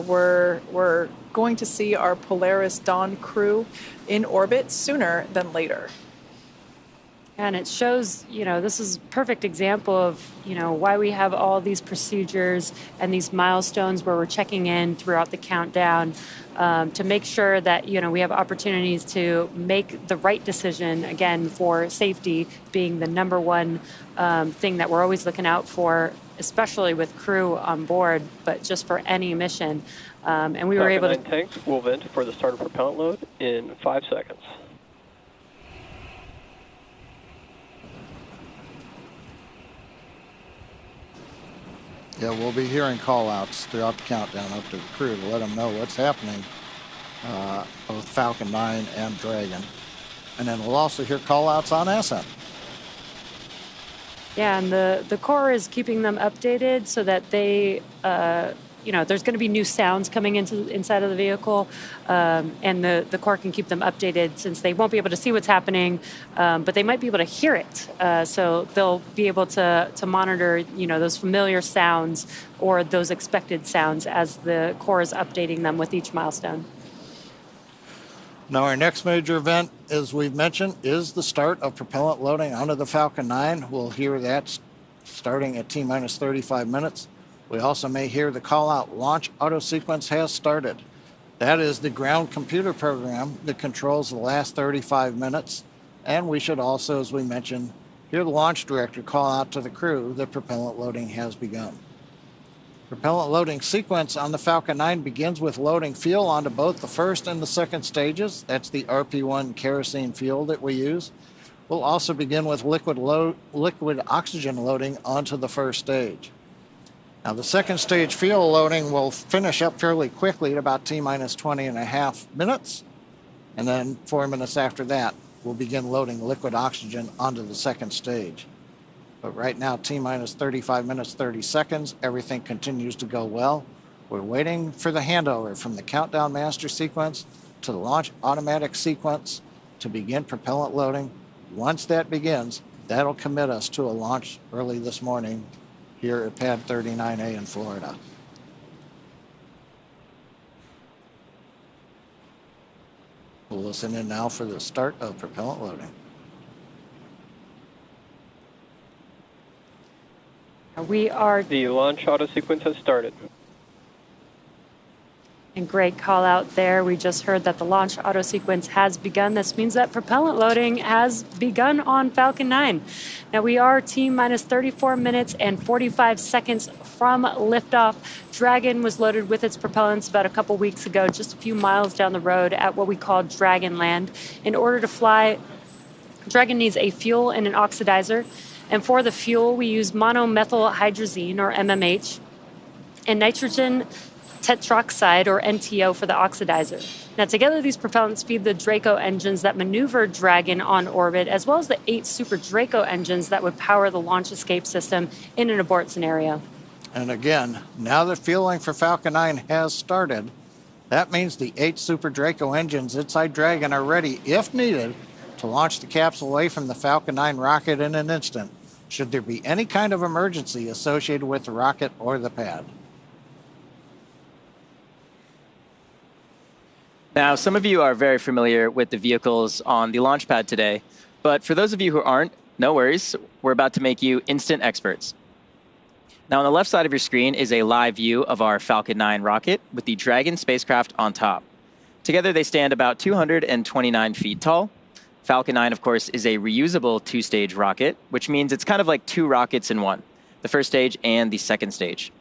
we're going to see our Polaris Dawn crew in orbit sooner than later. And it shows, you know, this is a perfect example of, you know, why we have all these procedures and these milestones where we're checking in throughout the countdown to make sure that, you know, we have opportunities to make the right decision, again, for safety being the number one thing that we're always looking out for, especially with crew on board, but just for any mission. And we were able to... tanks will vent for the start of propellant load in 5 seconds. Yeah, we'll be hearing call-outs throughout the countdown up to the crew to let them know what's happening, both Falcon 9 and Dragon. And then we'll also hear call-outs on SN. Yeah, and the Corps is keeping them updated so that they, you know, there's going to be new sounds coming inside of the vehicle, and the Corps can keep them updated since they won't be able to see what's happening, but they might be able to hear it. So they'll be able to monitor, you know, those familiar sounds or those expected sounds as the Corps is updating them with each milestone. Now, our next major event, as we've mentioned, is the start of propellant loading onto the Falcon 9. We'll hear that starting at T-minus 35 minutes. We also may hear the call-out launch auto sequence has started. That is the ground computer program that controls the last 35 minutes. And we should also, as we mentioned, hear the launch director call out to the crew that propellant loading has begun. Propellant loading sequence on the Falcon 9 begins with loading fuel onto both the first and the second stages. That's the RP1 kerosene fuel that we use. We'll also begin with liquid oxygen loading onto the first stage. Now, the second stage fuel loading will finish up fairly quickly at about T-minus 20.5 minutes. And then 4 minutes after that, we'll begin loading liquid oxygen onto the second stage. But right now, T-minus 35 minutes, 30 seconds. Everything continues to go well. We're waiting for the handover from the countdown master sequence to the launch automatic sequence to begin propellant loading. Once that begins, that'll commit us to a launch early this morning here at Pad 39A in Florida. We'll listen in now for the start of propellant loading. The launch auto sequence has started. And great call out there. We just heard that the launch auto sequence has begun. This means that propellant loading has begun on Falcon 9. Now we are T-minus 34 minutes and 45 seconds from liftoff. Dragon was loaded with its propellants about a couple weeks ago, just a few miles down the road at what we call Dragon Land. In order to fly, Dragon needs a fuel and an oxidizer. And for the fuel, we use monomethylhydrazine, or MMH, and nitrogen tetroxide, or NTO, for the oxidizer. Now, together, these propellants feed the Draco engines that maneuver Dragon on orbit, as well as the 8 Super Draco engines that would power the launch escape system in an abort scenario. And again, now that fueling for Falcon 9 has started, that means the 8 Super Draco engines inside Dragon are ready, if needed, to launch the capsule away from the Falcon 9 rocket in an instant, should there be any kind of emergency associated with the rocket or the pad. Now, some of you are very familiar with the vehicles on the launch pad today, but for those of you who aren't, no worries. We're about to make you instant experts. Now, on the left side of your screen is a live view of our Falcon 9 rocket with the Dragon spacecraft on top. Together, they stand about 229 feet tall. Falcon 9, of course, is a reusable 2-stage rocket, which means it's kind of like 2 rockets in one, the first stage and the second stage.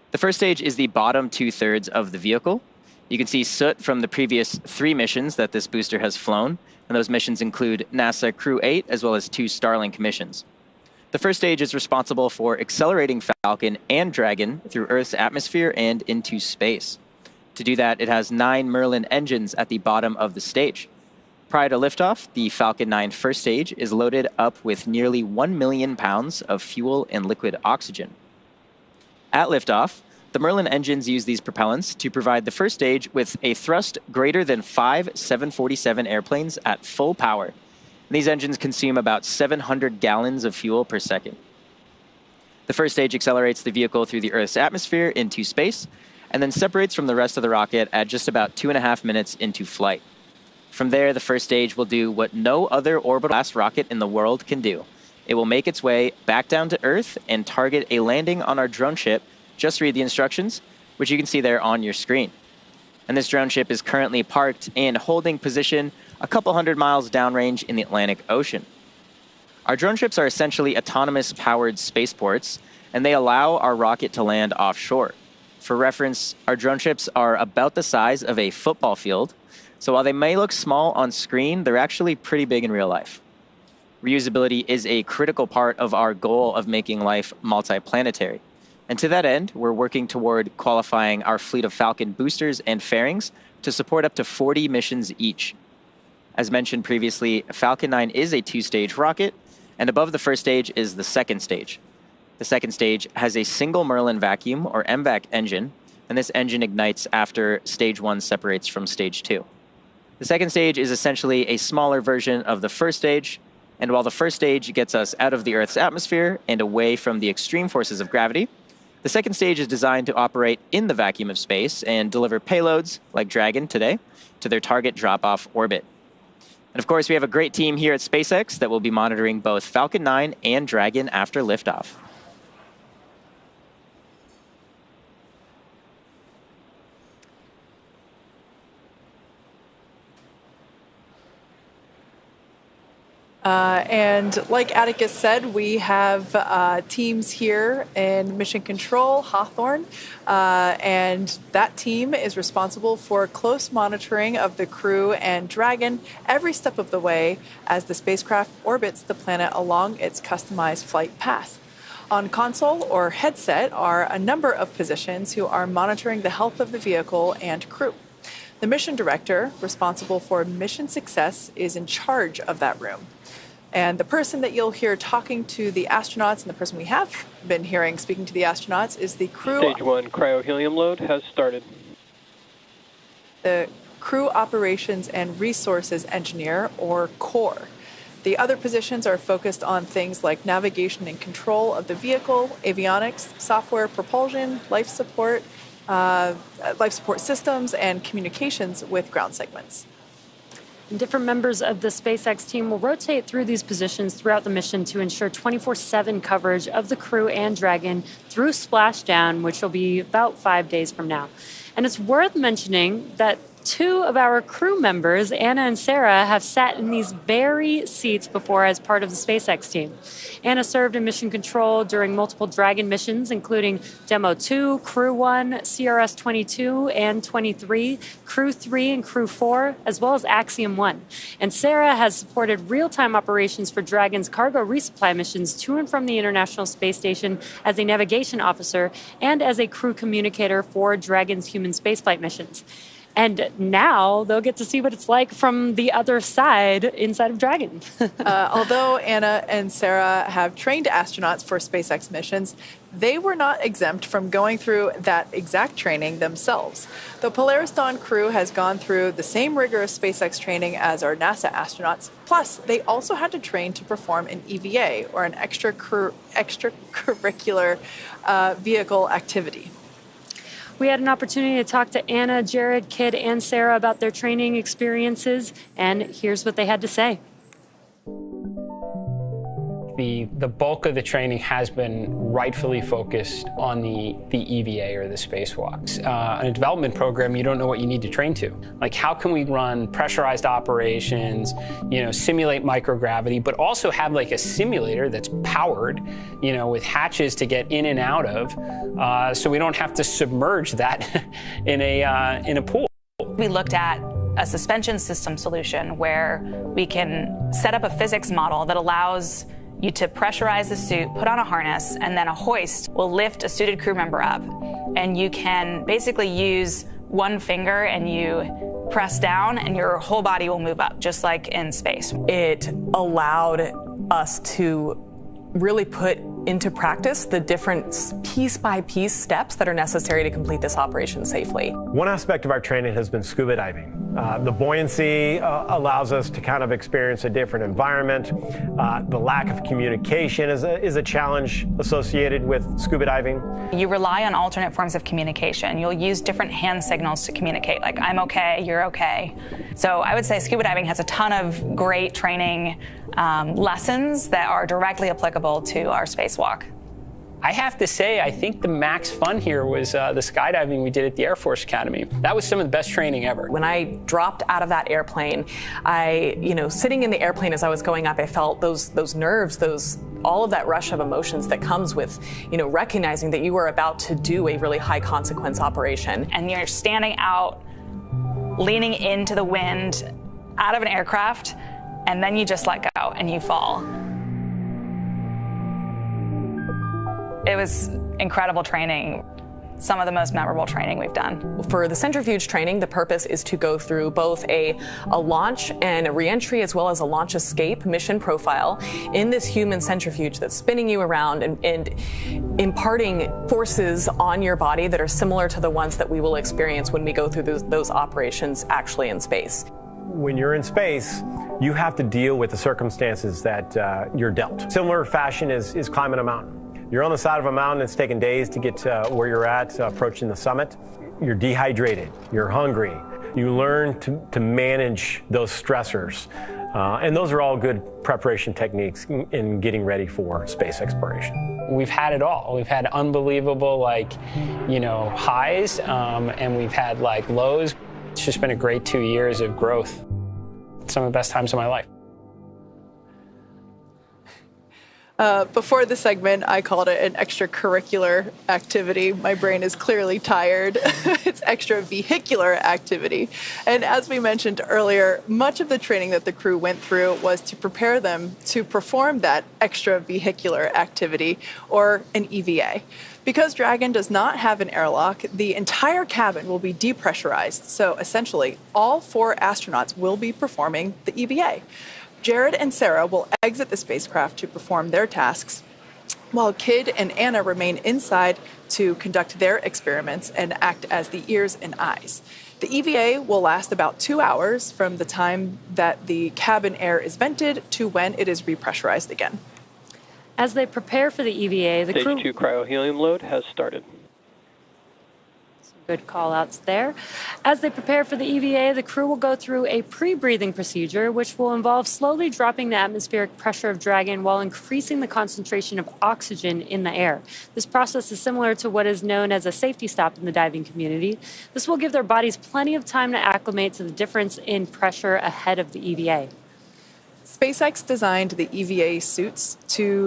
The first stage is the bottom 2/3 of the vehicle. You can see soot from the previous 3 missions that this booster has flown, and those missions include NASA Crew 8 as well as 2 Starlink missions. The first stage is responsible for accelerating Falcon and Dragon through Earth's atmosphere and into space. To do that, it has 9 Merlin engines at the bottom of the stage. Prior to liftoff, the Falcon 9 first stage is loaded up with nearly 1 million pounds of fuel and liquid oxygen. At liftoff, the Merlin engines use these propellants to provide the first stage with a thrust greater than 5 747 airplanes at full power. And these engines consume about 700 gallons of fuel per second. The first stage accelerates the vehicle through the Earth's atmosphere into space, and then separates from the rest of the rocket at just about 2.5 minutes into flight. From there, the first stage will do what no other orbital-class rocket in the world can do. It will make its way back down to Earth and target a landing on our drone ship. Just read the instructions, which you can see there on your screen. And this drone ship is currently parked and holding position a couple hundred miles downrange in the Atlantic Ocean. Our drone ships are essentially autonomous-powered spaceports, and they allow our rocket to land offshore. For reference, our drone ships are about the size of a football field, so while they may look small on screen, they're actually pretty big in real life. Reusability is a critical part of our goal of making life multiplanetary. And to that end, we're working toward qualifying our fleet of Falcon boosters and fairings to support up to 40 missions each. As mentioned previously, Falcon 9 is a 2-stage rocket, and above the first stage is the second stage. The second stage has a single Merlin vacuum, or MVAC engine, and this engine ignites after stage 1 separates from stage 2. The second stage is essentially a smaller version of the first stage, and while the first stage gets us out of the Earth's atmosphere and away from the extreme forces of gravity, The second stage is designed to operate in the vacuum of space and deliver payloads, like Dragon today, to their target drop-off orbit. And of course, we have a great team here at SpaceX that will be monitoring both Falcon 9 and Dragon after liftoff. And like Atticus said, we have teams here in Mission Control, Hawthorne, and that team is responsible for close monitoring of the crew and Dragon every step of the way as the spacecraft orbits the planet along its customized flight path. On console or headset are a number of physicians who are monitoring the health of the vehicle and crew. The mission director, responsible for mission success, is in charge of that room. And the person that you'll hear talking to the astronauts, and the person we have been hearing speaking to the astronauts, is the crew. Stage 1 cryohelium load has started. The Crew Operations and Resources Engineer, or CORE. The other positions are focused on things like navigation and control of the vehicle, avionics, software, propulsion, life support systems, and communications with ground segments. And different members of the SpaceX team will rotate through these positions throughout the mission to ensure 24/7 coverage of the crew and Dragon through splashdown, which will be about 5 days from now. And it's worth mentioning that two of our crew members, Anna and Sarah, have sat in these very seats before as part of the SpaceX team. Anna served in mission control during multiple Dragon missions, including Demo 2, Crew 1, CRS 22 and 23, Crew 3 and Crew 4, as well as Axiom 1. And Sarah has supported real-time operations for Dragon's cargo resupply missions to and from the International Space Station as a navigation officer and as a crew communicator for Dragon's human spaceflight missions. And now they'll get to see what it's like from the other side inside of Dragon. Although Anna and Sarah have trained astronauts for SpaceX missions, they were not exempt from going through that exact training themselves. The Polaris Dawn crew has gone through the same rigorous SpaceX training as our NASA astronauts. Plus, they also had to train to perform an EVA, or an extracurricular vehicle activity. We had an opportunity to talk to Anna, Jared, Kid, and Sarah about their training experiences, and here's what they had to say. The bulk of the training has been rightfully focused on the EVA, or the spacewalks. In a development program, you don't know what you need to train to. Like, how can we run pressurized operations, simulate microgravity, but also have like a simulator that's powered, with hatches to get in and out of, so we don't have to submerge that in a pool. We looked at a suspension system solution where we can set up a physics model that allows you to pressurize the suit, put on a harness, and then a hoist will lift a suited crew member up. And you can basically use one finger and you press down and your whole body will move up, just like in space. It allowed us to really put into practice the different piece-by-piece steps that are necessary to complete this operation safely. One aspect of our training has been scuba diving. The buoyancy allows us to kind of experience a different environment. The lack of communication is a challenge associated with scuba diving. You rely on alternate forms of communication. You'll use different hand signals to communicate, like I'm okay, you're okay. So I would say scuba diving has a ton of great training lessons that are directly applicable to our spacewalk. I have to say, I think the max fun here was the skydiving we did at the Air Force Academy. That was some of the best training ever. When I dropped out of that airplane, sitting in the airplane as I was going up, I felt those nerves, all of that rush of emotions that comes with, recognizing that you are about to do a really high consequence operation. And you're standing out, leaning into the wind, out of an aircraft, and then you just let go and you fall. It was incredible training, some of the most memorable training we've done. For the centrifuge training, the purpose is to go through both a launch and a reentry, as well as a launch escape mission profile in this human centrifuge that's spinning you around and imparting forces on your body that are similar to the ones that we will experience when we go through those operations actually in space. When you're in space, you have to deal with the circumstances that you're dealt. Similar fashion is climbing a mountain. You're on the side of a mountain. It's taken days to get to where you're at, approaching the summit. You're dehydrated. You're hungry. You learn to manage those stressors. And those are all good preparation techniques in getting ready for space exploration. We've had it all. We've had unbelievable, highs, and we've had, lows. It's just been a great 2 years of growth. Some of the best times of my life. Before the segment, I called it an extracurricular activity. My brain is clearly tired. It's extravehicular activity. And as we mentioned earlier, much of the training that the crew went through was to prepare them to perform that extravehicular activity, or an EVA. Because Dragon does not have an airlock, the entire cabin will be depressurized. So essentially, all 4 astronauts will be performing the EVA. Jared and Sarah will exit the spacecraft to perform their tasks, while Kid and Anna remain inside to conduct their experiments and act as the ears and eyes. The EVA will last about 2 hours from the time that the cabin air is vented to when it is repressurized again. As they prepare for the EVA, the crew... Stage 2 cryohelium load has started. Good call-outs there. As they prepare for the EVA, the crew will go through a pre-breathing procedure, which will involve slowly dropping the atmospheric pressure of Dragon while increasing the concentration of oxygen in the air. This process is similar to what is known as a safety stop in the diving community. This will give their bodies plenty of time to acclimate to the difference in pressure ahead of the EVA. SpaceX designed the EVA suits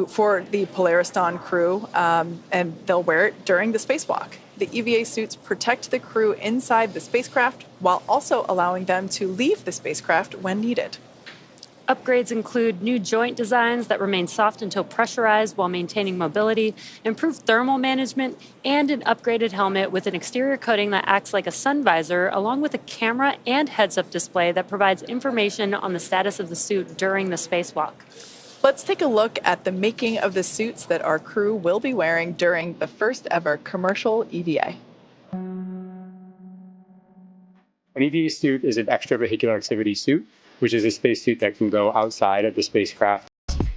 for the Polaris Dawn crew, and they'll wear it during the spacewalk. The EVA suits protect the crew inside the spacecraft while also allowing them to leave the spacecraft when needed. Upgrades include new joint designs that remain soft until pressurized while maintaining mobility, improved thermal management, and an upgraded helmet with an exterior coating that acts like a sun visor, along with a camera and heads-up display that provides information on the status of the suit during the spacewalk. Let's take a look at the making of the suits that our crew will be wearing during the first ever commercial EVA. An EVA suit is an extravehicular activity suit, which is a spacesuit that can go outside of the spacecraft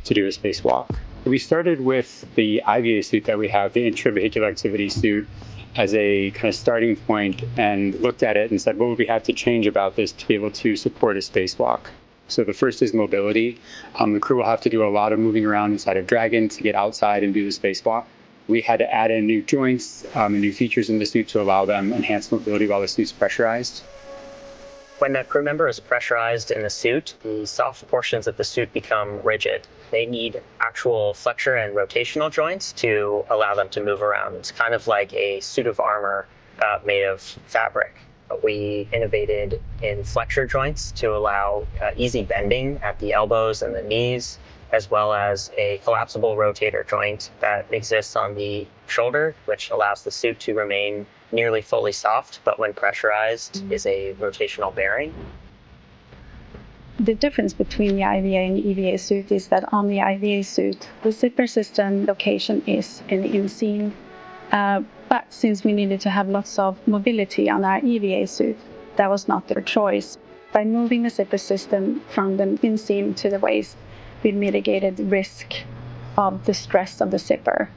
to do a spacewalk. We started with the IVA suit that we have, the intravehicular activity suit, as a kind of starting point, and looked at it and said, what would we have to change about this to be able to support a spacewalk? So the first is mobility. The crew will have to do a lot of moving around inside of Dragon to get outside and do the spacewalk. We had to add in new joints and new features in the suit to allow them enhanced mobility while the suit's pressurized. When a crew member is pressurized in the suit, the soft portions of the suit become rigid. They need actual flexure and rotational joints to allow them to move around. It's kind of like a suit of armor made of fabric. We innovated in flexure joints to allow easy bending at the elbows and the knees, as well as a collapsible rotator joint that exists on the shoulder, which allows the suit to remain nearly fully soft, but when pressurized is a rotational bearing. The difference between the IVA and the EVA suit is that on the IVA suit, the zipper system location is in the inseam. But since we needed to have lots of mobility on our EVA suit, that was not their choice. By moving the zipper system from the inseam to the waist, we mitigated the risk of the stress of the zipper.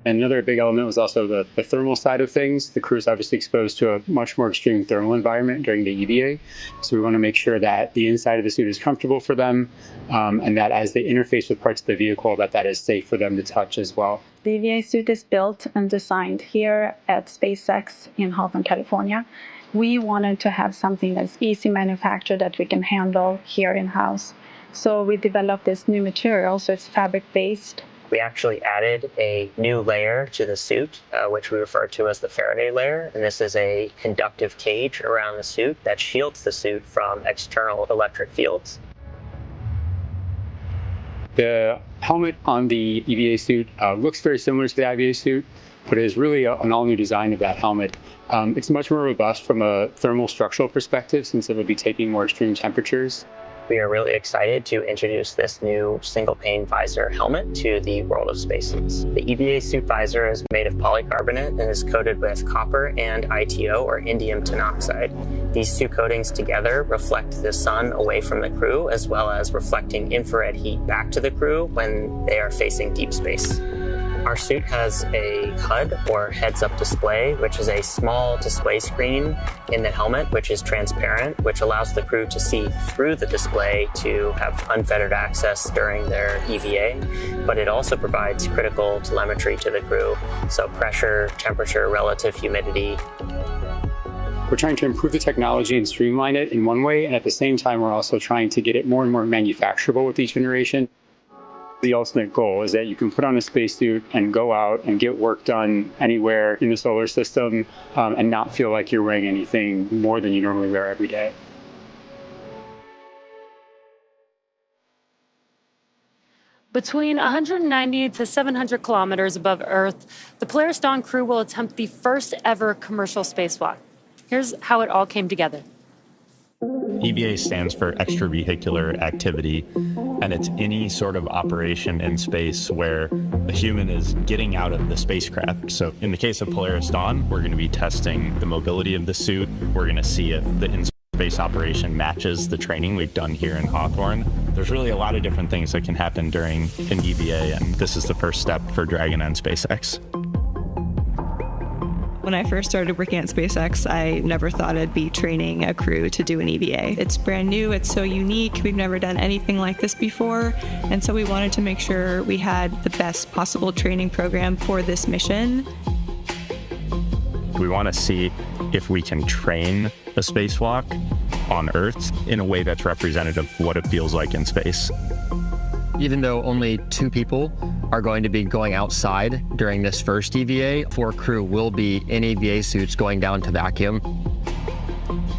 And another big element was also the thermal side of things. The crew is obviously exposed to a much more extreme thermal environment during the EVA. So we want to make sure that the inside of the suit is comfortable for them, and that as they interface with parts of the vehicle, that is safe for them to touch as well. The EVA suit is built and designed here at SpaceX in Falcon, California. We wanted to have something that's easy manufactured that we can handle here in-house. So we developed this new material, so it's fabric-based. We actually added a new layer to the suit, which we refer to as the Faraday layer. And this is a conductive cage around the suit that shields the suit from external electric fields. The helmet on the EVA suit looks very similar to the IVA suit, but it is really an all-new design of that helmet. It's much more robust from a thermal structural perspective, since it will be taking more extreme temperatures. We are really excited to introduce this new single-pane visor helmet to the world of spacesuits. The EVA suit visor is made of polycarbonate and is coated with copper and ITO, or indium tenoxide. These two coatings together reflect the sun away from the crew, as well as reflecting infrared heat back to the crew when they are facing deep space. Our suit has a HUD, or heads-up display, which is a small display screen in the helmet, which is transparent, which allows the crew to see through the display to have unfettered access during their EVA, but it also provides critical telemetry to the crew, so pressure, temperature, relative humidity. We're trying to improve the technology and streamline it in one way, and at the same time, we're also trying to get it more and more manufacturable with each generation. The ultimate goal is that you can put on a spacesuit and go out and get work done anywhere in the solar system and not feel like you're wearing anything more than you normally wear every day. Between 190 to 700 kilometers above Earth, the Polaris Dawn crew will attempt the first ever commercial spacewalk. Here's how it all came together. EVA stands for extravehicular activity, and it's any sort of operation in space where a human is getting out of the spacecraft. So in the case of Polaris Dawn, we're going to be testing the mobility of the suit. We're going to see if the in-space operation matches the training we've done here in Hawthorne. There's really a lot of different things that can happen during an EVA, and this is the first step for Dragon and SpaceX. When I first started working at SpaceX, I never thought I'd be training a crew to do an EVA. It's brand new, it's so unique, we've never done anything like this before, and so we wanted to make sure we had the best possible training program for this mission. We want to see if we can train a spacewalk on Earth in a way that's representative of what it feels like in space. Even though only 2 people are going to be going outside during this first EVA, 4 crew will be in EVA suits going down to vacuum.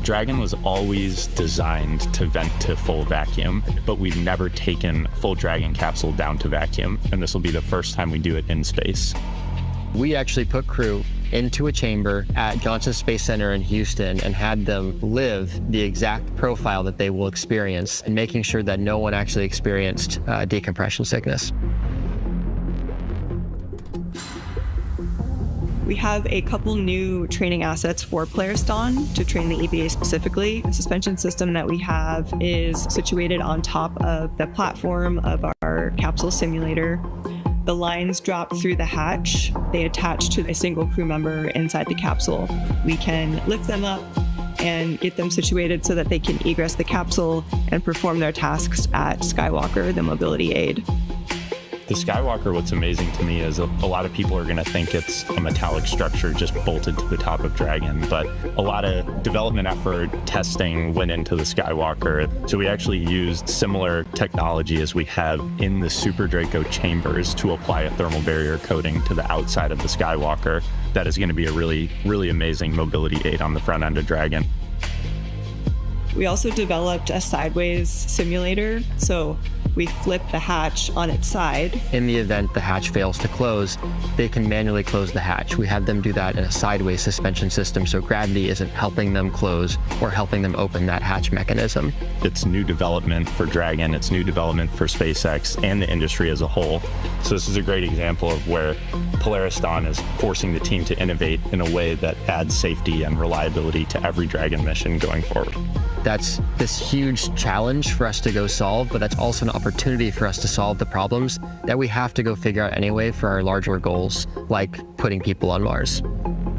Dragon was always designed to vent to full vacuum, but we've never taken full Dragon capsule down to vacuum, and this will be the first time we do it in space. We actually put crew into a chamber at Johnson Space Center in Houston and had them live the exact profile that they will experience, and making sure that no one actually experienced decompression sickness. We have a couple new training assets for Polaris Dawn to train the EVA specifically. The suspension system that we have is situated on top of the platform of our capsule simulator. The lines drop through the hatch. They attach to a single crew member inside the capsule. We can lift them up and get them situated so that they can egress the capsule and perform their tasks at Skywalker, the mobility aid. The Skywalker, what's amazing to me is a lot of people are going to think it's a metallic structure just bolted to the top of Dragon, but a lot of development effort, testing went into the Skywalker. So we actually used similar technology as we have in the Super Draco chambers to apply a thermal barrier coating to the outside of the Skywalker. That is going to be a really, really amazing mobility aid on the front end of Dragon. We also developed a sideways simulator, so we flip the hatch on its side. In the event the hatch fails to close, they can manually close the hatch. We have them do that in a sideways suspension system, so gravity isn't helping them close or helping them open that hatch mechanism. It's new development for Dragon, it's new development for SpaceX and the industry as a whole. So this is a great example of where Polaris Dawn is forcing the team to innovate in a way that adds safety and reliability to every Dragon mission going forward. That's this huge challenge for us to go solve, but that's also an opportunity for us to solve the problems that we have to go figure out anyway for our larger goals, like putting people on Mars.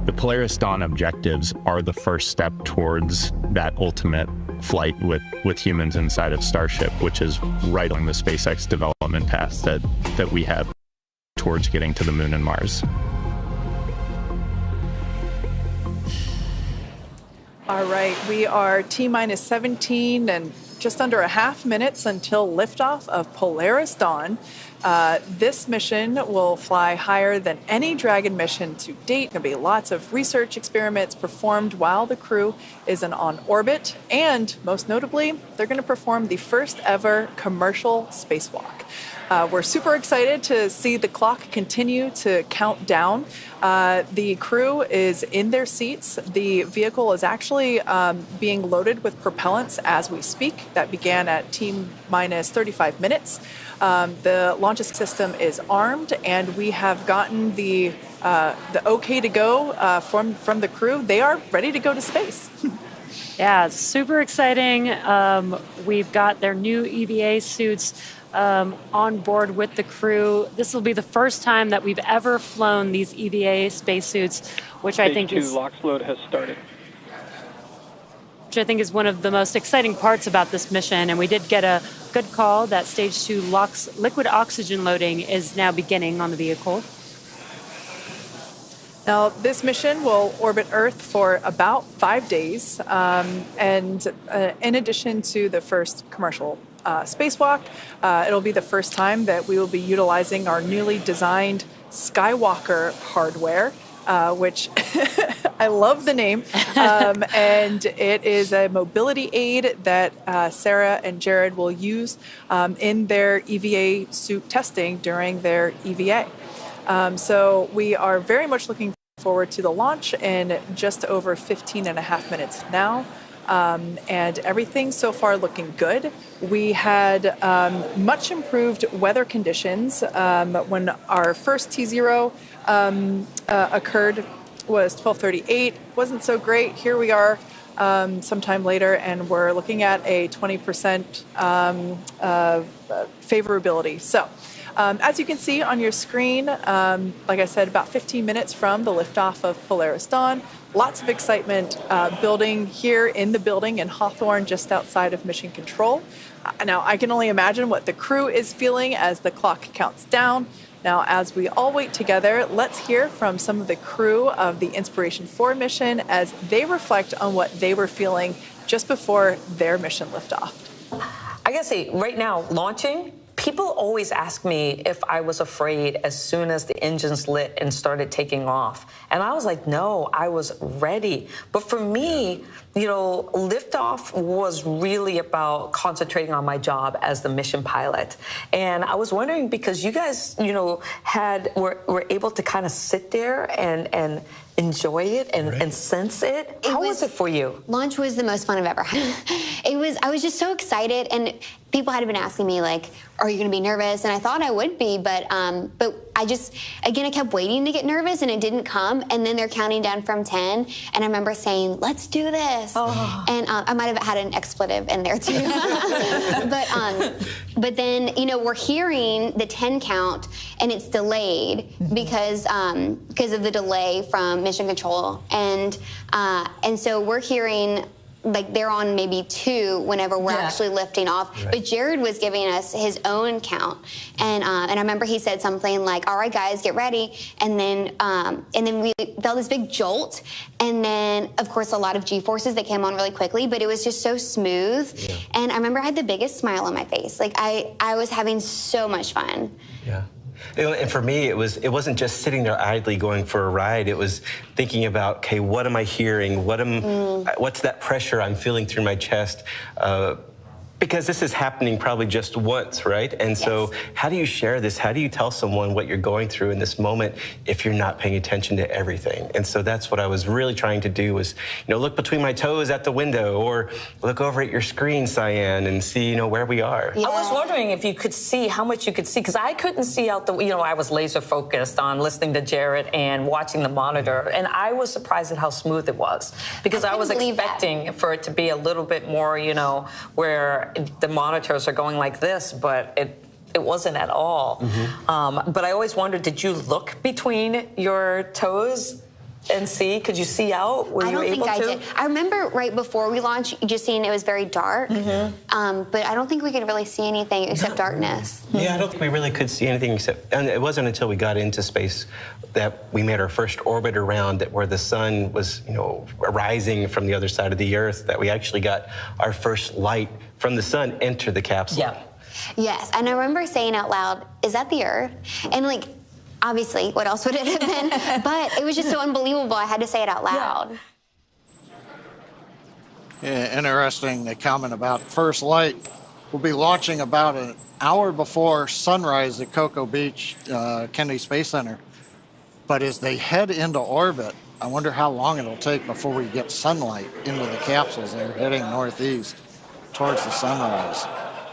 The Polaris Dawn objectives are the first step towards that ultimate flight with humans inside of Starship, which is right on the SpaceX development path that we have towards getting to the Moon and Mars. All right, we are T-minus 17 and just under a half minutes until liftoff of Polaris Dawn. This mission will fly higher than any Dragon mission to date. There'll be lots of research experiments performed while the crew is on orbit, and most notably, they're going to perform the first ever commercial spacewalk. We're super excited to see the clock continue to count down. The crew is in their seats. The vehicle is actually being loaded with propellants as we speak. That began at T-minus 35 minutes. The launch system is armed, and we have gotten the okay to go from the crew. They are ready to go to space. Yeah, it's super exciting. We've got their new EVA suits on board with the crew. This will be the first time that we've ever flown these EVA spacesuits, which I think is... Stage 2 LOX load has started. Which I think is one of the most exciting parts about this mission. And we did get a good call that Stage 2 LOX liquid oxygen loading is now beginning on the vehicle. Now, this mission will orbit Earth for about 5 days. And in addition to the first commercial spacewalk, it'll be the first time that we will be utilizing our newly designed Skywalker hardware, which I love the name. And it is a mobility aid that Sarah and Jared will use in their EVA suit testing during their EVA. So we are very much looking forward to the launch in just over 15 and a half minutes now. And everything so far looking good. We had much improved weather conditions when our first T0 occurred was 12:38. Wasn't so great. Here we are sometime later, and we're looking at a 20% favorability. So as you can see on your screen, like I said, about 15 minutes from the liftoff of Polaris Dawn. Lots of excitement building here in the building in Hawthorne, just outside of Mission Control. Now, I can only imagine what the crew is feeling as the clock counts down. Now, as we all wait together, let's hear from some of the crew of the Inspiration 4 mission as they reflect on what they were feeling just before their mission liftoff. I gotta say, right now, launching, people always ask me if I was afraid as soon as the engines lit and started taking off. And I was like, no, I was ready. But for me, you know, liftoff was really about concentrating on my job as the mission pilot. And I was wondering, because you guys, you know, were able to kind of sit there and enjoy it and sense it. How was it for you? Launch was the most fun I've ever had. I was just so excited, and people had been asking me, like, are you going to be nervous? And I thought I would be, but I just, again, I kept waiting to get nervous, and it didn't come. And then they're counting down from 10, and I remember saying, let's do this. Oh. And I might have had an expletive in there too. But then, you know, we're hearing the 10 count, and it's delayed because of the delay from Mission Control, and so we're hearing, like, they're on maybe 2 whenever we're actually lifting off. Right. But Jared was giving us his own count, and I remember he said something like, "All right, guys, get ready." And then we felt this big jolt, and then of course a lot of G-forces that came on really quickly. But it was just so smooth, and I remember I had the biggest smile on my face. Like I was having so much fun. Yeah. And for me, it wasn't just sitting there idly going for a ride. It was thinking about, okay, what am I hearing? What's that pressure I'm feeling through my chest? Because this is happening probably just once, right? And so how do you share this? How do you tell someone what you're going through in this moment if you're not paying attention to everything? And so that's what I was really trying to do, was, you know, look between my toes at the window, or look over at your screen, Cyan, and see, you know, where we are. Yeah. I was wondering if you could see how much you could see, because I couldn't see out the, you know, I was laser focused on listening to Jared and watching the monitor, and I was surprised at how smooth it was, because I was expecting for it to be a little bit more, you know, where the monitors are going like this, but it wasn't at all. Mm-hmm. But I always wondered, did you look between your toes and see? Could you see out? Were you able to? I don't think I did. I remember right before we launched, just seeing it was very dark. Mm-hmm. But I don't think we could really see anything except darkness. Yeah, I don't think we really could see anything except, and it wasn't until we got into space that we made our first orbit around it, where the sun was, you know, rising from the other side of the Earth, that we actually got our first light from the sun enter the capsule. Yeah. Yes, and I remember saying out loud, "Is that the Earth?" And like, obviously, what else would it have been? But it was just so unbelievable, I had to say it out loud. Yeah, interesting, the comment about first light. We'll be launching about an hour before sunrise at Cocoa Beach, Kennedy Space Center. But as they head into orbit, I wonder how long it'll take before we get sunlight into the capsules. They're heading northeast towards the sunrise.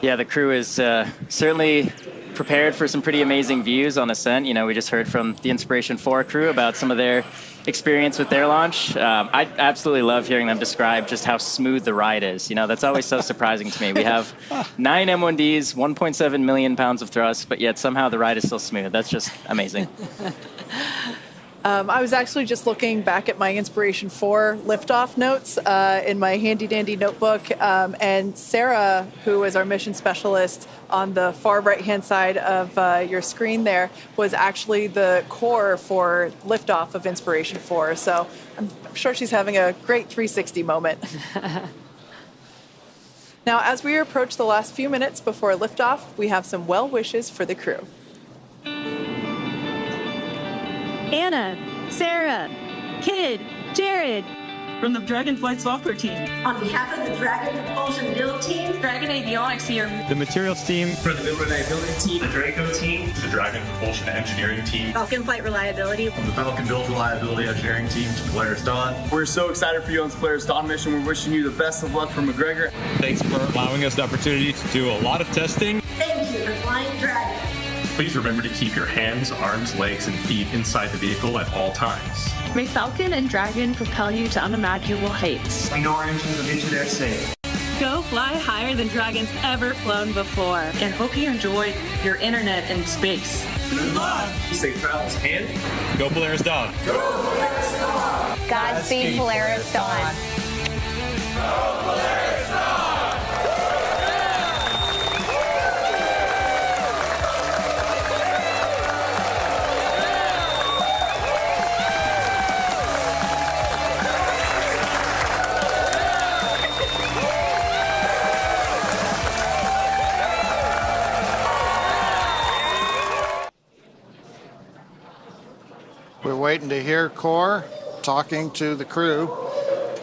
Yeah, the crew is certainly prepared for some pretty amazing views on ascent. You know, we just heard from the Inspiration 4 crew about some of their experience with their launch. I absolutely love hearing them describe just how smooth the ride is. You know, that's always so surprising to me. We have 9 M1Ds, 1.7 million pounds of thrust, but yet somehow the ride is still smooth. That's just amazing. I was actually just looking back at my Inspiration 4 liftoff notes in my handy-dandy notebook, and Sarah, who is our mission specialist on the far right-hand side of your screen there, was actually the core for liftoff of Inspiration 4. So I'm sure she's having a great 360 moment. Now, as we approach the last few minutes before liftoff, we have some well wishes for the crew. Anna, Sarah, Kid, Jared. From the Dragonflight software team. On behalf of the Dragon Propulsion build team. Dragon Avionics here. The materials team. For the build reliability team. The Draco team. The Dragon Propulsion engineering team. Falcon Flight reliability. From the Falcon build reliability engineering team to Polaris Dawn. We're so excited for you on the Polaris Dawn mission. We're wishing you the best of luck from McGregor. Thanks for allowing us the opportunity to do a lot of testing. Thank you for flying Dragon. Please remember to keep your hands, arms, legs, and feet inside the vehicle at all times. May Falcon and Dragon propel you to unimaginable heights. We know our engines will get you there safe. Go fly higher than Dragon's ever flown before. And hope you enjoy your internet in space. Good luck! Safe travels and go Polaris Dawn. Go Polaris Dawn! Godspeed, Polaris Dawn. Go Polaris Dawn! We're waiting to hear Core talking to the crew,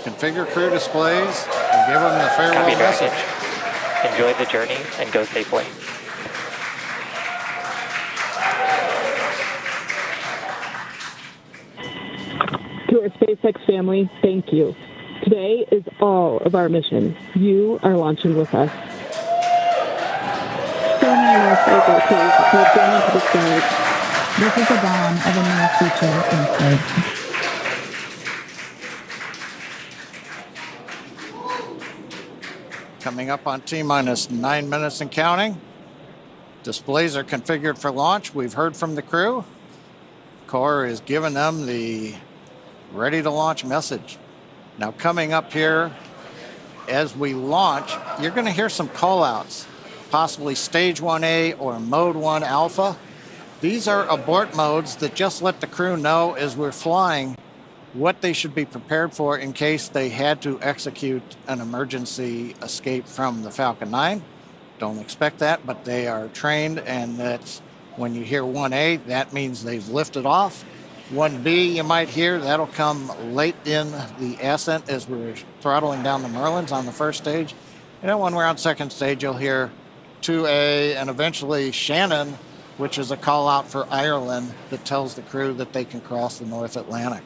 configure crew displays, and give them the farewell message. Enjoy the journey and go safely. To our SpaceX family, thank you. Today is all of our mission. You are launching with us. So many more SpaceX crews who have gone into the stage. This is the dawn of a new future in space. Coming up on T-minus 9 minutes and counting. Displays are configured for launch. We've heard from the crew. Core is giving them the ready to launch message. Now coming up here, as we launch, you're going to hear some call outs, possibly stage 1A or mode 1 alpha. These are abort modes that just let the crew know as we're flying what they should be prepared for in case they had to execute an emergency escape from the Falcon 9. Don't expect that, but they are trained, and that's when you hear 1A, that means they've lifted off. 1B, you might hear, that'll come late in the ascent as we're throttling down the Merlins on the first stage. And then when we're on second stage, you'll hear 2A and eventually Shannon, which is a call out for Ireland that tells the crew that they can cross the North Atlantic.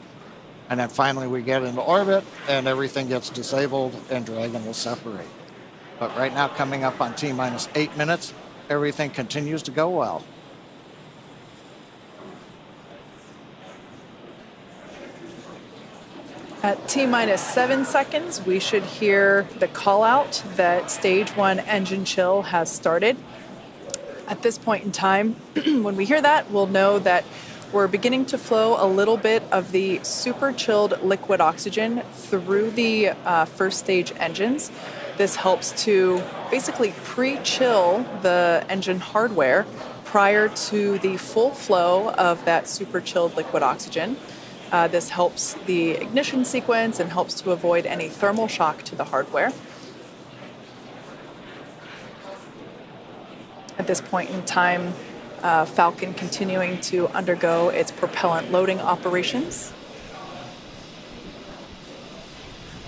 And then finally we get into orbit and everything gets disabled and Dragon will separate. But right now, coming up on T-minus 8 minutes, everything continues to go well. At T-minus 7 seconds, we should hear the call out that stage 1 engine chill has started. At this point in time, when we hear that, we'll know that we're beginning to flow a little bit of the super chilled liquid oxygen through the first stage engines. This helps to basically pre-chill the engine hardware prior to the full flow of that super chilled liquid oxygen. This helps the ignition sequence and helps to avoid any thermal shock to the hardware. At this point in time, Falcon continuing to undergo its propellant loading operations.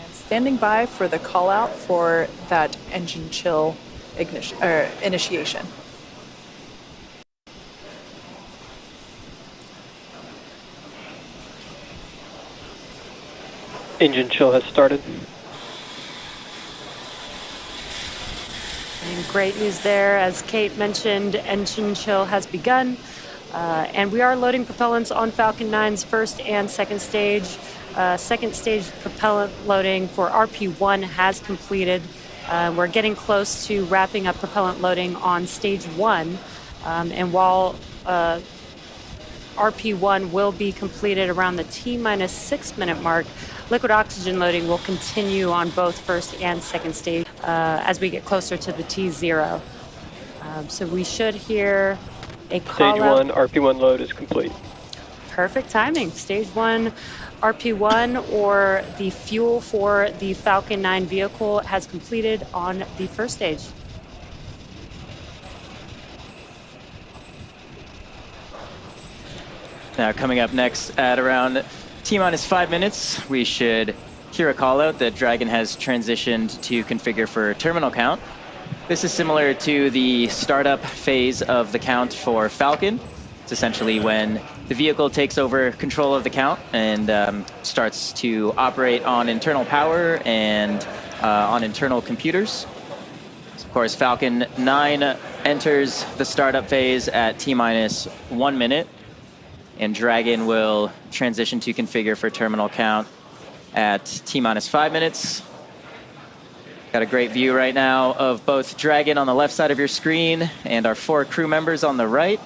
And standing by for the call out for that engine chill initiation. Engine chill has started. And great news there. As Kate mentioned, engine chill has begun. And we are loading propellants on Falcon 9's first and second stage. Second stage propellant loading for RP1 has completed. We're getting close to wrapping up propellant loading on stage 1. And while RP1 will be completed around the T-minus 6 minute mark, liquid oxygen loading will continue on both first and second stage as we get closer to the T0. So we should hear a call Stage 1 RP1 load is complete. Perfect timing. Stage 1 RP1, or the fuel for the Falcon 9 vehicle, has completed on the first stage. Now, coming up next at around T-minus 5 minutes, we should hear a call out that Dragon has transitioned to configure for terminal count. This is similar to the startup phase of the count for Falcon. It's essentially when the vehicle takes over control of the count and starts to operate on internal power and on internal computers. So of course, Falcon 9 enters the startup phase at T-minus 1 minute, and Dragon will transition to configure for terminal count at T-minus 5 minutes. Got a great view right now of both Dragon on the left side of your screen and our 4 crew members on the right.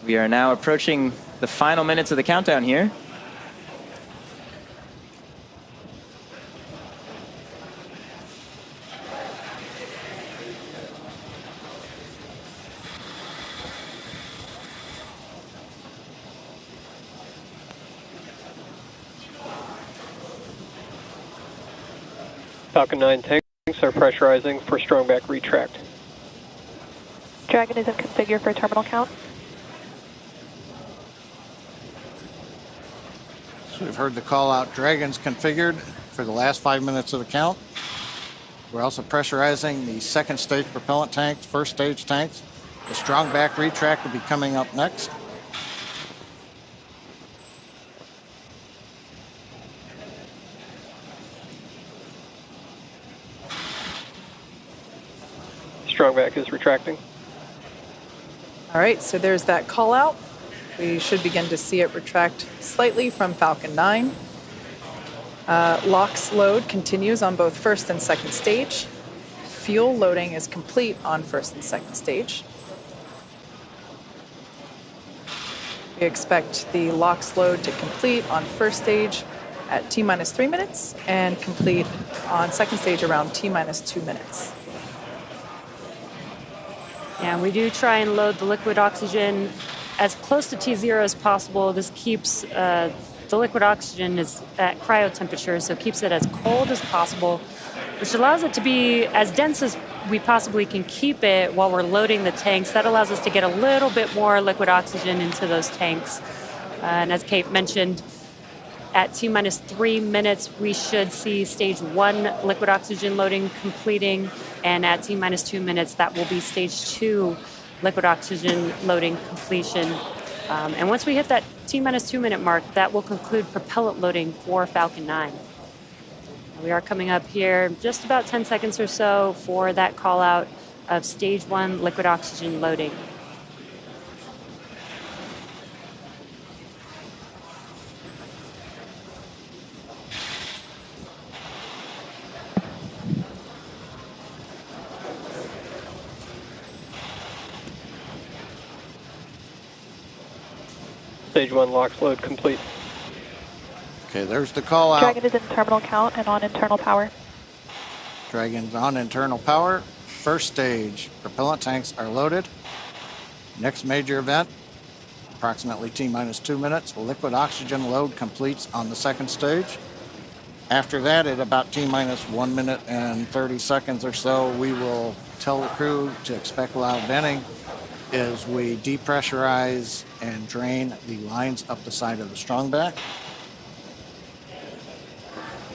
We are now approaching the final minutes of the countdown here. Falcon 9 tanks are pressurizing for strong back retract. Dragon is in configure for terminal count. So we've heard the call out. Dragon's configured for the last 5 minutes of the count. We're also pressurizing the second stage propellant tanks, first stage tanks. The strong back retract will be coming up next. Strong back is retracting. All right, so there's that call out. We should begin to see it retract slightly from Falcon 9. LOX load continues on both first and second stage. Fuel loading is complete on first and second stage. We expect the LOX load to complete on first stage at T-minus 3 minutes and complete on second stage around T-minus 2 minutes. Yeah, we do try and load the liquid oxygen as close to T0 as possible. This keeps the liquid oxygen is at cryo temperature, so keeps it as cold as possible, which allows it to be as dense as we possibly can keep it while we're loading the tanks. That allows us to get a little bit more liquid oxygen into those tanks. And as Kate mentioned, at T-minus 3 minutes, we should see stage 1 liquid oxygen loading completing, and at T-minus 2 minutes, that will be stage 2 liquid oxygen loading completion. And once we hit that T-minus 2 minute mark, that will conclude propellant loading for Falcon 9. We are coming up here just about 10 seconds or so for that call out of stage 1 liquid oxygen loading. Stage 1 LOX load complete. Okay, there's the call out. Dragon is in terminal count and on internal power. Dragon's on internal power. First stage, propellant tanks are loaded. Next major event, approximately T-minus 2 minutes, liquid oxygen load completes on the second stage. After that, at about T-minus 1 minute and 30 seconds or so, we will tell the crew to expect loud venting as we depressurize and drain the lines up the side of the strong back.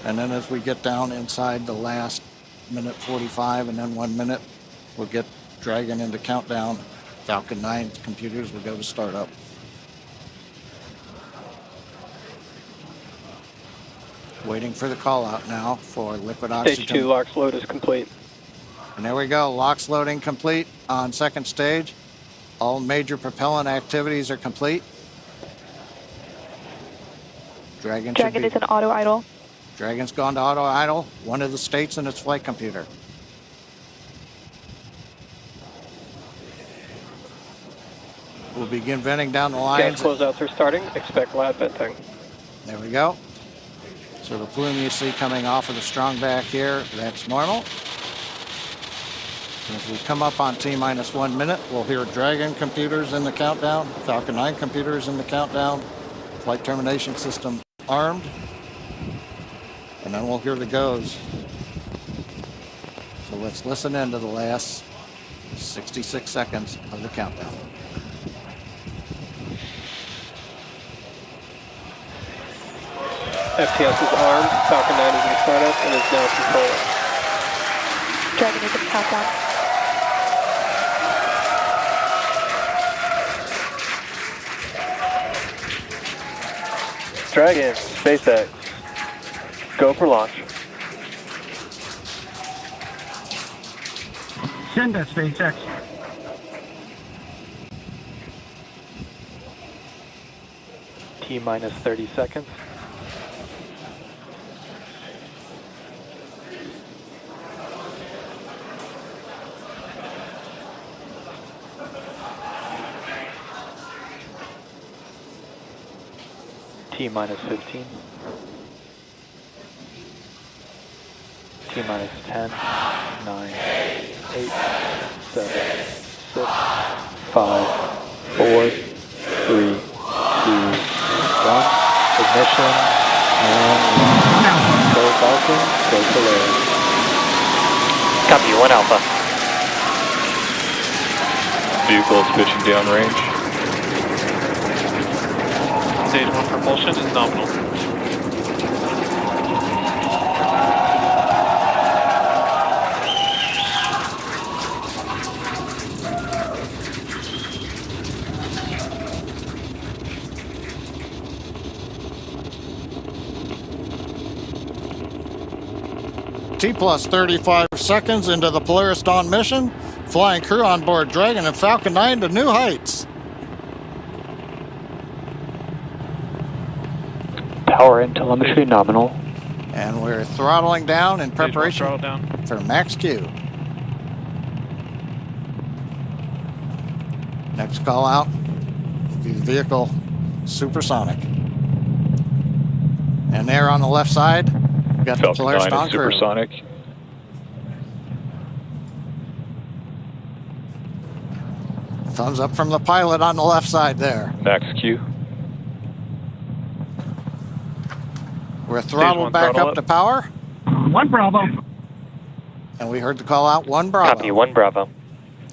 And then as we get down inside the last minute 45 and then 1 minute, we'll get Dragon into countdown. Falcon 9 computers will go to startup. Waiting for the call out now for liquid oxygen. Stage 2 LOX load is complete. And there we go. LOX loading complete on second stage. All major propellant activities are complete. Dragon is an auto idle. Dragon's gone to auto idle, one of the states in its flight computer. We'll begin venting down the lines. Gas closeouts are starting. Expect loud venting. There we go. So the plume you see coming off of the strong back here, that's normal. As we come up on T-minus 1 minute, we'll hear Dragon computers in the countdown, Falcon 9 computers in the countdown, flight termination system armed, and then we'll hear the goes. So let's listen in to the last 66 seconds of the countdown. FTS is armed, Falcon 9 is in startup and is now controlling. Dragon is in countdown. Dragon, SpaceX, go for launch. Send us, SpaceX. T-minus 30 seconds. T-minus 15. T-minus 10, 9, 8, 7, 6, 5, 4, 3, 2, 1. Ignition, and go Falcon, go Polaris. Copy, 1 Alpha. Vehicle is pitching downrange. Stage 1 propulsion is nominal. T-plus 35 seconds into the Polaris Dawn mission, flying crew on board Dragon and Falcon 9 to new heights. Power and telemetry nominal. And we're throttling down in preparation for max Q. Next call out, the vehicle supersonic. And there on the left side, we've got the Polaris Dawn crew. Supersonic. Thumbs up from the pilot on the left side there. Max Q. We're throttled back up to power. 1 Bravo. And we heard the call out 1 Bravo. Copy, 1 Bravo.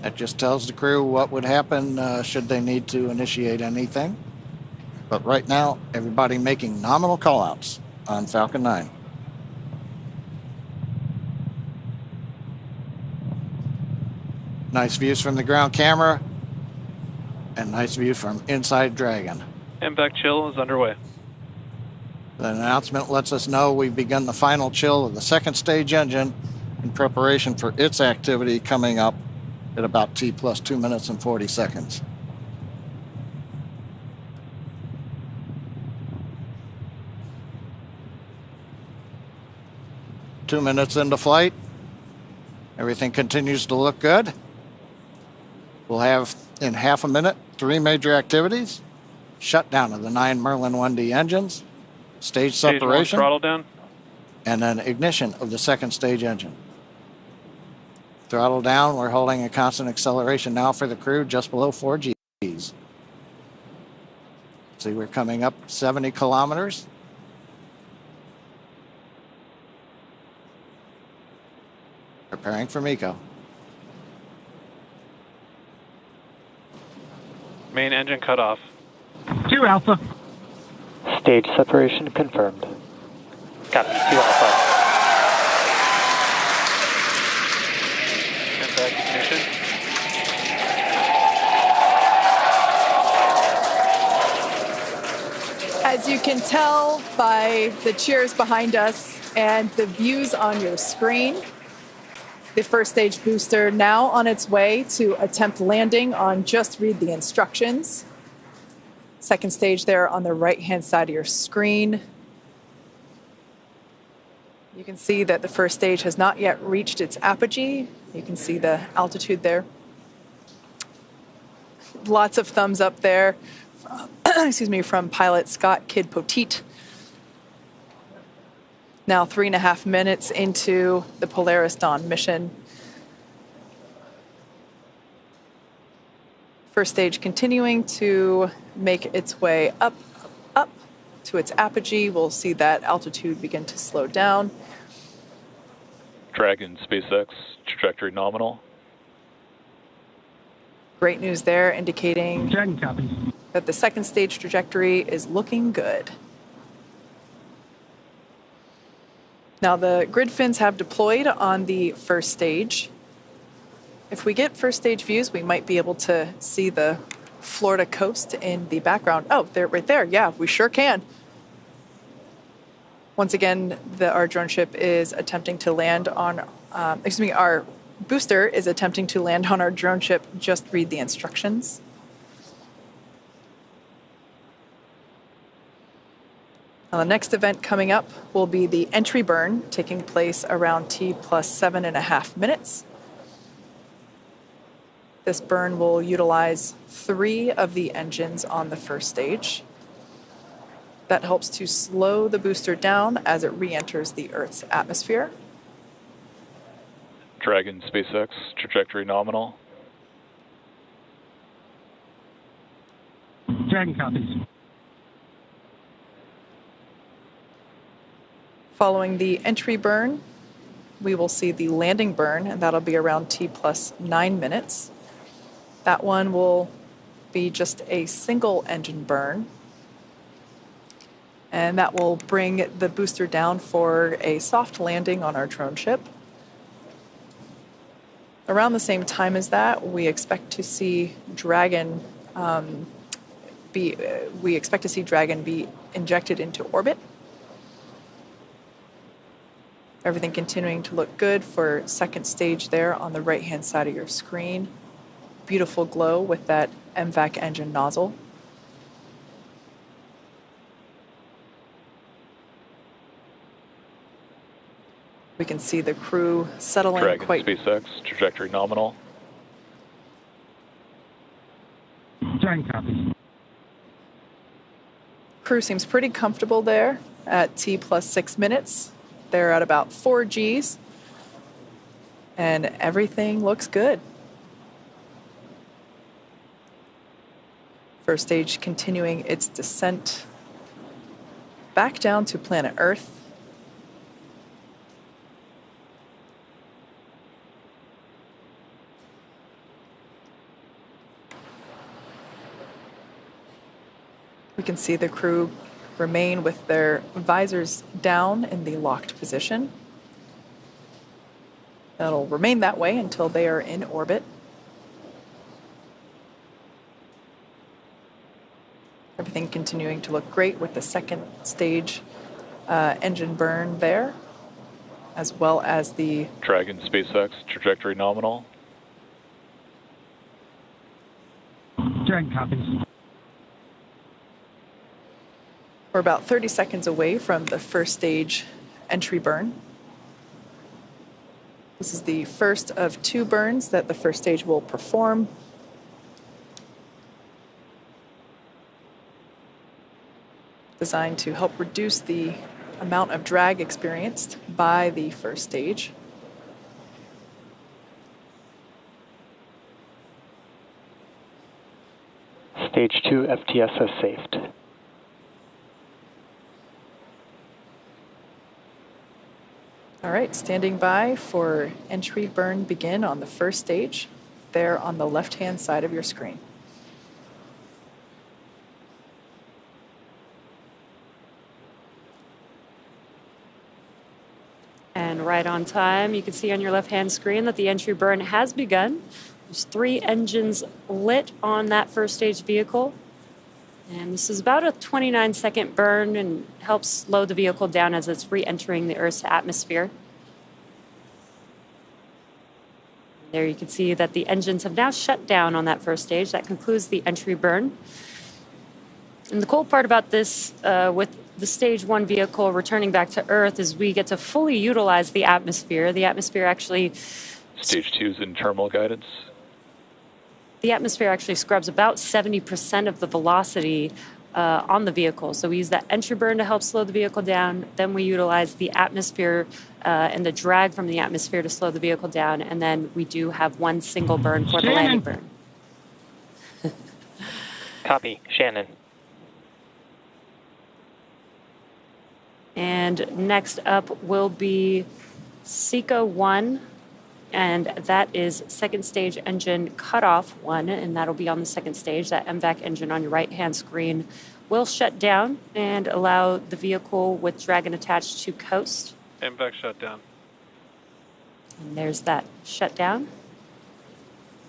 That just tells the crew what would happen should they need to initiate anything. But right now, everybody making nominal callouts on Falcon 9. Nice views from the ground camera and nice view from inside Dragon. MVAC chill is underway. The announcement lets us know we've begun the final chill of the second stage engine in preparation for its activity coming up at about T-plus 2 minutes and 40 seconds. Two minutes into flight. Everything continues to look good. We'll have, in half a minute, 3 major activities. Shutdown of the 9 Merlin 1D engines. Stage separation, throttle down, and then ignition of the second stage engine. Throttle down, we're holding a constant acceleration now for the crew, just below 4 Gs. See, we're coming up 70 kilometers. Preparing for MECO. main engine cut off. 2 Alpha. Stage separation confirmed. Copy, 2 Alpha. Impact ignition. As you can tell by the cheers behind us and the views on your screen, The first stage booster now on its way to attempt landing on Just Read the Instructions. Second stage there on the right-hand side of your screen. You can see that the first stage has not yet reached its apogee. You can see the altitude there. Lots of thumbs up there, from pilot Scott Kidd Poteet. Now 3.5 minutes into the Polaris Dawn mission. First stage continuing to make its way up to its apogee. We'll see that altitude begin to slow down. Dragon SpaceX, trajectory nominal. Great news there, indicating that the second stage trajectory is looking good. Now the grid fins have deployed on the first stage. If we get first stage views, we might be able to see the Florida coast in the background. Oh, they're right there. Yeah, we sure can. Once again, our drone ship is attempting to land on, our booster is attempting to land on our drone ship. Just read the instructions. Now, the next event coming up will be the entry burn, taking place around T plus 7.5 minutes. This burn will utilize 3 of the engines on the first stage. That helps to slow the booster down as it re-enters the Earth's atmosphere. Dragon SpaceX, trajectory nominal. Dragon copies. Following the entry burn, we will see the landing burn, and that'll be around T plus 9 minutes. That one will be just a single engine burn. And that will bring the booster down for a soft landing on our drone ship. Around the same time as that, we expect to see Dragon be injected into orbit. Everything continuing to look good for second stage there on the right-hand side of your screen. Beautiful glow with that MVAC engine nozzle. We can see the crew settling Dragon quite... SpaceX, trajectory nominal. Dragon copies. Crew seems pretty comfortable there at T plus 6 minutes. They're at about 4 Gs. And everything looks good. First stage continuing its descent back down to planet Earth. We can see the crew remain with their visors down in the locked position. That'll remain that way until they are in orbit. Everything continuing to look great with the second stage engine burn there, as well as the Dragon SpaceX, trajectory nominal. Dragon copies. We're about 30 seconds away from the first stage entry burn. This is the first of 2 burns that the first stage will perform. Designed to help reduce the amount of drag experienced by the first stage. Stage 2 FTS has saved. All right, standing by for entry burn begin on the first stage, there on the left-hand side of your screen. And right on time, you can see on your left-hand screen that the entry burn has begun. There's 3 engines lit on that first stage vehicle. And this is about a 29-second burn and helps slow the vehicle down as it's re-entering the Earth's atmosphere. There you can see that the engines have now shut down on that first stage. That concludes the entry burn. And the cool part about this, with the stage 1 vehicle returning back to Earth, is we get to fully utilize the atmosphere. The atmosphere actually... Stage 2 is in terminal guidance. The atmosphere actually scrubs about 70% of the velocity on the vehicle. So we use that entry burn to help slow the vehicle down. Then we utilize the atmosphere and the drag from the atmosphere to slow the vehicle down. And then we do have one single burn for the landing burn. Copy. Shannon. And next up will be cinco 1. And that is second stage engine cutoff 1, and that'll be on the second stage. That MVAC engine on your right-hand screen will shut down and allow the vehicle with Dragon attached to coast. MVAC shut down. And there's that shutdown.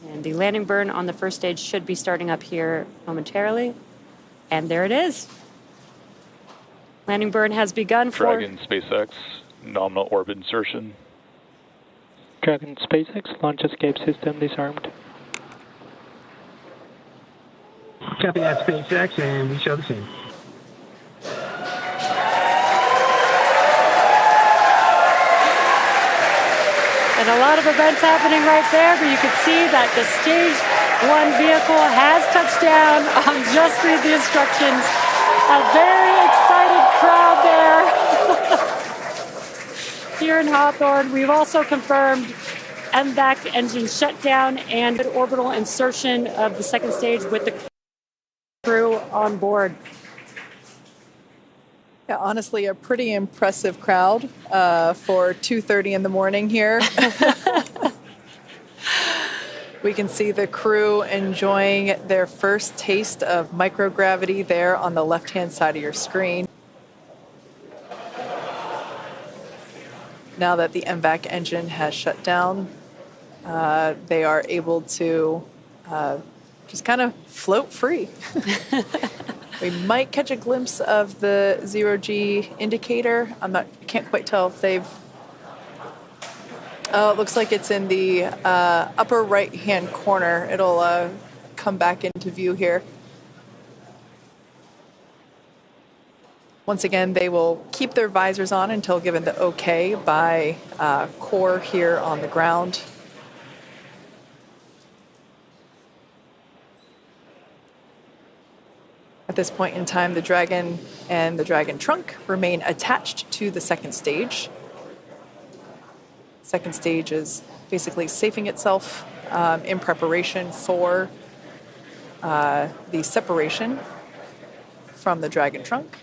And the landing burn on the first stage should be starting up here momentarily. And there it is. Landing burn has begun for... Dragon SpaceX, nominal orbit insertion. Dragon SpaceX, launch escape system disarmed. Copy that, SpaceX, and we show the scene. And a lot of events happening right there, but you can see that the stage 1 vehicle has touched down. Just read the instructions. A very excited crowd there. Here in Hawthorne, we've also confirmed MVAC engine shutdown and orbital insertion of the second stage with the crew on board. Yeah, honestly, a pretty impressive crowd for 2:30 in the morning here. We can see the crew enjoying their first taste of microgravity there on the left-hand side of your screen. Now that the MVAC engine has shut down, they are able to just kind of float free. We might catch a glimpse of the 0G indicator. Can't quite tell if they've... Oh, it looks like it's in the upper right-hand corner. It'll come back into view here. Once again, they will keep their visors on until given the okay by core here on the ground. At this point in time, the Dragon and the Dragon trunk remain attached to the second stage. Second stage is basically safing itself in preparation for the separation from the Dragon trunk.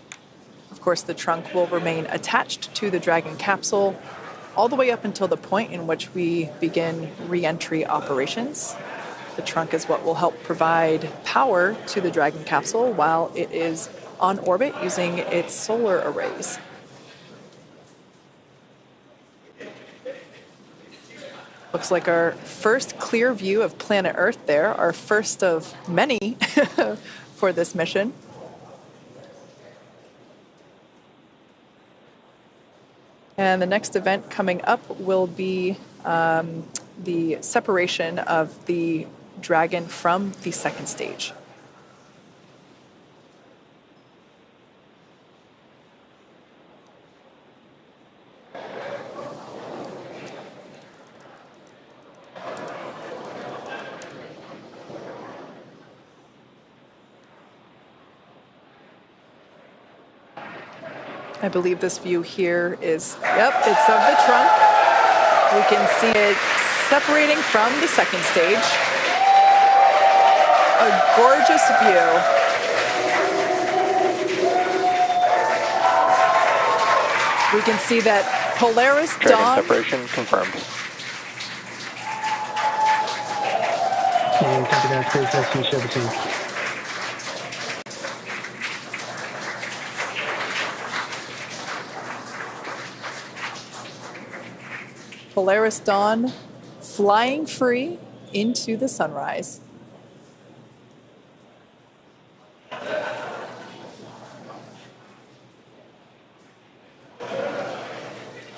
Of course, the trunk will remain attached to the Dragon capsule all the way up until the point in which we begin re-entry operations. The trunk is what will help provide power to the Dragon capsule while it is on orbit using its solar arrays. Looks like our first clear view of planet Earth there, our first of many for this mission. And the next event coming up will be the separation of the Dragon from the second stage. I believe this view here is, yep, it's of the trunk. We can see it separating from the second stage. A gorgeous view. We can see that Polaris Dawn... separation confirmed. And copy that, SpaceX, we show the scene. Polaris Dawn flying free into the sunrise.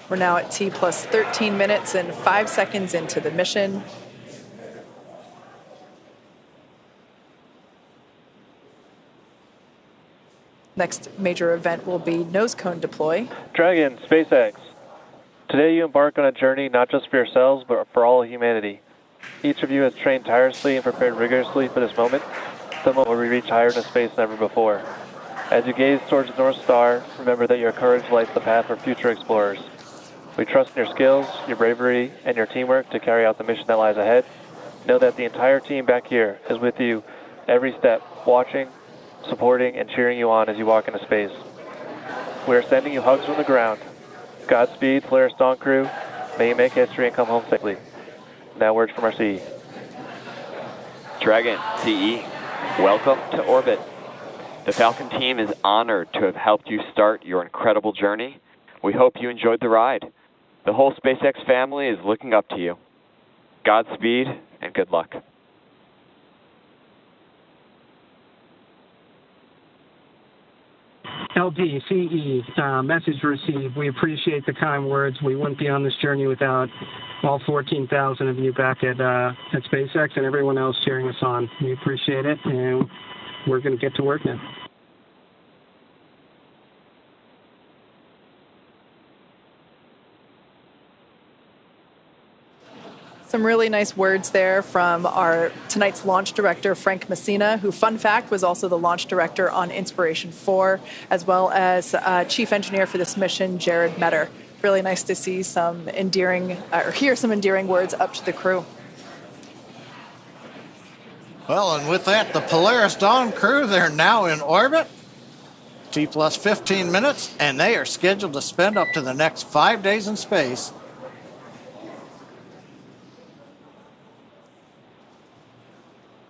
We're now at T plus 13 minutes and 5 seconds into the mission. Next major event will be nose cone deploy. Dragon, SpaceX. Today you embark on a journey not just for yourselves, but for all of humanity. Each of you has trained tirelessly and prepared rigorously for this moment, the moment where we reach higher into space than ever before. As you gaze towards the North Star, remember that your courage lights the path for future explorers. We trust in your skills, your bravery, and your teamwork to carry out the mission that lies ahead. Know that the entire team back here is with you every step, watching, supporting, and cheering you on as you walk into space. We are sending you hugs from the ground. Godspeed, Polaris Dawn crew. May you make history and come home safely. Now words from our CE. Dragon, CE, welcome to orbit. The Falcon team is honored to have helped you start your incredible journey. We hope you enjoyed the ride. The whole SpaceX family is looking up to you. Godspeed and good luck. LD, CE, message received. We appreciate the kind words. We wouldn't be on this journey without all 14,000 of you back at SpaceX and everyone else cheering us on. We appreciate it, and we're going to get to work now. Some really nice words there from our tonight's launch director, Frank Messina, who, fun fact, was also the launch director on Inspiration 4, as well as chief engineer for this mission, Jared Metter. Really nice to see some endearing, or hear some endearing words up to the crew. Well, and with that, the Polaris Dawn crew, they're now in orbit. T plus 15 minutes, and they are scheduled to spend up to the next 5 days in space.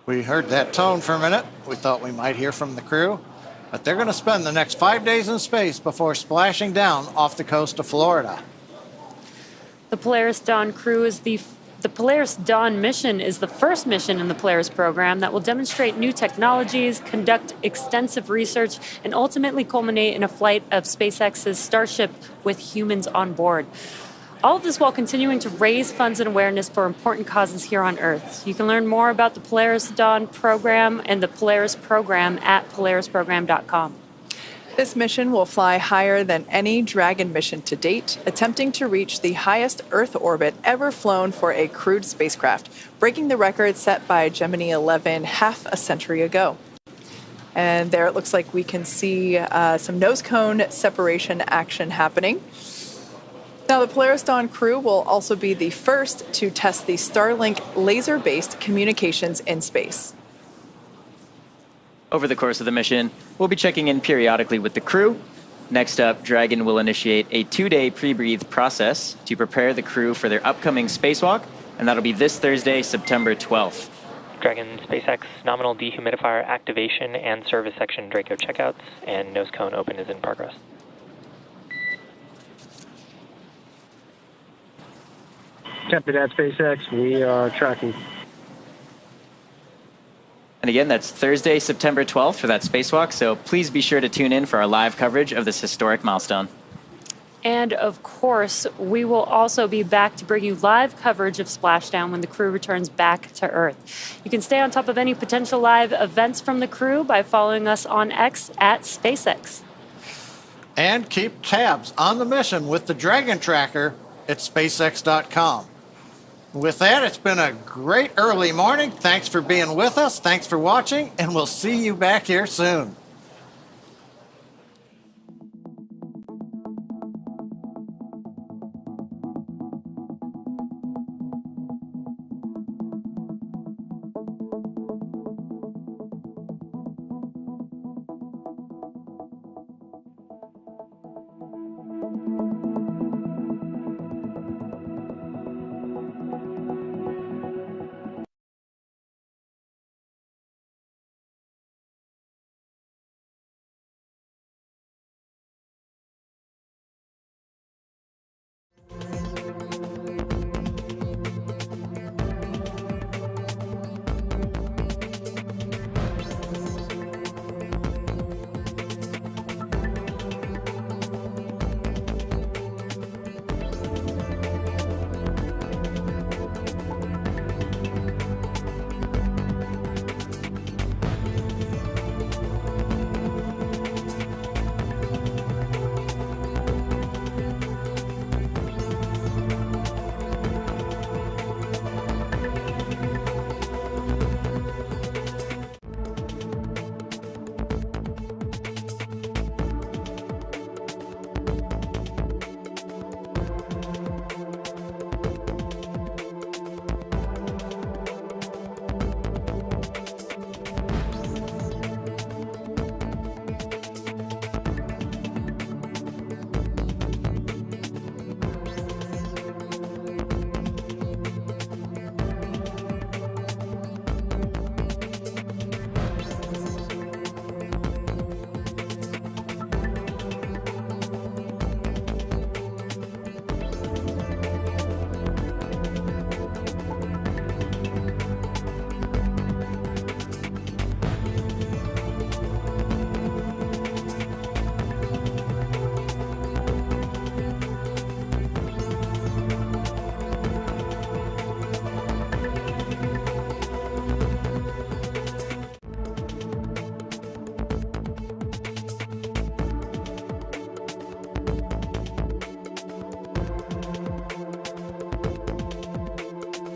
We heard that tone for a minute. We thought we might hear from the crew, but they're going to spend the next 5 days in space before splashing down off the coast of Florida. The Polaris Dawn crew is the Polaris Dawn mission is the first mission in the Polaris program that will demonstrate new technologies, conduct extensive research, and ultimately culminate in a flight of SpaceX's Starship with humans on board. All of this while continuing to raise funds and awareness for important causes here on Earth. You can learn more about the Polaris Dawn program and the Polaris program at polarisprogram.com. This mission will fly higher than any Dragon mission to date, attempting to reach the highest Earth orbit ever flown for a crewed spacecraft, breaking the record set by Gemini 11 half a century ago. And there it looks like we can see some nose cone separation action happening. Now, the Polaris Dawn crew will also be the first to test the Starlink laser-based communications in space. Over the course of the mission, we'll be checking in periodically with the crew. Next up, Dragon will initiate a 2-day pre-breathe process to prepare the crew for their upcoming spacewalk, and that'll be this Thursday, September 12th. Dragon SpaceX nominal dehumidifier activation and service section Draco checkouts, and nose cone open is in progress. Copy that, SpaceX. We are tracking. And again, that's Thursday, September 12th for that spacewalk, so please be sure to tune in for our live coverage of this historic milestone. And of course, we will also be back to bring you live coverage of Splashdown when the crew returns back to Earth. You can stay on top of any potential live events from the crew by following us on X at SpaceX. And keep tabs on the mission with the Dragon Tracker at SpaceX.com. With that, it's been a great early morning. Thanks for being with us. Thanks for watching, and we'll see you back here soon.